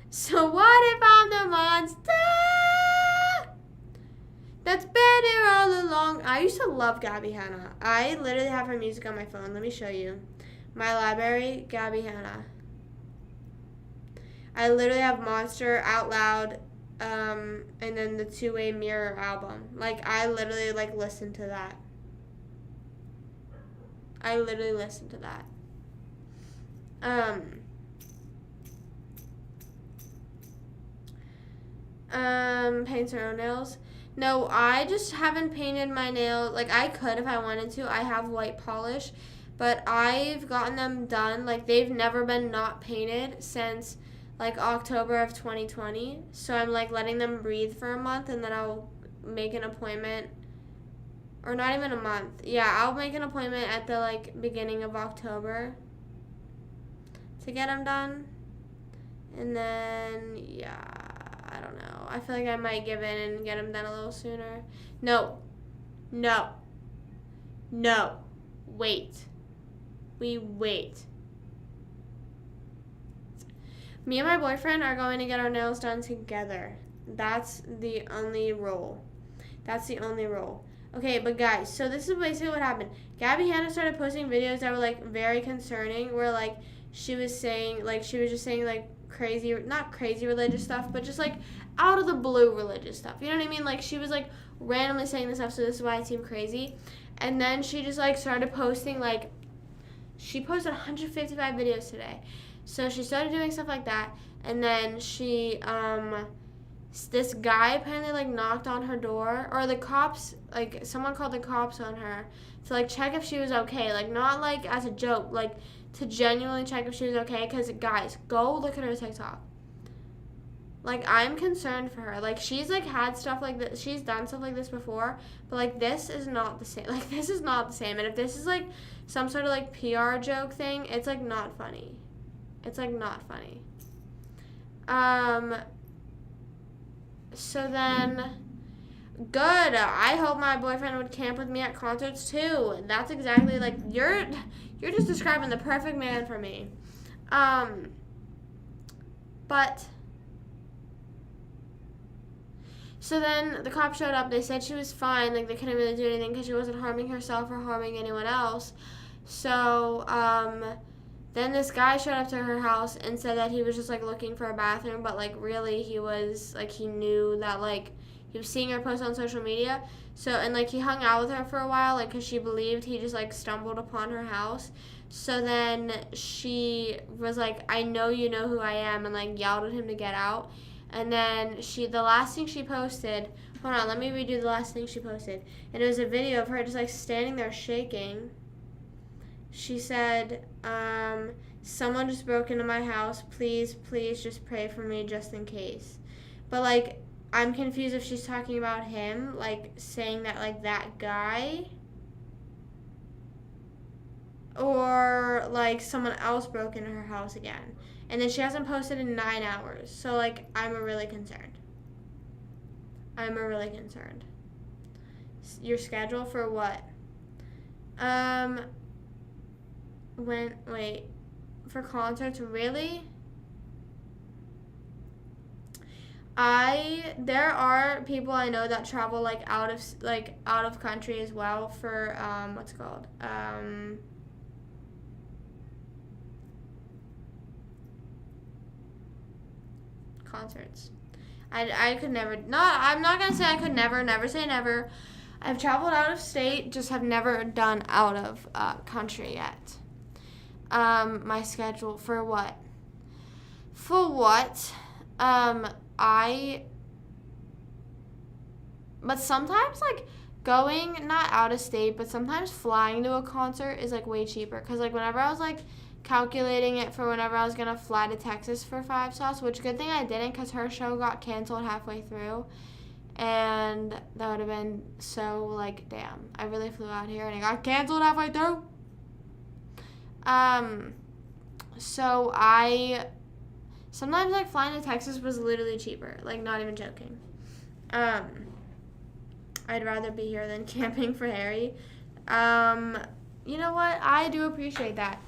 So what if I'm the monster that's been here all along? I used to love Gabby Hanna. I literally have her music on my phone. Let me show you. My library, Gabby Hanna. I literally have Monster, Out Loud, and then the Two-Way Mirror album. Like, I literally, like, listen to that. Paints her own nails. No, I just haven't painted my nail. Like, I could if I wanted to. I have white polish, but I've gotten them done. Like, they've never been not painted since, like, October of 2020. So I'm, like, letting them breathe for a month, and then I'll make an appointment. Or not even a month. Yeah, I'll make an appointment at the, like, beginning of October to get them done. And then, yeah, I don't know. I feel like I might give in and get them done a little sooner. No. Wait. We wait. Me and my boyfriend are going to get our nails done together. That's the only rule. Okay, but guys, so this is basically what happened. Gabby Hanna started posting videos that were, like, very concerning, where, like, she was just saying, like, crazy, not crazy religious stuff, but just, like, out of the blue religious stuff. You know what I mean? Like, she was, like, randomly saying this stuff, so this is why it seemed crazy. And then she just, like, started posting, like, she posted 155 videos today. So she started doing stuff like that, and then she, this guy apparently, like, knocked on her door, or the cops, like, someone called the cops on her to, like, check if she was okay, like, not, like, as a joke, like, to genuinely check if she was okay, because, guys, go look at her TikTok. Like, I'm concerned for her. Like, she's, like, had stuff like this, she's done stuff like this before, but, like, this is not the same. Like, this is not the same, and if this is, like, some sort of, like, PR joke thing, it's, like, not funny. It's, like, not funny. So then, good. I hope my boyfriend would camp with me at concerts too. That's exactly, like, you're just describing the perfect man for me. But so then the cops showed up. They said she was fine. Like, they couldn't really do anything because she wasn't harming herself or harming anyone else. So then this guy showed up to her house and said that he was just, like, looking for a bathroom, but, like, really he was, like, he knew that, like, he was seeing her post on social media. So, and, like, he hung out with her for a while, like, because she believed he just, like, stumbled upon her house. So then she was like, I know you know who I am, and, like, yelled at him to get out. And then the last thing she posted, hold on, let me redo the last thing she posted. And it was a video of her just, like, standing there shaking. She said, someone just broke into my house. Please just pray for me just in case. But, like, I'm confused if she's talking about him, like, saying that, like, that guy, or, like, someone else broke into her house again. And then she hasn't posted in 9 hours. So, like, I'm really concerned. Your schedule for what? For concerts, really? There are people I know that travel, like, out of country as well for what's it called? Concerts. I could never, I'm not gonna say I could never say never. I've traveled out of state, just have never done out of country yet. My schedule for what? But sometimes, like, going, not out of state, but sometimes flying to a concert is, like, way cheaper. Because, like, whenever I was, like, calculating it for whenever I was going to fly to Texas for 5 Sauce, which good thing I didn't because her show got canceled halfway through. And that would have been so, like, damn. I really flew out here and it got canceled halfway through. So sometimes, like, flying to Texas was literally cheaper. Like, not even joking. I'd rather be here than camping for Harry. You know what? I do appreciate that.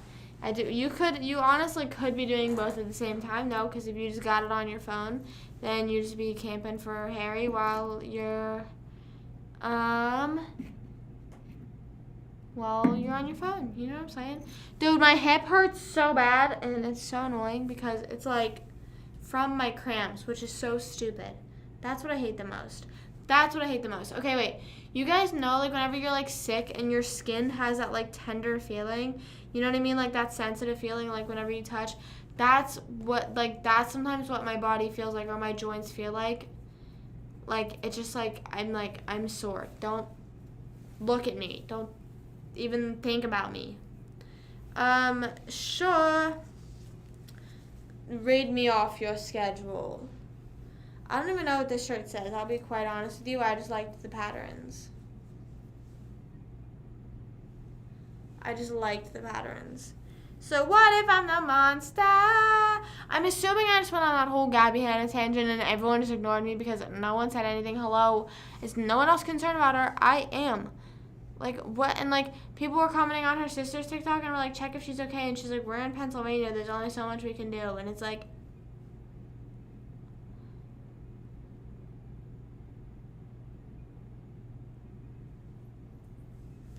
I do. You honestly could be doing both at the same time, though, because if you just got it on your phone, then you just be camping for Harry while you're on your phone. You know what I'm saying? Dude, my hip hurts so bad, and it's so annoying because it's, like, from my cramps, which is so stupid. That's what I hate the most. Okay, wait. You guys know, like, whenever you're, like, sick and your skin has that, like, tender feeling, you know what I mean? Like, that sensitive feeling, like, whenever you touch, that's sometimes what my body feels like or my joints feel like. Like, it's just like, I'm sore. Don't look at me. Don't even think about me. Sure. Read me off your schedule. I don't even know what this shirt says. I'll be quite honest with you. I just liked the patterns. So what if I'm the monster? I'm assuming I just went on that whole Gabby Hanna tangent and everyone just ignored me because no one said anything. Hello. Is no one else concerned about her? I am. Like, what? And, like, people were commenting on her sister's TikTok and were like, check if she's okay. And she's like, we're in Pennsylvania. There's only so much we can do. And it's like,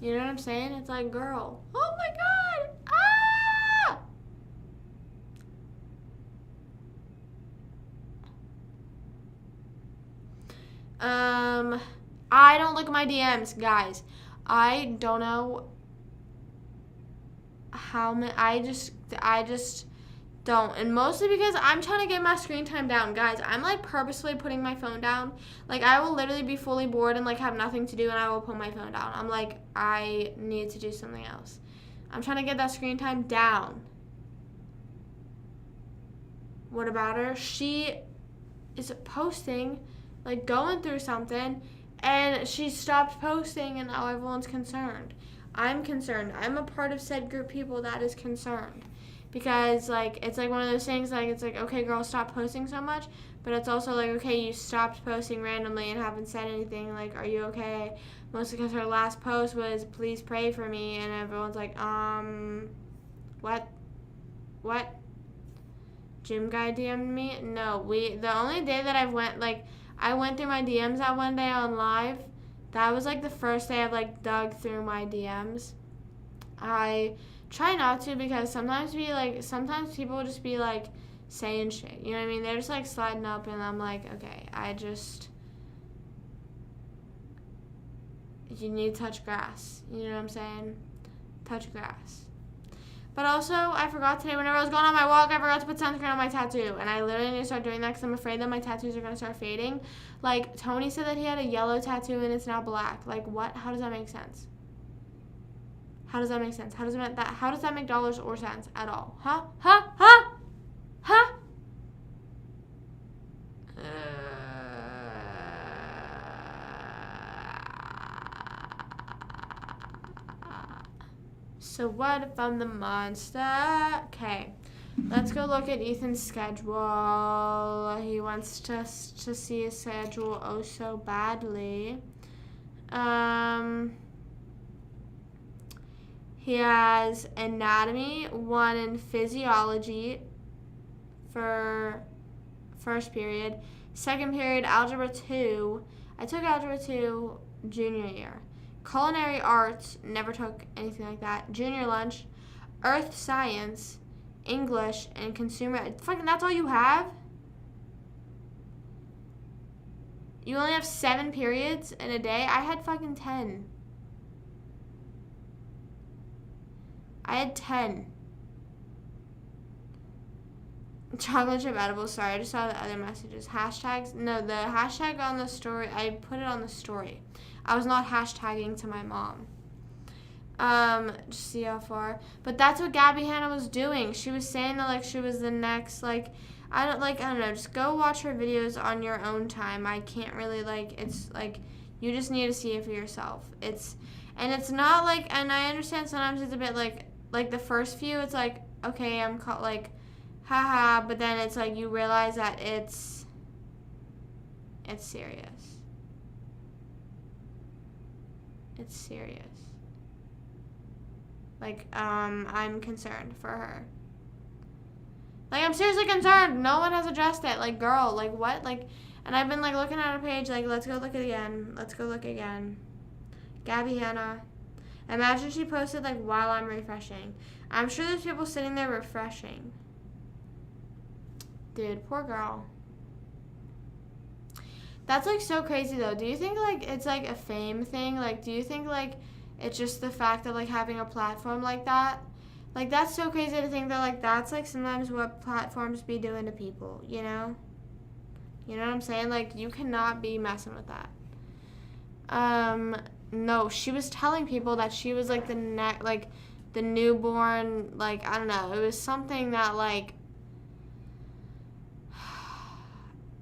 you know what I'm saying? It's like, girl. Oh, my God. I don't look at my DMs, guys. I don't know how many. I just don't. And mostly because I'm trying to get my screen time down, guys. I'm like purposely putting my phone down. Like, I will literally be fully bored and like have nothing to do, and I will put my phone down. I'm like, I need to do something else. I'm trying to get that screen time down. What about her? She is posting, like, going through something, and she stopped posting, and now everyone's concerned. I'm concerned. I'm a part of said group of people that is concerned. Because, like, it's like one of those things, like, it's like, okay, girl, stop posting so much. But it's also like, okay, you stopped posting randomly and haven't said anything. Like, are you okay? Mostly because her last post was, please pray for me. And everyone's like, what? Gym guy DM'd me? No, the only day that I went through my DMs that one day on live. That was, like, the first day I've, like, dug through my DMs. I try not to because sometimes people will just be, like, saying shit. You know what I mean? They're just, like, sliding up, and I'm like, okay, you need to touch grass. You know what I'm saying? Touch grass. But also, I forgot today, whenever I was going on my walk, I forgot to put sunscreen on my tattoo. And I literally need to start doing that because I'm afraid that my tattoos are going to start fading. Like, Tony said that he had a yellow tattoo and it's now black. Like, what? How does that make sense? How does that make sense? How does that make dollars or cents at all? Huh? So what if I'm the monster? Okay, let's go look at Ethan's schedule. He wants to see his schedule oh so badly. He has anatomy 1 and physiology for first period. Second period, algebra 2. I took algebra 2 junior year. Culinary arts, never took anything like that. Junior lunch, earth science, English, and consumer. Fucking, that's all you have? You only have 7 periods in a day? I had fucking 10. I had 10. Chocolate chip edibles. Sorry, I just saw the other messages. Hashtags. No, the hashtag on the story. I put it on the story. I was not hashtagging to my mom. Just see how far. But that's what Gabby Hanna was doing. She was saying that, like, she was the next, like, I don't know. Just go watch her videos on your own time. I can't really, like, it's, like, you just need to see it for yourself. It's not, like, and I understand sometimes it's a bit, like the first few, it's, like, okay, I'm caught, like, haha, but then it's, like, you realize that it's serious. It's serious. Like, I'm concerned for her. Like, I'm seriously concerned. No one has addressed it. Like, girl, like, what? Like, and I've been, like, looking at her page, like, let's go look again. Gabby Hanna. Imagine she posted, like, while I'm refreshing. I'm sure there's people sitting there refreshing. Dude, poor girl. That's, like, so crazy, though. Do you think, like, it's, like, a fame thing? Like, do you think, like, it's just the fact of, like, having a platform like that? Like, that's so crazy to think that, like, that's, like, sometimes what platforms be doing to people, you know? You know what I'm saying? Like, you cannot be messing with that. No, she was telling people that she was like the newborn, like, I don't know. It was something that, like,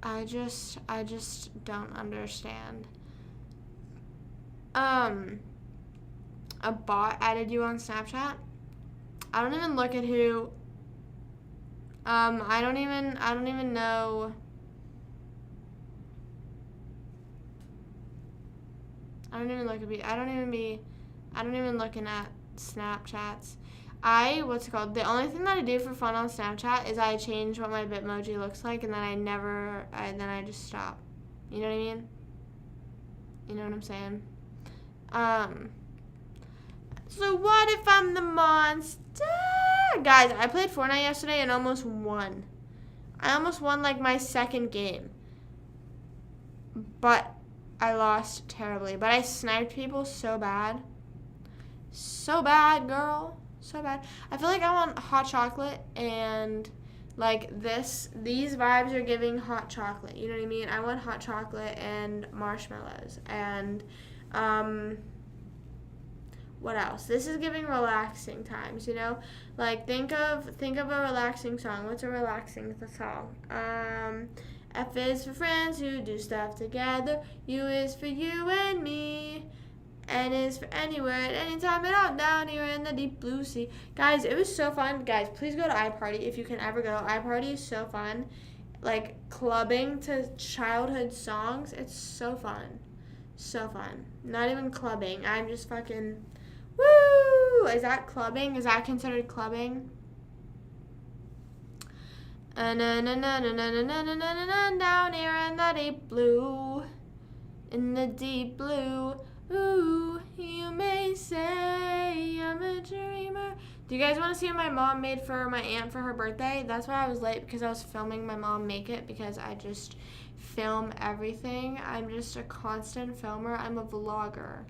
I just don't understand. A bot added you on Snapchat? I don't even look at who. I don't even know. I don't even look at. I don't even looking at Snapchats. What's it called? The only thing that I do for fun on Snapchat is I change what my Bitmoji looks like, and then then I just stop. You know what I mean? You know what I'm saying? So what if I'm the monster? Guys, I played Fortnite yesterday and almost won. I almost won, like, my second game. But I lost terribly. But I sniped people so bad. So bad, girl. So bad. I feel like I want hot chocolate and, like, these vibes are giving hot chocolate. You know what I mean? I want hot chocolate and marshmallows. And, what else? This is giving relaxing times, you know? Like, think of a relaxing song. What's a relaxing song? F is for friends who do stuff together. U is for you and me. N is for anywhere, at any time, and out down here in the deep blue sea. Guys, it was so fun. Guys, please go to iParty if you can ever go. iParty is so fun. Like, clubbing to childhood songs, it's so fun. So fun. Not even clubbing. I'm just fucking... Woo! Is that clubbing? Is that considered clubbing? Down here in the deep blue. In the deep blue. Ooh, you may say I'm a dreamer. Do you guys want to see what my mom made for my aunt for her birthday? That's why I was late, because I was filming my mom make it, because I just film everything. I'm just a constant filmer. I'm a vlogger.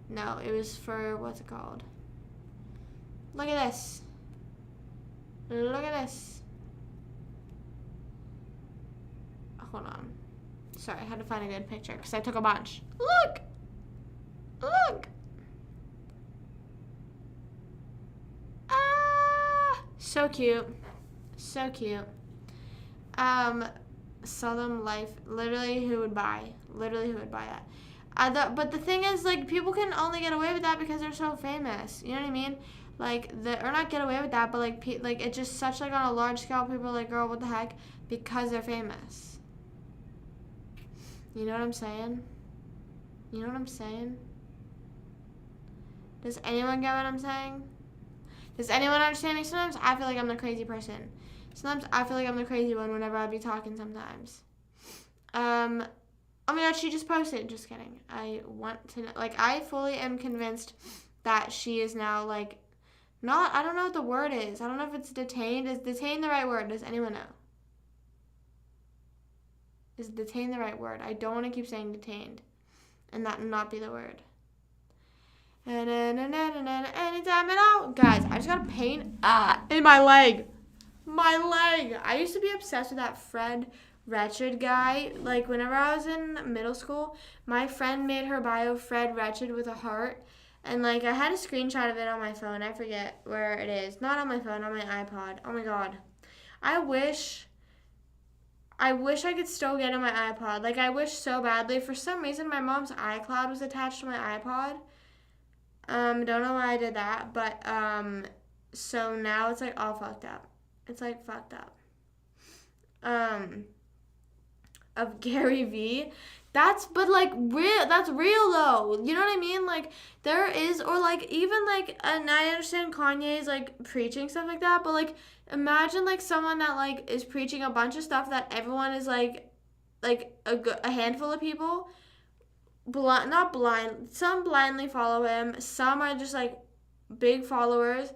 No, it was for, what's it called? Look at this. Look at this. Hold on. Sorry, I had to find a good picture because I took a bunch. Look! Look! Ah! So cute. So cute. Southern Life. Literally, who would buy? Literally, who would buy that? But the thing is, like, people can only get away with that because they're so famous. You know what I mean? Like, or not get away with that, but, like, it's just such, like, on a large scale, people are like, girl, what the heck? Because they're famous. You know what I'm saying? You know what I'm saying? Does anyone get what I'm saying? Does anyone understand me? Sometimes I feel like I'm the crazy person. Sometimes I feel like I'm the crazy one whenever I be talking sometimes. Oh my god, she just posted. Just kidding. I want to know. Like, I fully am convinced that she is now, like, not, I don't know what the word is. I don't know if it's detained. Is detained the right word? Does anyone know? Is detained the right word? I don't want to keep saying detained and that not be the word. Anytime at all. Guys, I just got a pain in my leg. My leg. I used to be obsessed with that Fred Wretched guy. Like, whenever I was in middle school, my friend made her bio Fred Wretched with a heart. And, like, I had a screenshot of it on my phone. I forget where it is. Not on my phone, on my iPod. Oh, my God. I wish I could still get on my iPod. Like, I wish so badly. For some reason, my mom's iCloud was attached to my iPod. Don't know why I did that. But, so now it's, like, all fucked up. It's, like, fucked up. Of Gary V. That's real though. You know what I mean? Like, there is, or like, even like, and I understand Kanye's like preaching stuff like that, but like, imagine like someone that like is preaching a bunch of stuff that everyone is like a handful of people, not blind, some blindly follow him, some are just like big followers,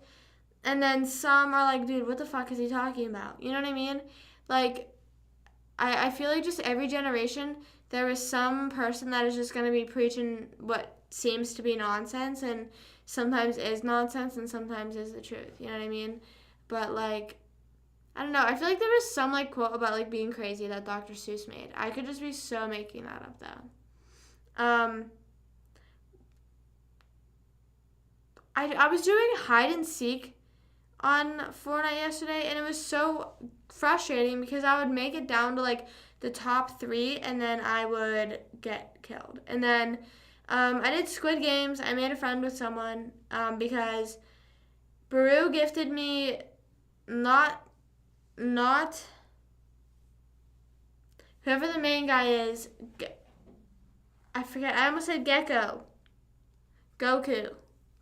and then some are like, dude, what the fuck is he talking about? You know what I mean? Like, I feel like just every generation, there is some person that is just going to be preaching what seems to be nonsense, and sometimes is nonsense and sometimes is the truth. You know what I mean? But, like, I don't know. I feel like there was some like quote about like being crazy that Dr. Seuss made. I could just be so making that up though. I was doing hide and seek on Fortnite yesterday, and it was so frustrating because I would make it down to like the top 3, and then I would get killed. And then I did Squid Games. I made a friend with someone because Baru gifted me not whoever the main guy is. I forget. I almost said Gecko. Goku.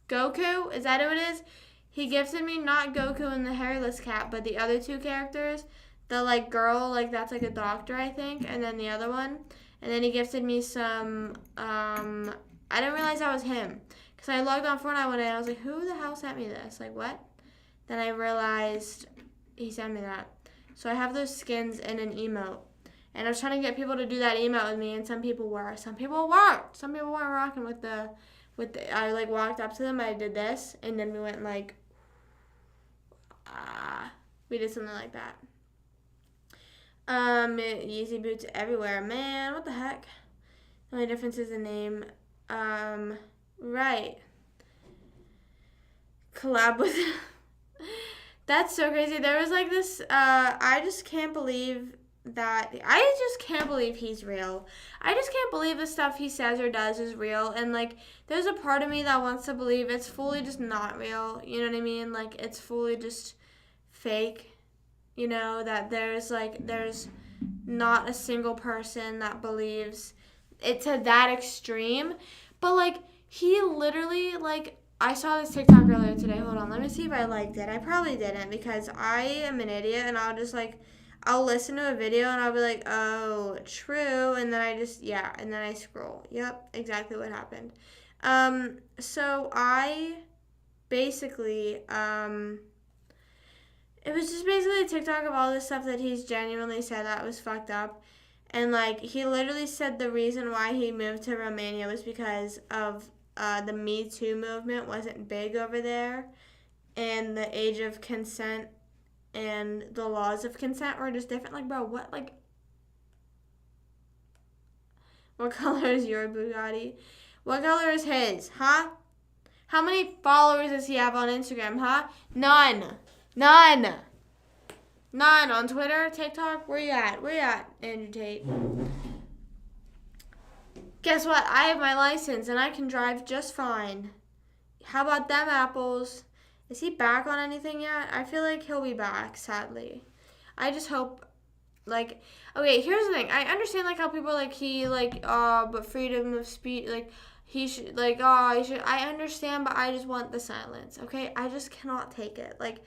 Goku? Is that who it is? He gifted me not Goku and the hairless cat, but the other 2 characters. The like girl, like that's like a doctor, I think, and then the other one. And then he gifted me some. I didn't realize that was him because I logged on Fortnite one day and I was like, who the hell sent me this? Like what? Then I realized he sent me that. So I have those skins in an emote. And I was trying to get people to do that emote with me, and some people were. Some people weren't. Some people weren't rocking with the. I like walked up to them. I did this, and then we went like. We did something like that. Yeezy boots everywhere, man. What the heck? The only difference is the name. Right. Collab with. That's so crazy. There was like this. I just can't believe he's real. I just can't believe the stuff he says or does is real. And like, there's a part of me that wants to believe it's fully just not real. You know what I mean? Like, it's fully just fake. You know, that there's not a single person that believes it to that extreme. But like, he literally, like, I saw this TikTok earlier today. Hold on, let me see if I liked it. I probably didn't because I am an idiot, and I'll listen to a video and I'll be like, oh, true, and then and then I scroll. Yep, exactly what happened. So I basically, it was just basically a TikTok of all this stuff that he's genuinely said that was fucked up. And, like, he literally said the reason why he moved to Romania was because of the Me Too movement wasn't big over there. And the age of consent and the laws of consent were just different. Like, bro, what color is your Bugatti? What color is his, huh? How many followers does he have on Instagram, huh? None. On Twitter, TikTok, where you at, Andrew Tate? Guess what? I have my license and I can drive just fine. How about them apples? Is he back on anything yet? I feel like he'll be back, sadly. I just hope, like, okay, here's the thing. I understand, like, how people are like, but freedom of speech, like, he should, like, he should. I understand, but I just want the silence, okay? I just cannot take it. Like,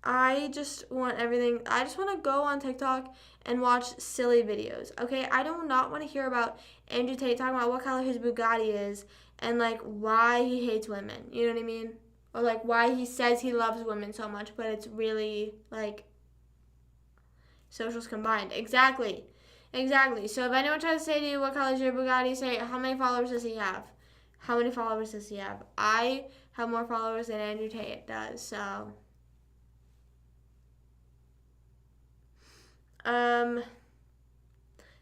I just want everything. I just want to go on TikTok and watch silly videos, okay? I do not want to hear about Andrew Tate talking about what color his Bugatti is and, like, why he hates women. You know what I mean? Or, like, why he says he loves women so much, but it's really, like, socials combined. Exactly. So if anyone tries to say to you, what color is your Bugatti, say, how many followers does he have? How many followers does he have? I have more followers than Andrew Tate does, so...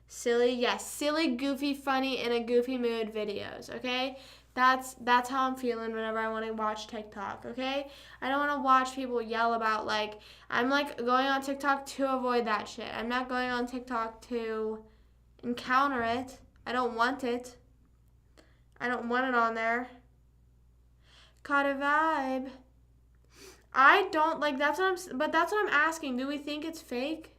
Silly, yes, silly, goofy, funny, in a goofy mood videos, okay? That's how I'm feeling whenever I want to watch TikTok, okay? I don't want to watch people yell about, like, I'm, like, going on TikTok to avoid that shit. I'm not going on TikTok to encounter it. I don't want it. I don't want it on there. Caught a vibe. I don't, like, that's what I'm asking. Do we think it's fake?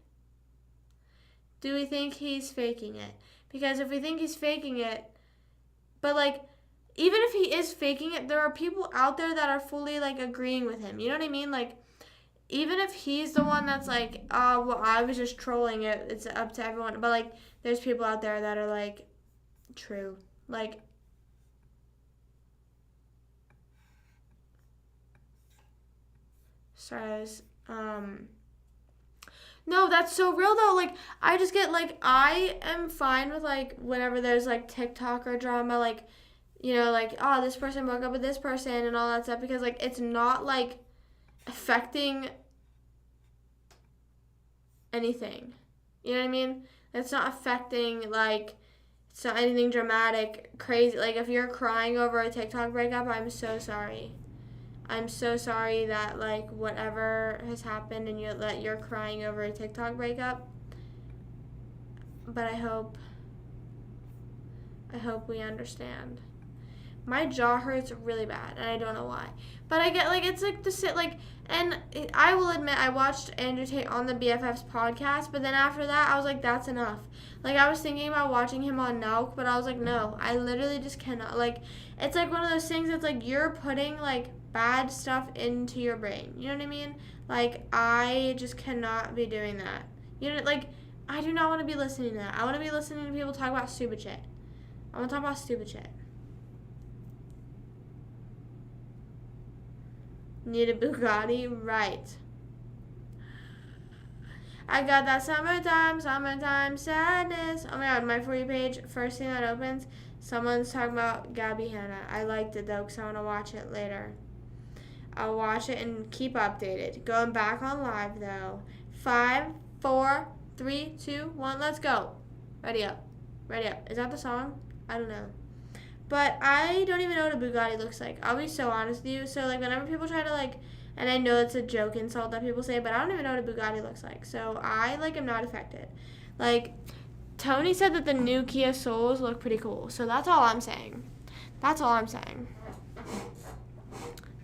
Do we think he's faking it? Because if we think he's faking it, but, like, even if he is faking it, there are people out there that are fully, like, agreeing with him. You know what I mean? Like, even if he's the one that's like, oh, well, I was just trolling it, it's up to everyone. But, like, there's people out there that are, like, true. Like, sorry, no, that's so real, though. Like, I just get, like, I am fine with, like, whenever there's, like, TikTok or drama, like, you know, like, oh, this person broke up with this person and all that stuff, because, like, it's not, like, affecting anything. You know what I mean? It's not affecting, like, it's not anything dramatic, crazy. Like, if you're crying over a TikTok breakup, I'm so sorry. I'm so sorry that, like, whatever has happened and that you're crying over a TikTok breakup. But I hope we understand. My jaw hurts really bad, and I don't know why. But I get, like, it's like to sit, like, and I will admit, I watched Andrew Tate on the BFFs podcast, but then after that, I was like, that's enough. Like, I was thinking about watching him on Nelk, but I was like, no, I literally just cannot. Like, it's like one of those things that's like, you're putting, like, bad stuff into your brain. You know what I mean? Like, I just cannot be doing that. You know, like, I do not want to be listening to that. I want to be listening to people talk about stupid shit. I want to talk about stupid shit. Need a Bugatti? Right. I got that summertime sadness. Oh my god, my For You page, first thing that opens, someone's talking about Gabby Hanna. I liked it though, because I want to watch it later. I'll watch it and keep updated. Going back on live though. 5, 4, 3, 2, 1, let's go. Ready up. Ready up. Is that the song? I don't know. But I don't even know what a Bugatti looks like. I'll be so honest with you. So, like, whenever people try to, like, and I know it's a joke insult that people say, but I don't even know what a Bugatti looks like. So, I, like, am not affected. Like, Tony said that the new Kia Souls look pretty cool. So, that's all I'm saying. That's all I'm saying.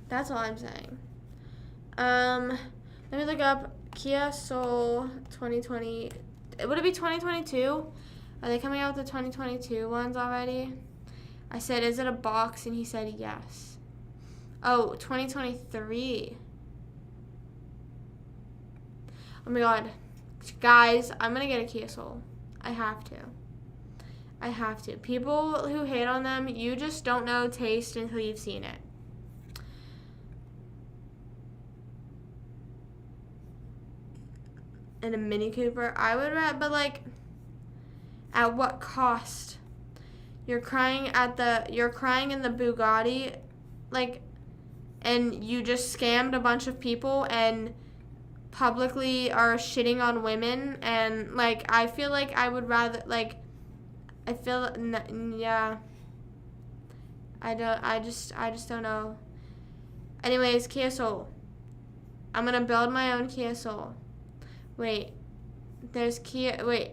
That's all I'm saying. Let me look up Kia Soul 2020. Would it be 2022? Are they coming out with the 2022 ones already? I said, is it a box? And he said, yes. Oh, 2023. Oh my god. Guys, I'm going to get a Kia Soul. I have to. People who hate on them, you just don't know taste until you've seen it. And a Mini Cooper. I would rather, but like, at what cost? You're crying in the Bugatti, like, and you just scammed a bunch of people and publicly are shitting on women, and like, I feel like I would rather, like, yeah, I just don't know. Anyways, Kia Soul. I'm gonna build my own Kia Soul. Wait, there's Kia, wait,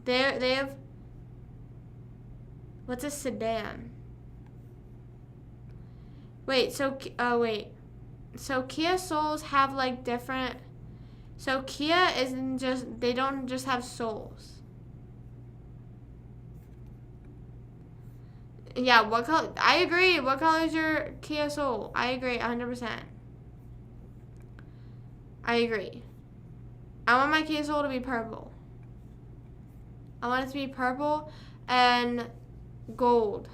they have, what's a sedan? Wait, so Kia Souls have like different, so Kia isn't just, they don't just have souls. Yeah, what color, I agree, what color is your Kia Soul? I agree, 100%. I agree. I want my Kia Soul to be purple. I want it to be purple and gold.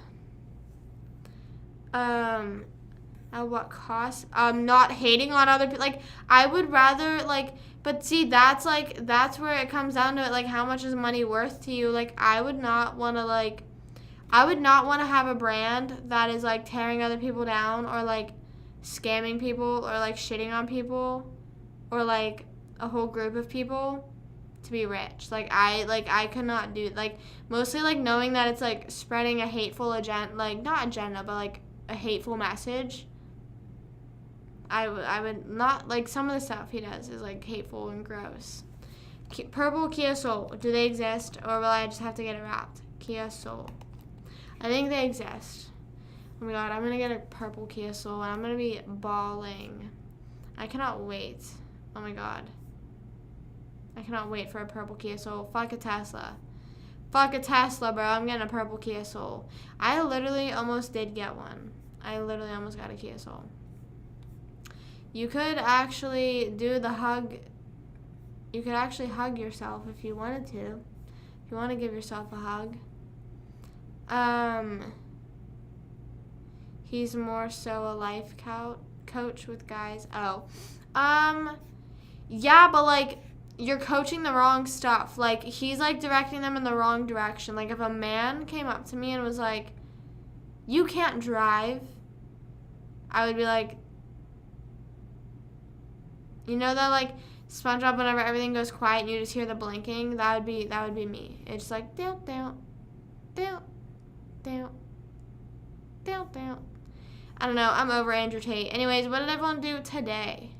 At what cost? Not hating on other people. Like, I would rather, like, but see, that's where it comes down to it. Like, how much is money worth to you? Like, I would not want to have a brand that is, like, tearing other people down or, like, scamming people or, like, shitting on people or, like, a whole group of people to be rich. I could not do, like, mostly, like, knowing that it's, like, spreading a hateful agenda, like, not agenda, but, like, a hateful message. I would not, like, some of the stuff he does is, like, hateful and gross. Purple Kia Soul, do they exist, or will I just have to get it wrapped? Kia Soul. I think they exist. Oh my god, I'm gonna get a purple Kia Soul, and I'm gonna be bawling. I cannot wait. Oh my god. I cannot wait for a purple Kia Soul. Fuck a Tesla. Fuck a Tesla, bro. I'm getting a purple Kia Soul. I literally almost did get one. I literally almost got a Kia Soul. You could actually do the hug. You could actually hug yourself if you wanted to. If you want to give yourself a hug. He's more so a life coach with guys. Oh. Yeah, but, like, you're coaching the wrong stuff. Like, he's, like, directing them in the wrong direction. Like, if a man came up to me and was like, you can't drive, I would be like, you know that, like, SpongeBob, whenever everything goes quiet and you just hear the blinking, that would be me. It's like down, down, down, down, down, down. I don't know. I'm over Andrew Tate. Anyways, what did everyone do today?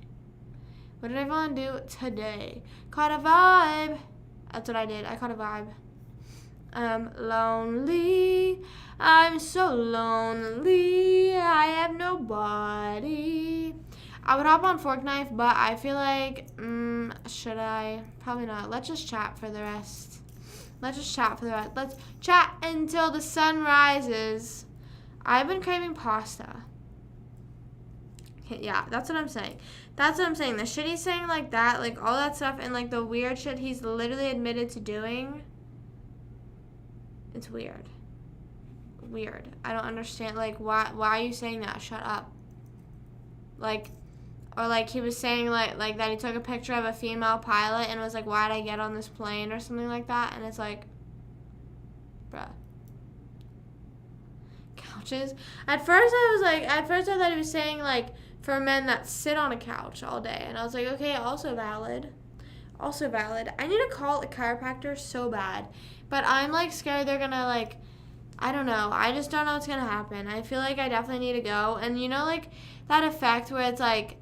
What did everyone do today? Caught a vibe. That's what I did. I caught a vibe. I'm lonely. I'm so lonely. I have nobody. I would hop on Fork Knife, but I feel like, should I? Probably not. Let's just chat for the rest. Let's chat until the sun rises. I've been craving pasta. Okay, yeah, that's what I'm saying. The shit he's saying like that, like all that stuff, and like the weird shit he's literally admitted to doing. It's weird. I don't understand. Like, why are you saying that? Shut up. Like, or like he was saying like that he took a picture of a female pilot and was like, why'd I get on this plane or something like that? And it's like, bruh. Couches. At first I thought he was saying like for men that sit on a couch all day, and I was like, okay, also valid. I need to call a chiropractor so bad, but I'm like scared they're gonna like, I don't know. I just don't know what's gonna happen. I feel like I definitely need to go, and you know like that effect where it's like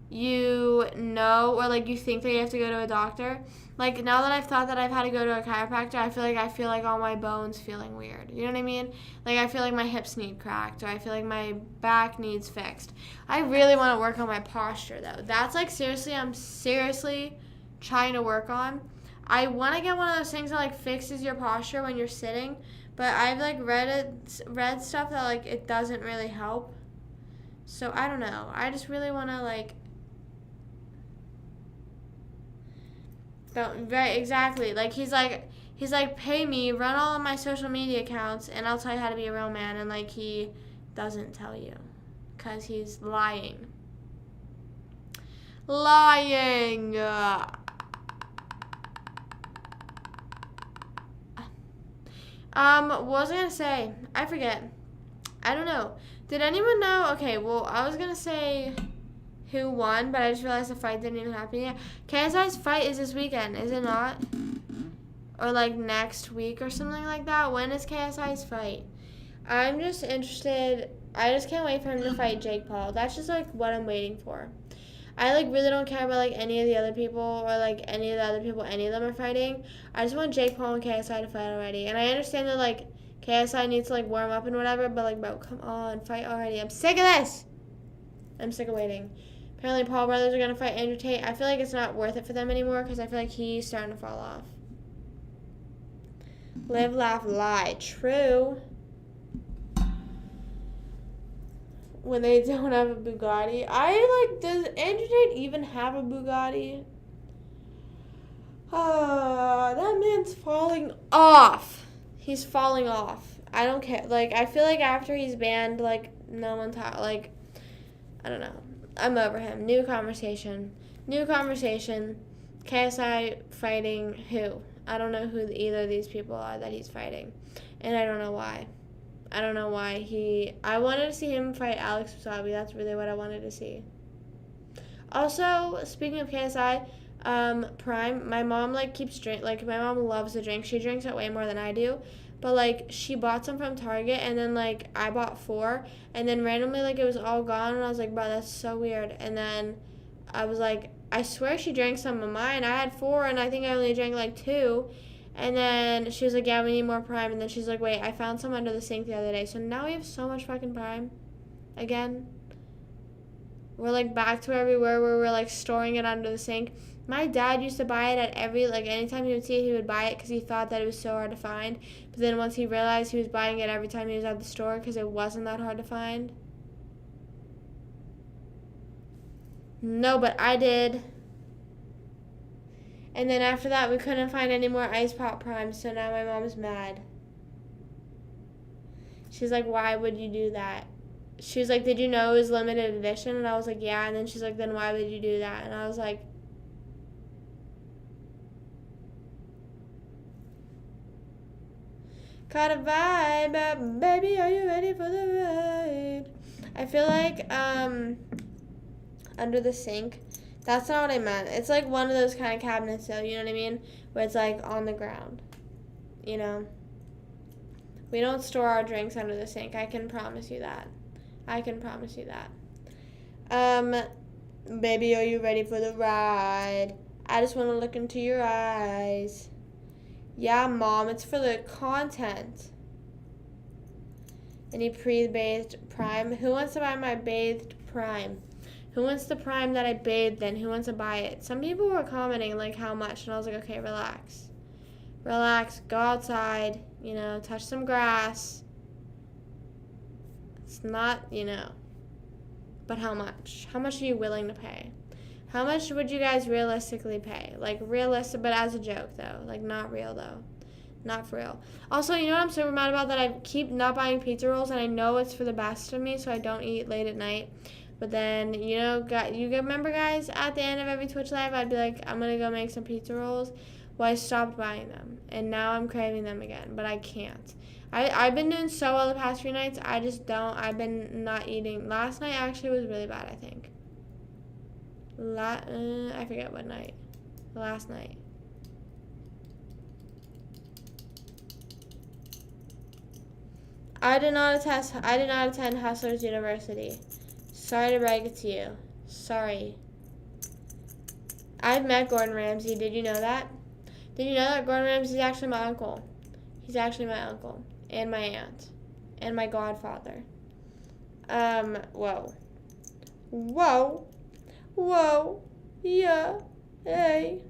you know or like you think that you have to go to a doctor. Like now that I've thought that I've had to go to a chiropractor, I feel like all my bones feeling weird. You know what I mean? Like I feel like my hips need cracked, or I feel like my back needs fixed. I really want to work on my posture though. That's like I'm seriously trying to work on. I want to get one of those things that like fixes your posture when you're sitting, but I've like read stuff that like it doesn't really help. So I don't know. I just really want to like. Don't, right, exactly. Like he's like, pay me, run all of my social media accounts, and I'll tell you how to be a real man. And like he doesn't tell you, cause he's lying. Lying. What was I gonna say? I forget. I don't know. Did anyone know? Okay, well, I was gonna say who won, but I just realized the fight didn't even happen yet. KSI's fight is this weekend, is it not? Or like next week or something like that. When is KSI's fight? I'm just interested. I just can't wait for him to fight Jake Paul. That's just like what I'm waiting for. I like really don't care about like any of the other people or like any of the other people any of them are fighting. I just want Jake Paul and KSI to fight already. And I understand that like KSI needs to like warm up and whatever, but like bro, come on, fight already. I'm sick of this. I'm sick of waiting. Apparently Paul brothers are going to fight Andrew Tate. I feel like it's not worth it for them anymore because I feel like he's starting to fall off. Live, laugh, lie. True. When they don't have a Bugatti. Does Andrew Tate even have a Bugatti? That man's falling off. He's falling off. I don't care. Like, I feel like after he's banned, like, no one like, I don't know. I'm over him. New conversation. KSI fighting who? I don't know who either of these people are that he's fighting. And I don't know why. I wanted to see him fight Alex Wasabi. That's really what I wanted to see. Also, speaking of KSI, Prime, my mom keeps drink. Like my mom loves to drink. She drinks it way more than I do. But like she bought some from Target, and then like I bought 4, and then randomly like it was all gone, and I was like, bro, that's so weird. And then I was like, I swear she drank some of mine. I had 4, and I think I only drank like 2. And then she was like, yeah, we need more Prime. And then she's like, wait, I found some under the sink the other day. So now we have so much fucking Prime again. We're like back to where we were, where we're like storing it under the sink. My dad used to buy it at anytime he would see it, he would buy it because he thought that it was so hard to find. But then once he realized he was buying it every time he was at the store because it wasn't that hard to find. No, but I did. And then after that, we couldn't find any more Ice Pop Prime, so now my mom's mad. She's like, why would you do that? She was like, did you know it was limited edition? And I was like, yeah. And then she's like, then why would you do that? And I was like, caught a vibe, baby, are you ready for the ride? I feel like under the sink, That's not what I meant. It's like one of those kind of cabinets, though. You know what I mean? Where it's like on the ground. You know. We don't store our drinks under the sink. I can promise you that. I can promise you that. Baby, are you ready for the ride? I just want to look into your eyes. Yeah, Mom, it's for the content. Any pre-bathed prime? Who wants to buy my bathed prime? Who wants the prime that I bathed in? Who wants to buy it? Some people were commenting, like, how much? And I was like, okay, relax. Relax. Go outside. You know, touch some grass. It's not, you know. But how much? How much are you willing to pay? How much would you guys realistically pay? Like, realistic, but as a joke, though. Like, not real, though. Not for real. Also, you know what I'm super mad about? That I keep not buying pizza rolls, and I know it's for the best of me, so I don't eat late at night. But then, you know, remember, guys, at the end of every Twitch live, I'd be like, I'm going to go make some pizza rolls. Well, I stopped buying them, and now I'm craving them again, but I can't. I've been doing so well the past few nights. I just don't. I've been not eating. Last night actually was really bad, I think. I forget what night. Last night. I did not attend Hustlers University. Sorry to break it to you. Sorry. I've met Gordon Ramsay. Did you know that? Did you know that Gordon Ramsay is actually my uncle? He's actually my uncle. And my aunt. And my godfather. Whoa. Whoa. Whoa. Yeah. Hey.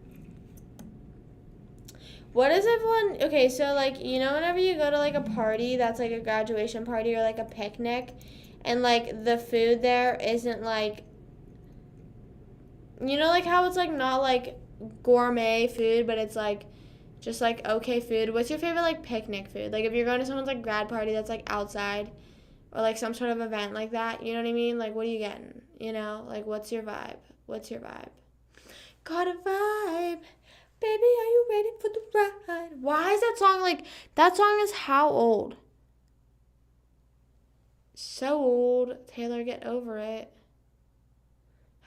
What is everyone... Okay, so, like, you know whenever you go to, like, a party that's, like, a graduation party or, like, a picnic, and, like, the food there isn't, like... You know, like, how it's, like, not, like, gourmet food, but it's, like, just, like, okay food. What's your favorite, like, picnic food? Like, if you're going to someone's, like, grad party that's, like, outside, or, like, some sort of event like that, you know what I mean? Like, what are you getting? You know? Like, what's your vibe? What's your vibe? Got a vibe. Baby, are you ready for the ride? Why is that song like... That song is how old? So old. Taylor, get over it.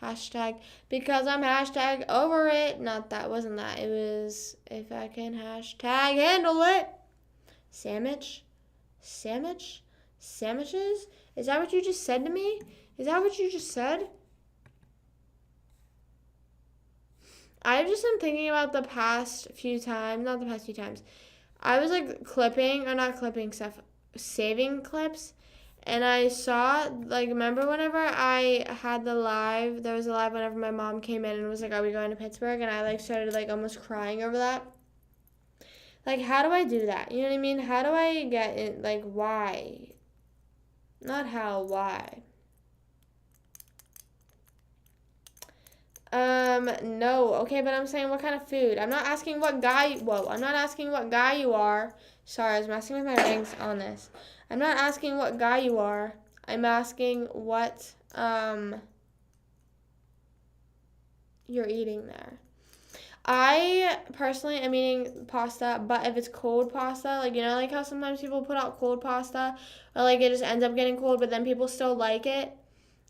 Hashtag, because I'm hashtag over it. Not that, wasn't that. It was, if I can hashtag handle it. Sandwich? Sandwich? Sandwiches? Is that what you just said to me? Is that what you just said? I've just been thinking about the past few times, not the past few times. I was like clipping, or not clipping stuff, saving clips. And I saw, like, remember whenever I had the live, there was a live whenever my mom came in and was like, are we going to Pittsburgh? And I, like, started, like, almost crying over that. Like, how do I do that? You know what I mean? How do I get in, like, why? Not how, why? No. Okay, but I'm saying what kind of food. I'm not asking what guy, I'm not asking what guy you are. Sorry, I was messing with my rings on this. I'm not asking what guy you are. I'm asking what, you're eating there. I personally am eating pasta, but if it's cold pasta, like, you know, like how sometimes people put out cold pasta, or like it just ends up getting cold, but then people still like it.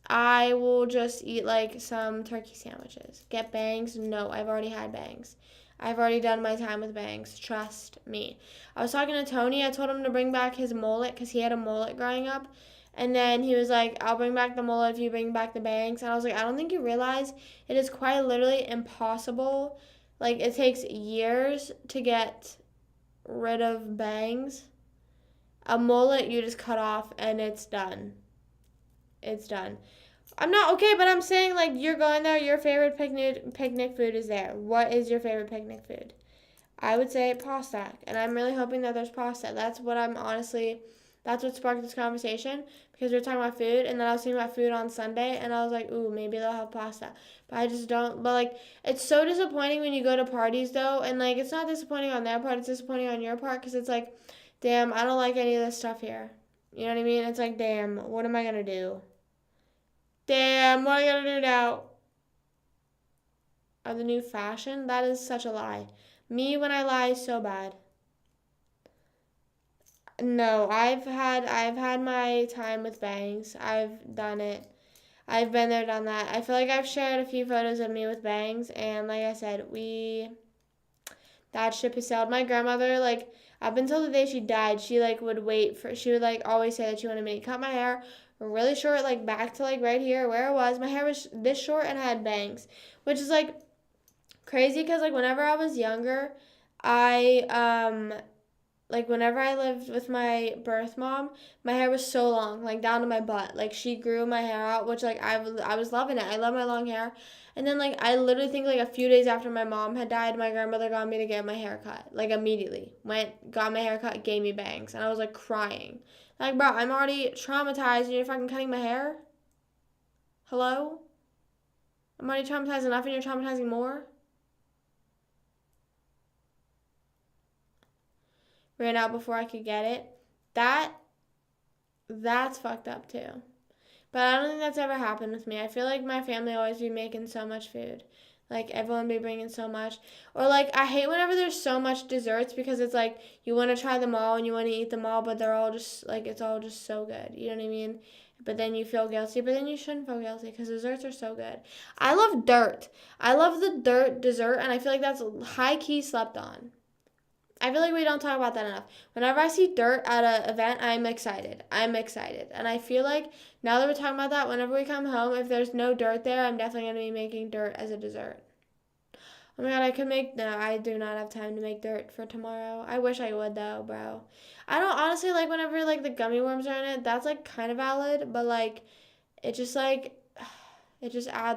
I will just eat, like, some turkey sandwiches. Get bangs? No, I've already had bangs. I've already done my time with bangs. Trust me. I was talking to Tony. I told him to bring back his mullet because he had a mullet growing up. And then he was like, I'll bring back the mullet if you bring back the bangs. And I was like, I don't think you realize it is quite literally impossible. Like, it takes years to get rid of bangs. A mullet, you just cut off and it's done. It's done. I'm not okay, but I'm saying, like, you're going there, your favorite picnic food is there. What is your favorite picnic food? I would say pasta, and I'm really hoping that there's pasta. That's what sparked this conversation, because we were talking about food, and then I was thinking about food on Sunday, and I was like, ooh, maybe they'll have pasta. But I just don't, but, like, it's so disappointing when you go to parties, though, and, like, it's not disappointing on their part, it's disappointing on your part, because it's like, damn, I don't like any of this stuff here. You know what I mean? It's like, damn, what am I going to do? Damn, what am I going to do now? Are the new fashion? That is such a lie. Me, when I lie, is so bad. No, I've had my time with bangs. I've done it. I've been there, done that. I feel like I've shared a few photos of me with bangs, and like I said, that ship has sailed. My grandmother, like, up until the day she died, she would like always say that she wanted me to cut my hair really short, like back to like right here where it was. My hair was this short and I had bangs, which is like crazy because like whenever I was younger, I like whenever I lived with my birth mom, my hair was so long, like down to my butt. Like she grew my hair out, which like I was loving it. I love my long hair. And then like I literally think like a few days after my mom had died, my grandmother got me to get my hair cut. Like immediately. Went, got my hair cut, gave me bangs. And I was like crying. Like, bro, I'm already traumatized and you're fucking cutting my hair? Hello? I'm already traumatized enough and you're traumatizing more? Ran out before I could get it. That's fucked up too. But I don't think that's ever happened with me. I feel like my family always be making so much food. Like everyone be bringing so much. Or like I hate whenever there's so much desserts because it's like you want to try them all and you want to eat them all, but they're all just like it's all just so good. You know what I mean? But then you feel guilty, but then you shouldn't feel guilty because desserts are so good. I love dirt. I love the dirt dessert and I feel like that's high key slept on. I feel like we don't talk about that enough. Whenever I see dirt at an event, I'm excited. I'm excited. And I feel like now that we're talking about that, whenever we come home, if there's no dirt there, I'm definitely going to be making dirt as a dessert. Oh my god, no, I do not have time to make dirt for tomorrow. I wish I would though, bro. I don't honestly like whenever like the gummy worms are in it. That's like kind of valid, but like it just adds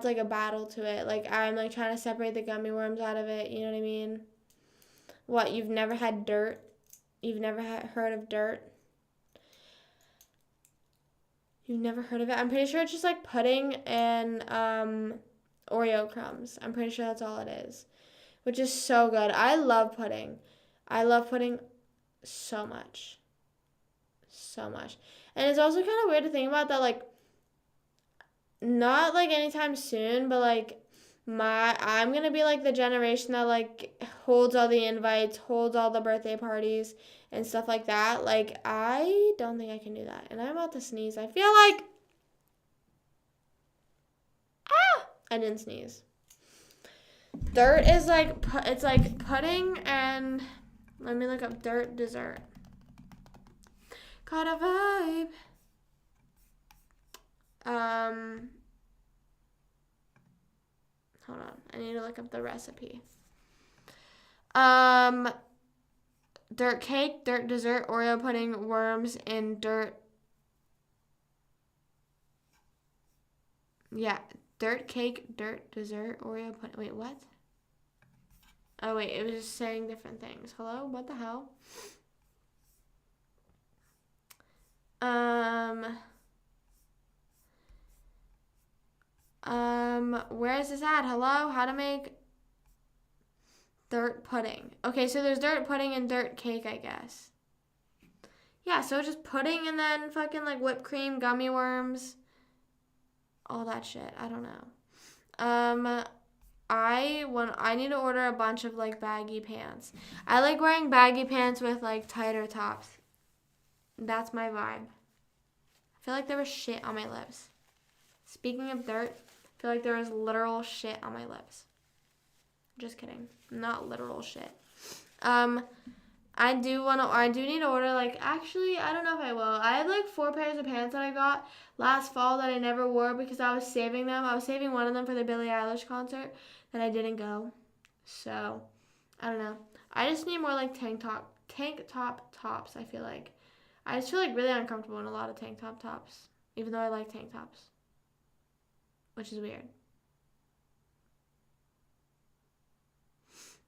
like a battle to it. Like I'm like trying to separate the gummy worms out of it, you know what I mean? What, you've never had dirt? You've never heard of dirt? You've never heard of it? I'm pretty sure it's just like pudding and Oreo crumbs. I'm pretty sure that's all it is, which is so good. I love pudding. I love pudding so much. So much. And it's also kind of weird to think about that, like, not like anytime soon, but like I'm gonna be like the generation that like holds all the invites, holds all the birthday parties and stuff like that. Like I don't think I can do that. And I'm about to sneeze. I feel like I didn't sneeze. Dirt is like it's like pudding and let me look up dirt dessert. Got a vibe. Hold on. I need to look up the recipe. Dirt cake, dirt dessert, Oreo pudding, worms, and dirt. Yeah, dirt cake, dirt dessert, Oreo pudding. Wait, what? Oh, wait, it was just saying different things. Hello? What the hell? Where is this at? Hello? How to make dirt pudding. Okay, so there's dirt pudding and dirt cake, I guess. Yeah, so just pudding and then fucking like whipped cream, gummy worms, all that shit. I don't know. I need to order a bunch of like baggy pants. I like wearing baggy pants with like tighter tops. That's my vibe. I feel like there was shit on my lips. Speaking of dirt, I feel like there was literal shit on my lips. Just kidding. Not literal shit. I do need to order, like, actually, I don't know if I will. I have, like, 4 pairs of pants that I got last fall that I never wore because I was saving them. I was saving one of them for the Billie Eilish concert that I didn't go. So, I don't know. I just need more, like, tank top tops, I feel like. I just feel, like, really uncomfortable in a lot of tank top tops, even though I like tank tops, which is weird.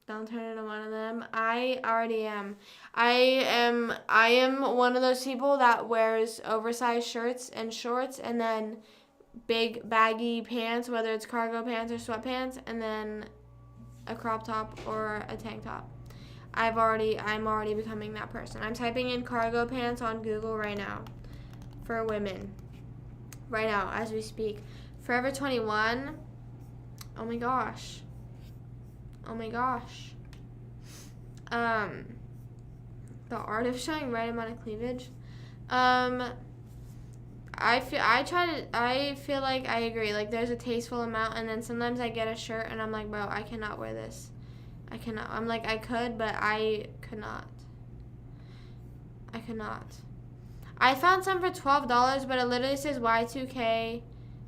Don't turn into one of them. I already am. I am one of those people that wears oversized shirts and shorts and then big baggy pants, whether it's cargo pants or sweatpants, and then a crop top or a tank top. I'm already becoming that person. I'm typing in cargo pants on Google right now for women. Right now, as we speak. Forever 21. Oh my gosh. Oh my gosh. The art of showing right amount of cleavage. I feel like I agree. Like there's a tasteful amount, and then sometimes I get a shirt and I'm like, bro, I cannot wear this. I cannot. I'm like, I could, but I could not. I could not. I found some for $12, but it literally says Y2K,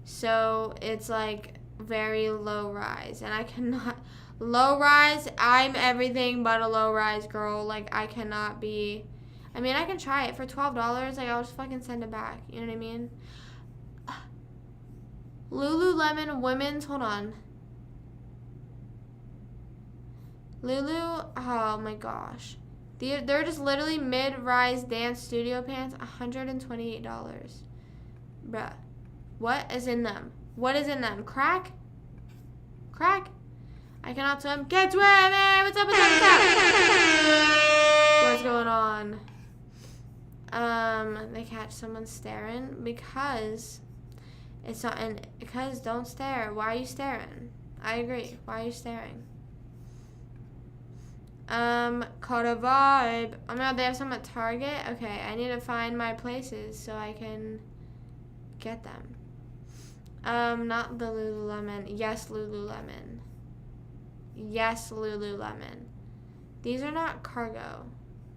so it's like very low rise, and I cannot. Low rise, I'm everything but a low rise girl. Like I cannot be. I mean, I can try it for $12. Like I'll just fucking send it back. You know what I mean? Lululemon women's. Hold on. Lulu. Oh my gosh. They're just literally mid-rise dance studio pants. $128. Bruh. What is in them? What is in them? Crack? Crack? I cannot swim. Can't swim! Hey, what's up, what's up, what's up? What's going on? They catch someone staring because it's not, and because don't stare. Why are you staring? I agree. Why are you staring? Caught a vibe. Oh no, they have some at Target? Okay, I need to find my places so I can get them. Not the Lululemon. Yes, Lululemon. Yes, Lululemon. These are not cargo.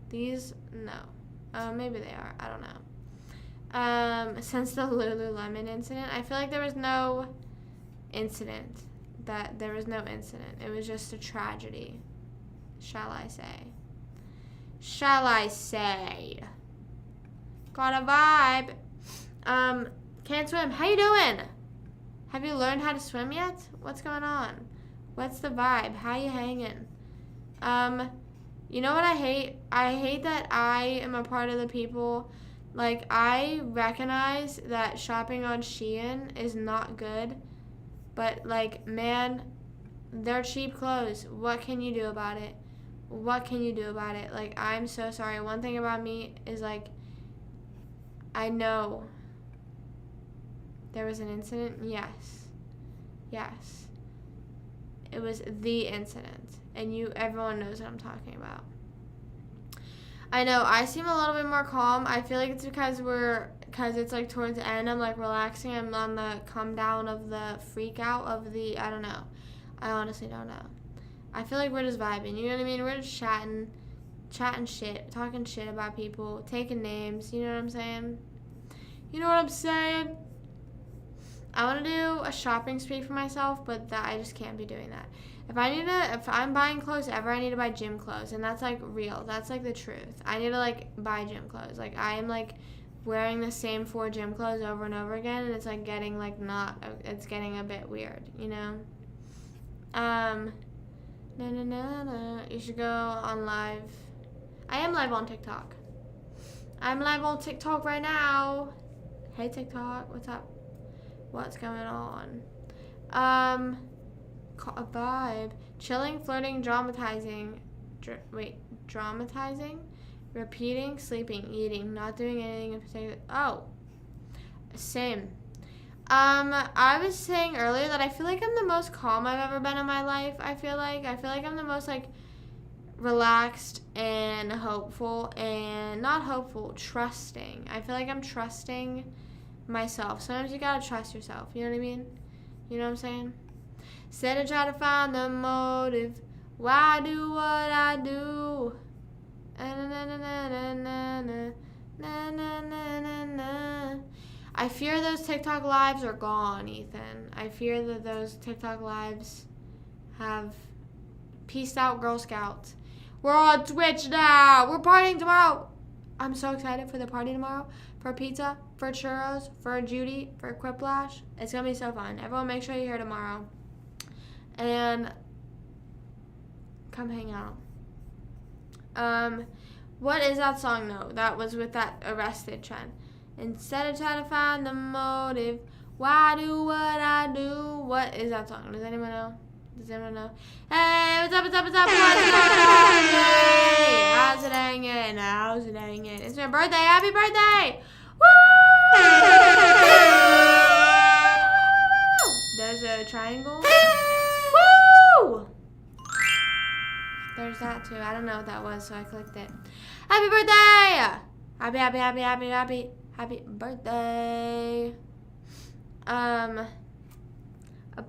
These, no. Maybe they are. I don't know. Since the Lululemon incident, I feel like there was no incident. There was no incident. It was just a tragedy. Shall I say? Shall I say? Got a vibe. Can't swim. How you doing? Have you learned how to swim yet? What's going on? What's the vibe? How you hanging? You know what I hate? I hate that I am a part of the people. Like, I recognize that shopping on Shein is not good. But, like, man, they're cheap clothes. What can you do about it? What can you do about it? Like, I'm so sorry. One thing about me is, like, I know there was an incident. Yes. Yes. It was the incident. And everyone knows what I'm talking about. I know, I seem a little bit more calm. I feel like it's because it's like towards the end. I'm like relaxing. I'm on the come down of the freak out of the, I don't know. I honestly don't know. I feel like we're just vibing, you know what I mean? We're just chatting shit, talking shit about people, taking names, you know what I'm saying? You know what I'm saying? I want to do a shopping spree for myself, but that I just can't be doing that. If I'm buying clothes ever, I need to buy gym clothes, and that's like real. That's like the truth. I need to like buy gym clothes. Like I am like wearing the same 4 gym clothes over and over again, and it's like getting like it's getting a bit weird, you know? No. You should go on live. I am live on TikTok. I'm live on TikTok right now. Hey TikTok, what's up? What's going on? A vibe. Chilling, flirting, dramatizing. Dramatizing? Repeating, sleeping, eating, not doing anything in particular. Oh. Same. I was saying earlier that I feel like I'm the most calm I've ever been in my life. I feel like I'm the most like relaxed and hopeful, and not hopeful, trusting. I feel like I'm trusting myself. Sometimes you gotta trust yourself. You know what I mean? You know what I'm saying? Instead of try to find the motive, why do what I do? I fear those TikTok lives are gone, Ethan. I fear that those TikTok lives have peaced out, Girl Scouts. We're on Twitch now. We're partying tomorrow. I'm so excited for the party tomorrow. For pizza, for churros, for Judy, for Quiplash. It's going to be so fun. Everyone make sure you're here tomorrow. And come hang out. What is that song, though? That was with that Arrested trend. Instead of trying to find the motive, why do what I do? What is that song? Does anyone know? Hey, what's up? What's going on? Hey, how's it hanging? It's my birthday. Happy birthday! Woo! There's a triangle. Woo! There's that too. I don't know what that was, so I clicked it. Happy birthday! Happy Happy birthday. A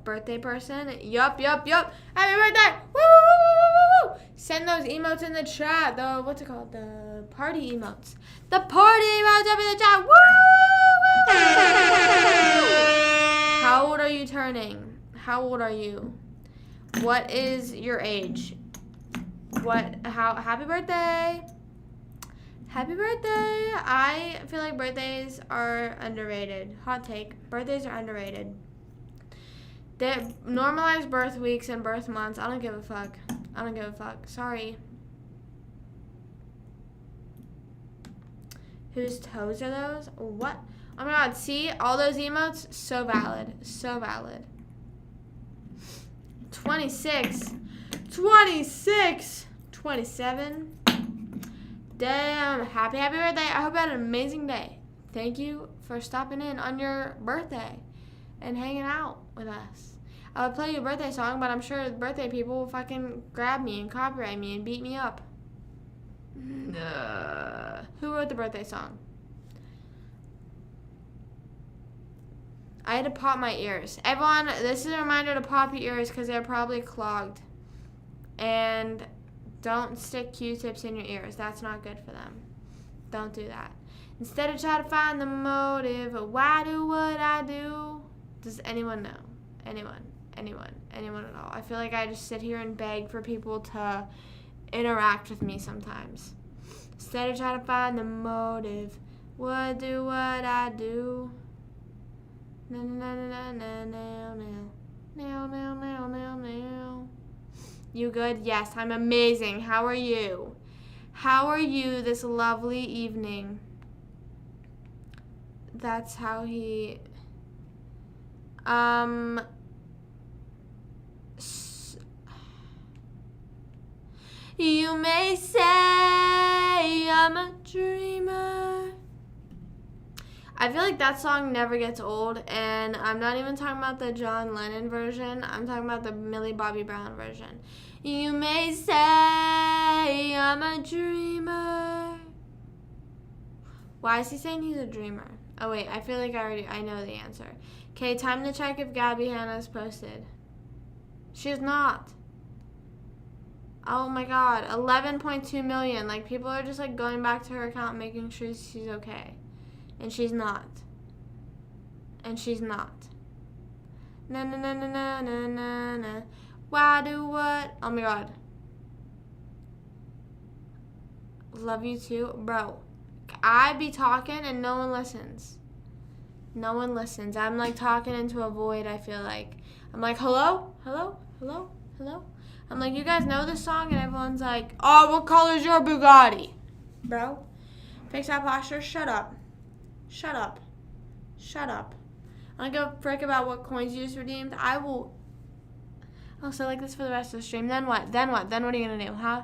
birthday person? Yup. Happy birthday! Woo, woo, woo, woo, woo, woo. Send those emotes in the chat. The, what's it called? The party emotes. The party emotes up in the chat. Woo, woo, woo. How old are you turning? How old are you? What is your age? Happy birthday. Happy birthday. I feel like birthdays are underrated. Hot take. Birthdays are underrated. They normalize birth weeks and birth months. I don't give a fuck. Sorry. Whose toes are those? What? Oh my god, see? All those emotes? So valid. 26. 27. Damn. Happy birthday. I hope you had an amazing day. Thank you for stopping in on your birthday and hanging out with us. I would play you a birthday song, but I'm sure the birthday people will fucking grab me and copyright me and beat me up. Who wrote the birthday song? I had to pop my ears. Everyone, this is a reminder to pop your ears because they're probably clogged. And don't stick Q-tips in your ears. That's not good for them. Don't do that. Instead of try to find the motive of why do what I do. Does anyone know? Anyone at all? I feel like I just sit here and beg for people to interact with me sometimes. Instead of trying to find the motive, what do what I do. Na na na na na na. You good? Yes, I'm amazing. How are you? How are you this lovely evening? That's how he you may say I'm a dreamer. I feel like that song never gets old, and I'm not even talking about the John Lennon version. I'm talking about the Millie Bobby Brown version. You may say I'm a dreamer. Why is he saying he's a dreamer? Oh wait, I feel like I know the answer. Okay, time to check if Gabby Hanna's posted. She's not. Oh my god, 11.2 million. Like, people are just like going back to her account making sure she's okay. And she's not. Na na na na na na na na. Why do what? Oh my god. Love you too. Bro, I be talking and no one listens. I'm like talking into a void, I feel like. I'm like, hello? I'm like, you guys know this song? And everyone's like, oh, what color's your Bugatti? Bro, fix that posture. Shut up. I don't give a frick about what coins you just redeemed. I will. Oh, so like this for the rest of the stream. Then what? Then what are you gonna do? Huh?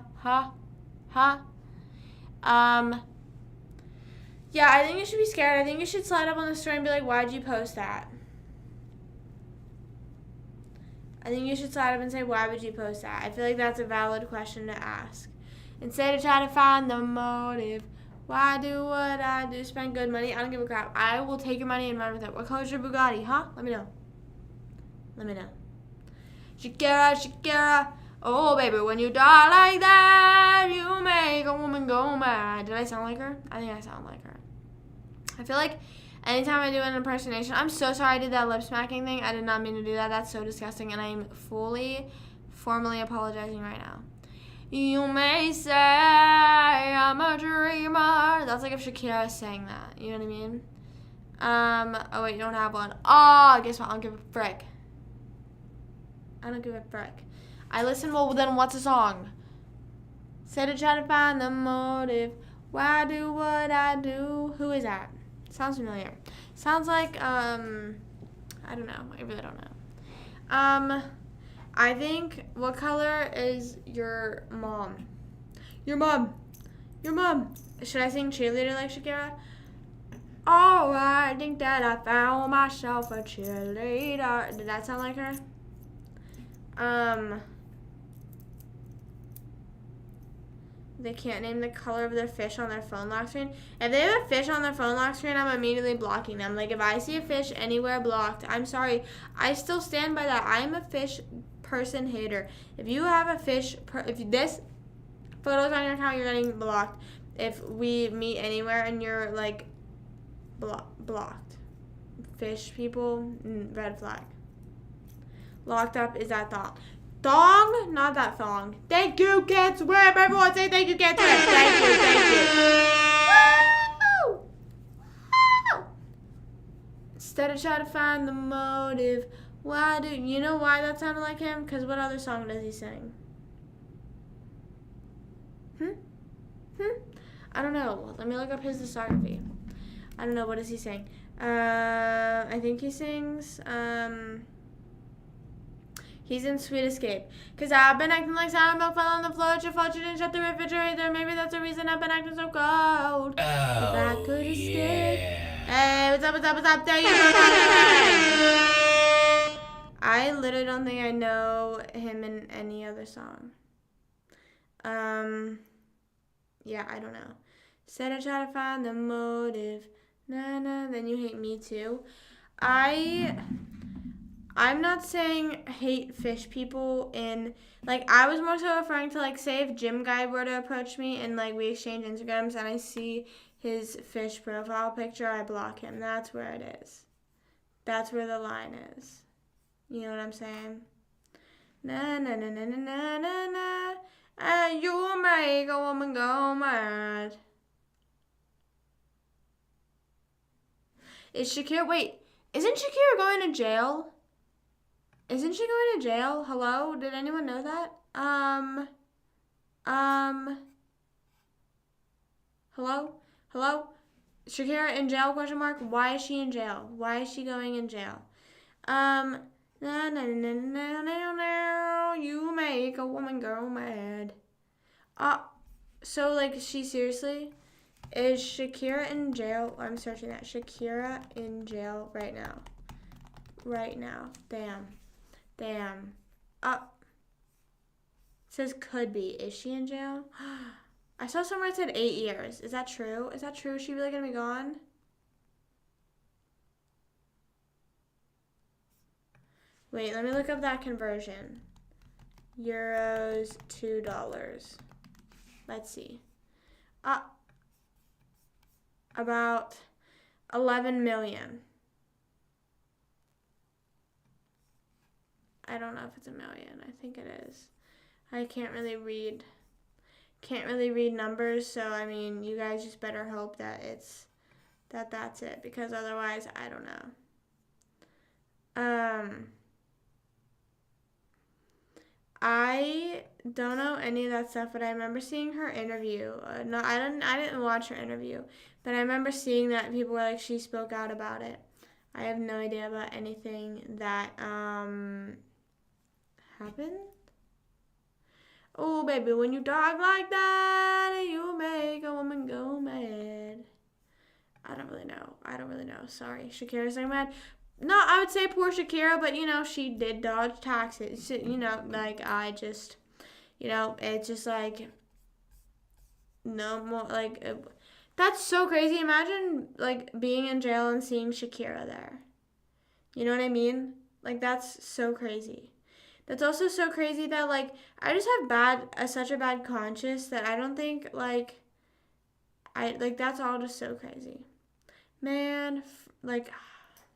Yeah, I think you should be scared. I think you should slide up on the story and be like, why'd you post that? I think you should slide up and say, why would you post that? I feel like that's a valid question to ask. Instead of trying to find the motive, why do what I do, spend good money, I don't give a crap. I will take your money and run with it. What color's your Bugatti, huh? Let me know. Shakira. Oh, baby, when you die like that, you make a woman go mad. Did I sound like her? I think I sound like her. I feel like anytime I do an impersonation, I'm so sorry I did that lip smacking thing. I did not mean to do that. That's so disgusting, and I am formally apologizing right now. You may say I'm a dreamer. That's like if Shakira sang that. You know what I mean? Oh wait, you don't have one. Oh, guess what? I don't give a frick. I listen, well then what's a song? Said to try to find the motive. Why do what I do? Who is that? Sounds familiar. Sounds like, I don't know. I really don't know. I think, what color is your mom? Your mom. Should I sing cheerleader like Shakira? Oh, I think that I found myself a cheerleader. Did that sound like her? They can't name the color of their fish on their phone lock screen. If they have a fish on their phone lock screen, I'm immediately blocking them. Like, if I see a fish anywhere, blocked. I'm sorry. I still stand by that. I'm a fish person hater. If you have a fish, if this photo's on your account, you're getting blocked. If we meet anywhere and you're, like, blocked. Fish people, red flag. Locked up is that thong. Thong, not that thong. Thank you, can't swim. Everyone say thank you, can't swim. Thank you, Woo! Woo! Instead of trying to find the motive, why do you know why that sounded like him? Because what other song does he sing? I don't know. Let me look up his discography. I don't know. What does he sing? I think he sings. He's in Sweet Escape. Cause I've been acting like sour milk fell on the floor. Your fault you didn't shut the refrigerator. Maybe that's the reason I've been acting so cold. If I could escape. Hey, what's up, what's up, what's up? There you go. I literally don't think I know him in any other song. Yeah, I don't know. Said I try to find the motive. Nah, then you hate me too. I'm not saying hate fish people in, like, I was more so referring to, like, say if Jim Guy were to approach me and, like, we exchange Instagrams and I see his fish profile picture, I block him. That's where it is. That's where the line is. You know what I'm saying? Na na na na na na na na. You make a woman go mad. Is Shakira, wait, isn't Shakira going to jail? Isn't she going to jail? Hello? Did anyone know that? Hello? Shakira in jail, question mark? Why is she in jail? Why is she going in jail? Na na na na na na, you make a woman go mad. So, like, she seriously? Is Shakira in jail? I'm searching that. Shakira in jail right now. Right now. Damn. It says could be. Is she in jail? I saw somewhere it said 8 years. Is that true? Is she really gonna be gone? Wait, let me look up that conversion. Euros, $2. Let's see. About 11 million. I don't know if it's a million. I think it is. I can't really read numbers, so I mean, you guys just better hope that that's it, because otherwise I don't know. I don't know any of that stuff, but I remember seeing her interview. No, I didn't watch her interview, but I remember seeing that people were like, she spoke out about it. I have no idea about anything that happened. Oh, baby, when you talk like that, you make a woman go mad. I don't really know. Sorry, Shakira's so mad. No, I would say poor Shakira, but, you know, she did dodge taxes. You know, like, it's just, like, no more, like, that's so crazy. Imagine, like, being in jail and seeing Shakira there. You know what I mean? Like, that's so crazy. That's also so crazy that, like, I just have such a bad conscience that I don't think, like, that's all just so crazy. Man, like,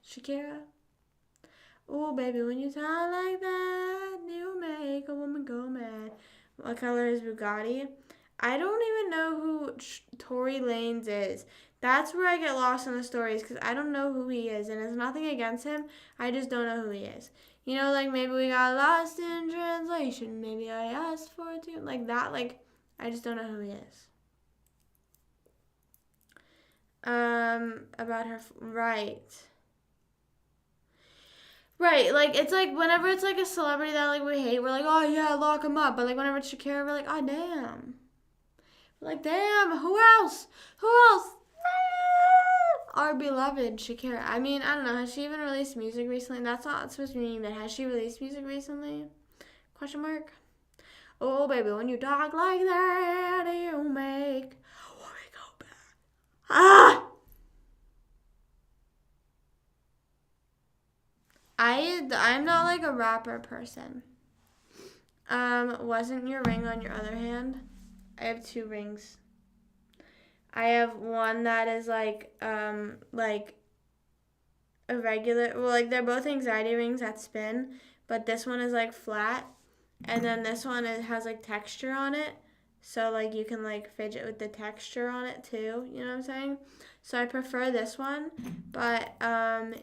Shakira. Oh, baby, when you talk like that, you make a woman go mad. What color is Bugatti? I don't even know who Tory Lanez is. That's where I get lost in the stories, because I don't know who he is, and it's nothing against him. I just don't know who he is. You know, like, maybe we got lost in translation. Maybe I asked for it too. Like that, like, I just don't know who he is. About her, right, like, it's like, whenever it's, like, a celebrity that, like, we hate, we're like, oh, yeah, lock him up, but, like, whenever it's Shakira, we're like, oh, damn, who else, our beloved Shakira. I mean, I don't know, has she even released music recently? That's not supposed to mean, but has she released music recently? Question mark. Oh, baby, when you talk like that, you make a woman go back. Ah! I'm not like a rapper person. Wasn't your ring on your other hand? I have 2 rings. I have one that is like a regular, well, like they're both anxiety rings that spin, but this one is like flat, and then this one it has like texture on it, so like you can like fidget with the texture on it too. You know what I'm saying? So I prefer this one, but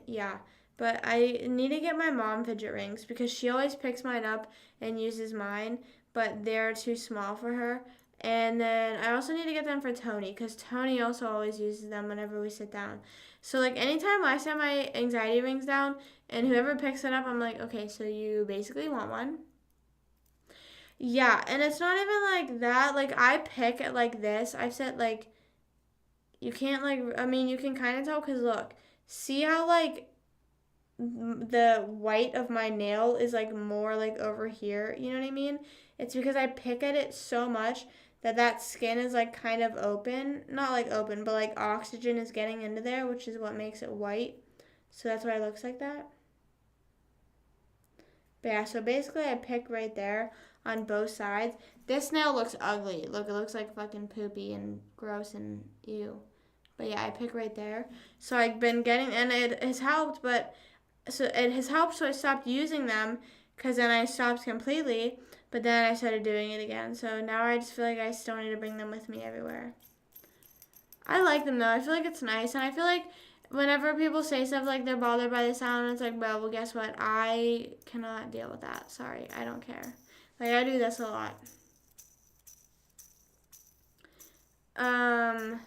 yeah. But I need to get my mom fidget rings because she always picks mine up and uses mine, but they're too small for her. And then I also need to get them for Tony because Tony also always uses them whenever we sit down. So like anytime I set my anxiety rings down and whoever picks it up, I'm like, okay, so you basically want one. Yeah, and it's not even like that. Like I pick it like this. I've set like you can't like I mean you can kind of tell because look, see how like the white of my nail is like more like over here. You know what I mean? It's because I pick at it so much that skin is like kind of open, not like open, but like oxygen is getting into there, which is what makes it white. So that's why it looks like that. But yeah, so basically I pick right there on both sides. This nail looks ugly. Look, it looks like fucking poopy and gross and ew. But yeah, I pick right there. So I've been getting, and it has helped, but so it has helped, so I stopped using them because then I stopped completely, but then I started doing it again. So now I just feel like I still need to bring them with me everywhere. I like them though. I feel like it's nice, and I feel like whenever people say stuff like they're bothered by the sound, it's like, well, guess what? I cannot deal with that. Sorry, I don't care. Like I do this a lot. Um,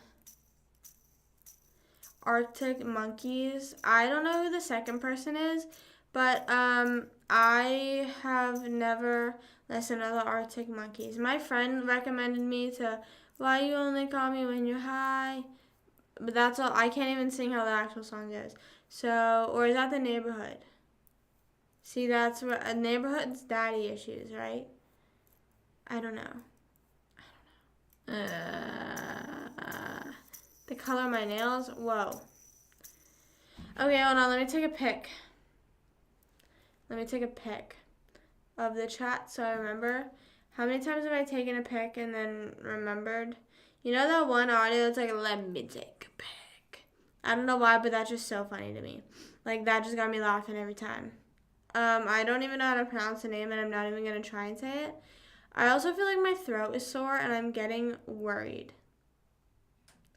Arctic Monkeys. I don't know who the second person is, but I have never listened to the Arctic Monkeys. My friend recommended me to Why You Only Call Me When You're High, but that's all. I can't even sing how the actual song goes. So, or is that the Neighborhood? See, that's what a Neighborhood's daddy issues, right? I don't know. The color of my nails. Whoa. Okay, hold on. Let me take a pic. Let me take a pic of the chat so I remember. How many times have I taken a pic and then remembered? You know that one audio that's like, let me take a pic. I don't know why, but that's just so funny to me. Like, that just got me laughing every time. I don't even know how to pronounce the name, and I'm not even going to try and say it. I also feel like my throat is sore, and I'm getting worried.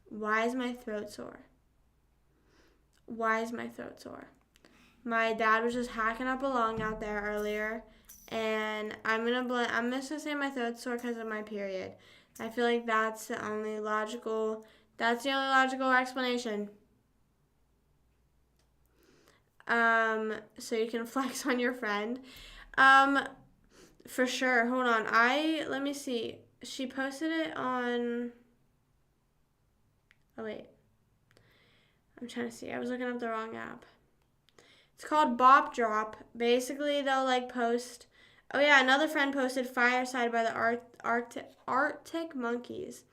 Why is my throat sore? Why is my throat sore? My dad was just hacking up a lung out there earlier, and I'm just gonna say my throat's sore because of my period. I feel like that's the only logical explanation. So you can flex on your friend. For sure. Hold on. Let me see. She posted it on. Oh wait. I'm trying to see. I was looking up the wrong app. It's called Bop Drop. Basically, they'll like post. Oh yeah, another friend posted Fireside by the Arctic Monkeys.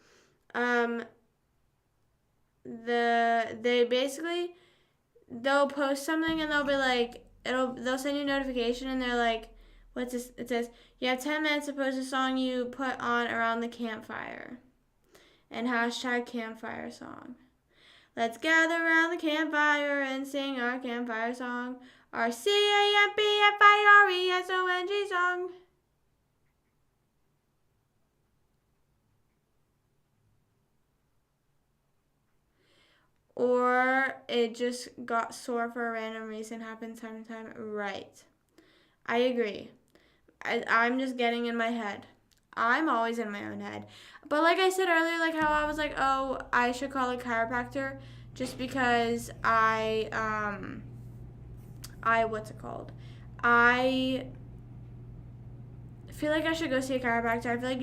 They basically they'll post something and they'll be like they'll send you a notification and they're like, what's this? It says you have 10 minutes to post a song you put on around the campfire, and hashtag campfire song. Let's gather around the campfire and sing our campfire song. Our CAMPFIRESONG song. Or it just got sore for a random reason, happens time to time. Right. I agree. I'm just getting in my head. I'm always in my own head. But like I said earlier, like how I was like, oh, I should call a chiropractor just because what's it called? I feel like I should go see a chiropractor. I feel like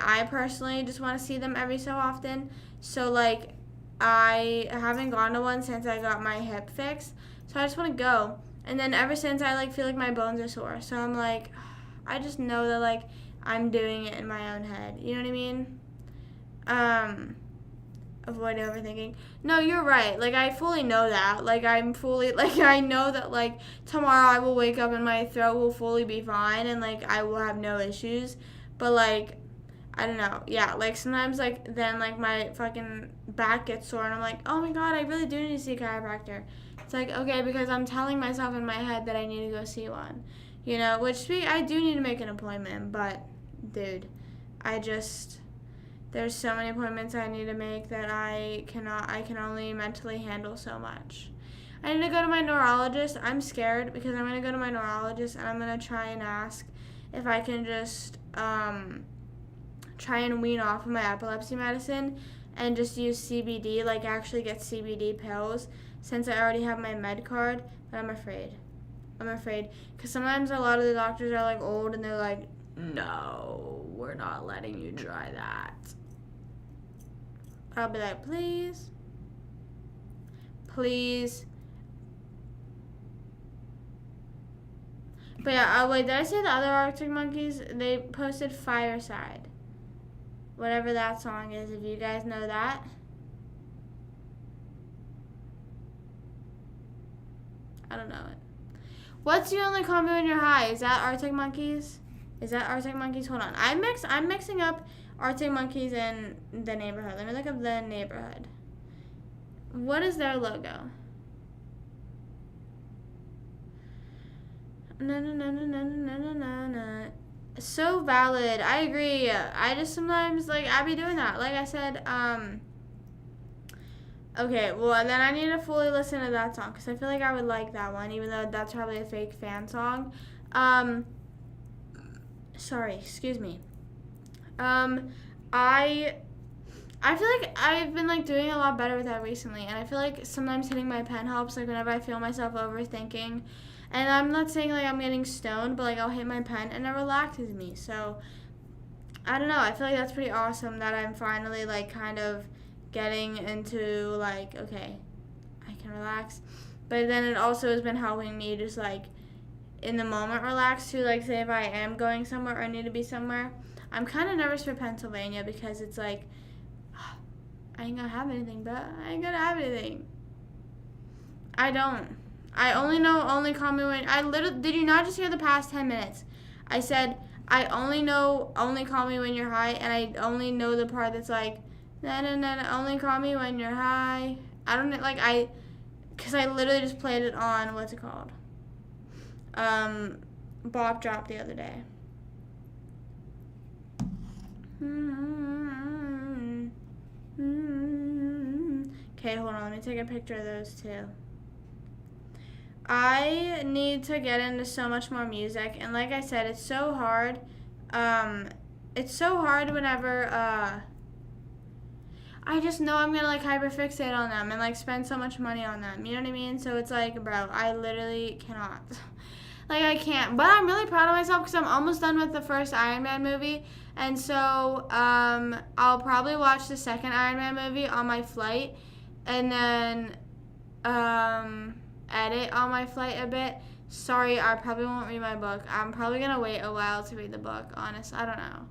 I personally just want to see them every so often. So like I haven't gone to one since I got my hip fixed. So I just want to go. And then ever since I like feel like my bones are sore. So I'm like, I just know that, like, I'm doing it in my own head. You know what I mean? Avoid overthinking. No, you're right. Like, I fully know that. Like, I'm fully, like, I know that, like, tomorrow I will wake up and my throat will fully be fine and, like, I will have no issues. But, like, I don't know. Yeah, like, sometimes, like, then, like, my fucking back gets sore and I'm like, oh my god, I really do need to see a chiropractor. It's like, okay, because I'm telling myself in my head that I need to go see one. You know, which I do need to make an appointment, but, dude, there's so many appointments I need to make that I can only mentally handle so much. I need to go to my neurologist. I'm scared because I'm going to go to my neurologist and I'm going to try and ask if I can just try and wean off of my epilepsy medicine and just use CBD, like actually get CBD pills since I already have my med card, but I'm afraid because sometimes a lot of the doctors are like old and they're like, no, we're not letting you try that. I'll be like, please. But yeah, wait, did I say the other Arctic Monkeys? They posted Fireside. Whatever that song is, if you guys know that. I don't know it. What's You Only Call Me When You're High? Is that Arctic Monkeys? Hold on. I'm mixing up Arctic Monkeys and The Neighborhood. Let me look up The Neighborhood. What is their logo? No. So valid. I agree. I just sometimes, like, I be doing that. Like I said, okay, well, then I need to fully listen to that song because I feel like I would like that one, even though that's probably a fake fan song. Sorry, excuse me. I feel like I've been, like, doing a lot better with that recently, and I feel like sometimes hitting my pen helps, like, whenever I feel myself overthinking. And I'm not saying, like, I'm getting stoned, but, like, I'll hit my pen, and it relaxes me. So, I don't know. I feel like that's pretty awesome that I'm finally, like, kind of getting into, like, okay, I can relax. But then it also has been helping me just, like, in the moment relax, to, like, say if I am going somewhere or need to be somewhere. I'm kind of nervous for Pennsylvania because it's, like, I ain't gonna have anything, but I ain't gonna have anything. I don't. I only know Only Call Me When... Did you not just hear the past 10 minutes? I said, I only know Only Call Me When You're High, and I only know the part that's like, na, only call me when you're high. I don't know, like, because I literally just played it on, what's it called? Bob Drop the other day. Okay, hold on, let me take a picture of those two. I need to get into so much more music, and like I said, it's so hard. It's so hard whenever I just know I'm gonna, like, hyperfixate on them and, like, spend so much money on them. You know what I mean? So it's like, bro, I literally cannot. Like, I can't. But I'm really proud of myself because I'm almost done with the first Iron Man movie, and so I'll probably watch the second Iron Man movie on my flight, and then edit on my flight a bit. Sorry, I probably won't read my book. I'm probably going to wait a while to read the book, honest. I don't know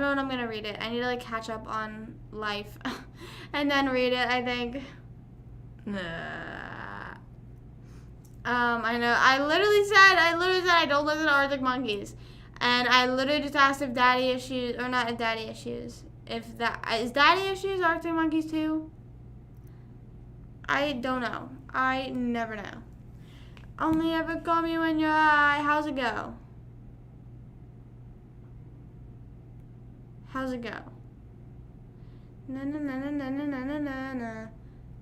when I'm going to read it. I need to, like, catch up on life and then read it, I think. I know. I literally said I don't listen to Arctic Monkeys. And I literally just asked if Daddy Issues, or not Daddy Issues, if that, is Daddy Issues Arctic Monkeys too? I don't know. I never know. Only ever call me when you're high. How's it go? Na na na na na na na na na na.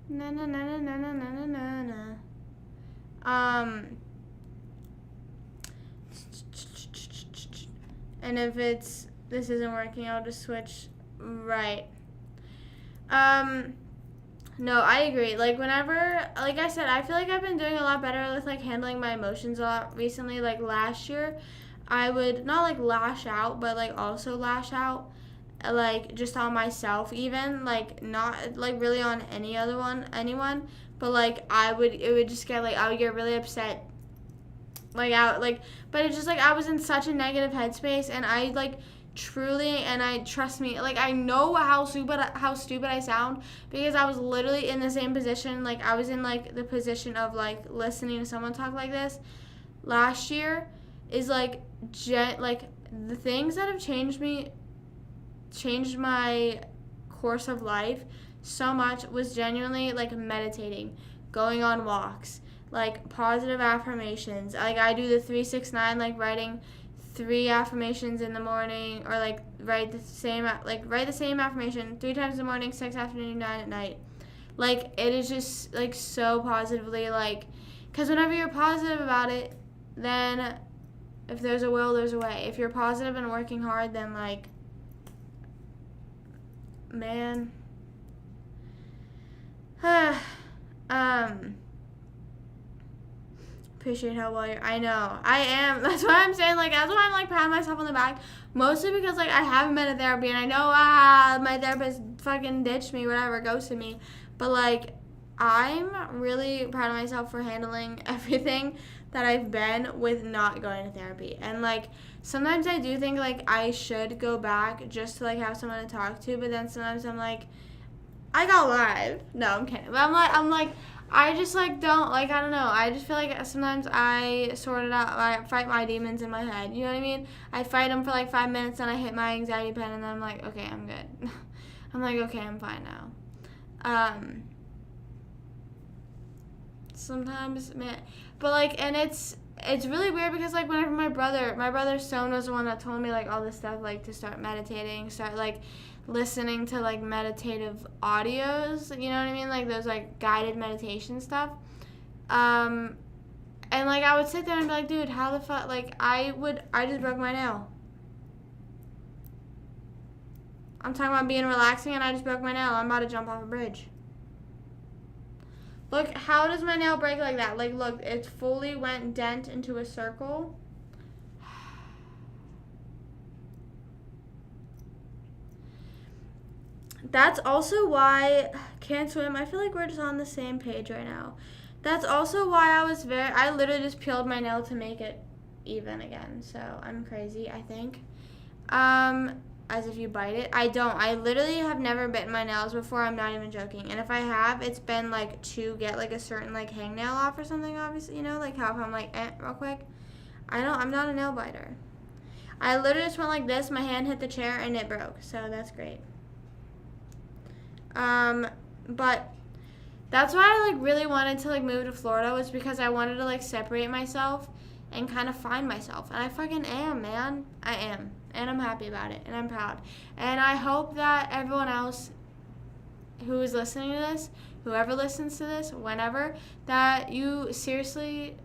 Na na na na na na na na na. And if this isn't working, I'll just switch right. No, I agree. Like, whenever, like I said, I feel like I've been doing a lot better with, like, handling my emotions a lot recently. Like, last year, I would not, like, lash out, but, like, also lash out, like, just on myself even, like, not, like, really on anyone, but, like, it would just get, like, I would get really upset like out, like, but it's just like I was in such a negative headspace, and I like truly, and I trust me, like I know how stupid I sound, because I was literally in the same position. Like I was in like the position of like listening to someone talk like this last year. Is like like the things that have changed my course of life so much was genuinely like meditating, going on walks, like positive affirmations. Like I do the 369, like writing 3 affirmations in the morning, or like write the same affirmation 3 times in the morning, 6 afternoon, 9 at night. Like it is just like so positively, like, because whenever you're positive about it, then if there's a will, there's a way. If you're positive and working hard, then like, man, appreciate how well you're. I know, I am. That's why I'm saying, like, that's why I'm like patting myself on the back. Mostly because like I haven't been to therapy, and I know my therapist fucking ditched me, whatever, ghosted me. But like, I'm really proud of myself for handling everything that I've been with not going to therapy. And like sometimes I do think like I should go back just to like have someone to talk to, but then sometimes I'm like, I got live. No, I'm kidding. But I'm like I just like don't, like, I don't know. I just feel like sometimes I sort it out. I fight my demons in my head. You know what I mean? I fight them for like 5 minutes, and I hit my anxiety pen, and then I'm like, okay, I'm good. I'm like, okay, I'm fine now. Sometimes, man, but like, and it's really weird because like whenever my brother Stone was the one that told me like all this stuff, like to start meditating, start like listening to like meditative audios, you know what I mean, like those like guided meditation stuff. And like I would sit there and be like, dude, how the fuck, like I just broke my nail. I'm talking about being relaxing, and I just broke my nail. I'm about to jump off a bridge. Look, how does my nail break like that? Like, look, it fully went dent into a circle. That's also why, can't swim. I feel like we're just on the same page right now. That's also why I literally just peeled my nail to make it even again. So I'm crazy, I think. As if you bite it. I don't. I literally have never bitten my nails before. I'm not even joking. And if I have, it's been like to get like a certain like hangnail off or something, obviously, you know, like how if I'm like real quick. I'm not a nail biter. I literally just went like this, my hand hit the chair, and it broke. So that's great. But that's why I like really wanted to like move to Florida, was because I wanted to like separate myself and kind of find myself. And I fucking am, man. I am. And I'm happy about it, and I'm proud. And I hope that everyone else who is listening to this, whoever listens to this, whenever, that you seriously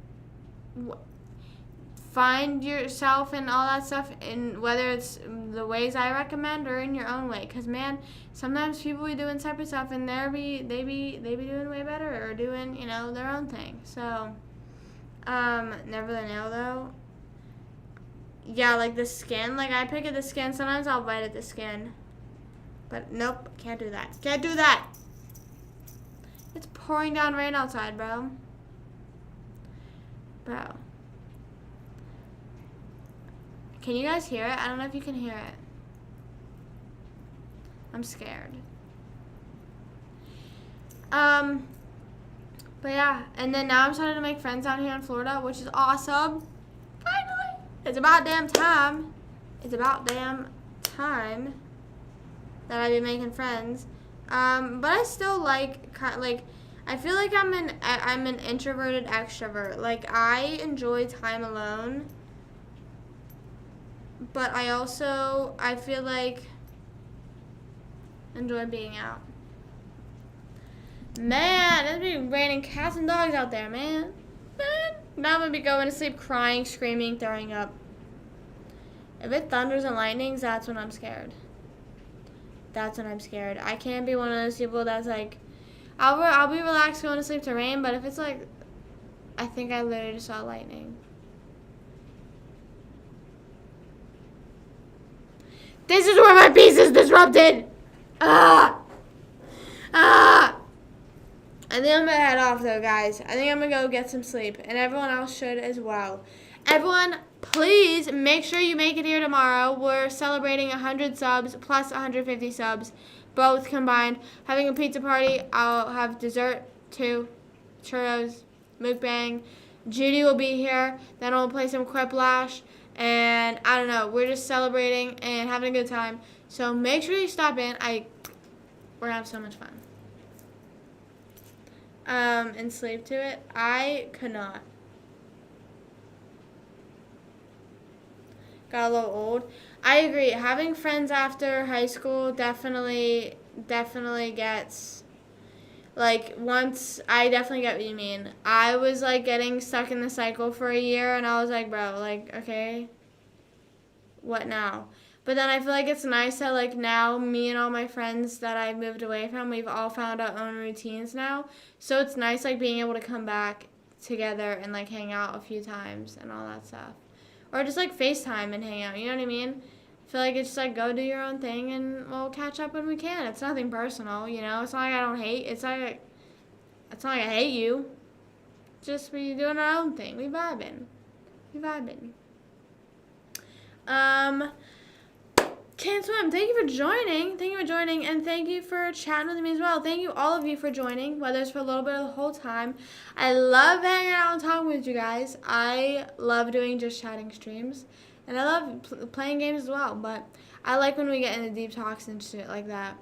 find yourself and all that stuff, in whether it's the ways I recommend or in your own way. Because, man, sometimes people be doing separate stuff, and they be doing way better, or doing, you know, their own thing. So, never the nail, though. Yeah, like the skin. Like, I pick at the skin. Sometimes I'll bite at the skin. But, nope. Can't do that. Can't do that. It's pouring down rain outside, bro. Bro. Can you guys hear it? I don't know if you can hear it. I'm scared. But yeah. And then now I'm starting to make friends out here in Florida, which is awesome. Finally. It's about damn time. It's about damn time that I be making friends. But I still like, I feel like I'm an introverted extrovert. Like, I enjoy time alone. But I feel like enjoy being out. Man, it's been raining cats and dogs out there, man. Now I'm going to be going to sleep crying, screaming, throwing up. If it thunders and lightnings, that's when I'm scared. That's when I'm scared. I can't be one of those people that's like, I'll be relaxed going to sleep to rain, but if it's like, I think I literally just saw lightning. This is where my peace is disrupted. I think I'm going to head off, though, guys. I think I'm going to go get some sleep, and everyone else should as well. Everyone, please make sure you make it here tomorrow. We're celebrating 100 subs plus 150 subs, both combined. Having a pizza party. I'll have dessert, too. Churros, mukbang. Judy will be here. Then we'll play some Quiplash. And I don't know. We're just celebrating and having a good time. So make sure you stop in. We're going to have so much fun. And sleep to it. I could not. Got a little old. I agree. Having friends after high school definitely gets, like, once, I definitely get what you mean. I was, like, getting stuck in the cycle for a year, and I was like, bro, like, okay, what now? But then I feel like it's nice that, like, now me and all my friends that I've moved away from, we've all found our own routines now. So it's nice, like, being able to come back together and, like, hang out a few times and all that stuff. Or just, like, FaceTime and hang out, you know what I mean? I feel like it's just, like, go do your own thing and we'll catch up when we can. It's nothing personal, you know? It's not like I don't hate. It's not like I hate you. Just we doing our own thing. We vibing. Can't swim. Thank you for joining. And thank you for chatting with me as well. Thank you, all of you, for joining, whether it's for a little bit or the whole time. I love hanging out and talking with you guys. I love doing just chatting streams, and I love playing games as well. But I like when we get into deep talks and shit like that.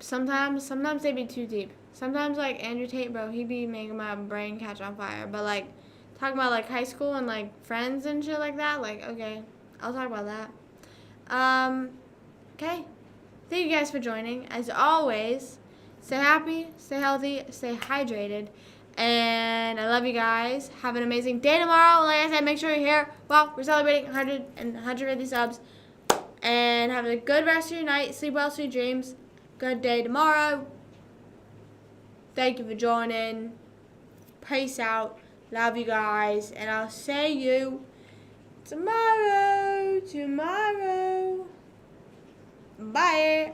Sometimes they be too deep. Sometimes, like, Andrew Tate, bro, he be making my brain catch on fire. But, like, talking about, like, high school and, like, friends and shit like that, like, okay, I'll talk about that. Okay. Thank you guys for joining. As always, stay happy, stay healthy, stay hydrated. And I love you guys. Have an amazing day tomorrow. Like I said, make sure you're here. Well, we're celebrating 100 and 150 subs. And have a good rest of your night. Sleep well, sweet dreams. Good day tomorrow. Thank you for joining. Peace out. Love you guys. And I'll see you tomorrow. Bye.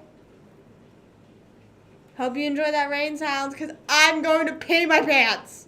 Hope you enjoy that rain sounds because I'm going to pee my pants.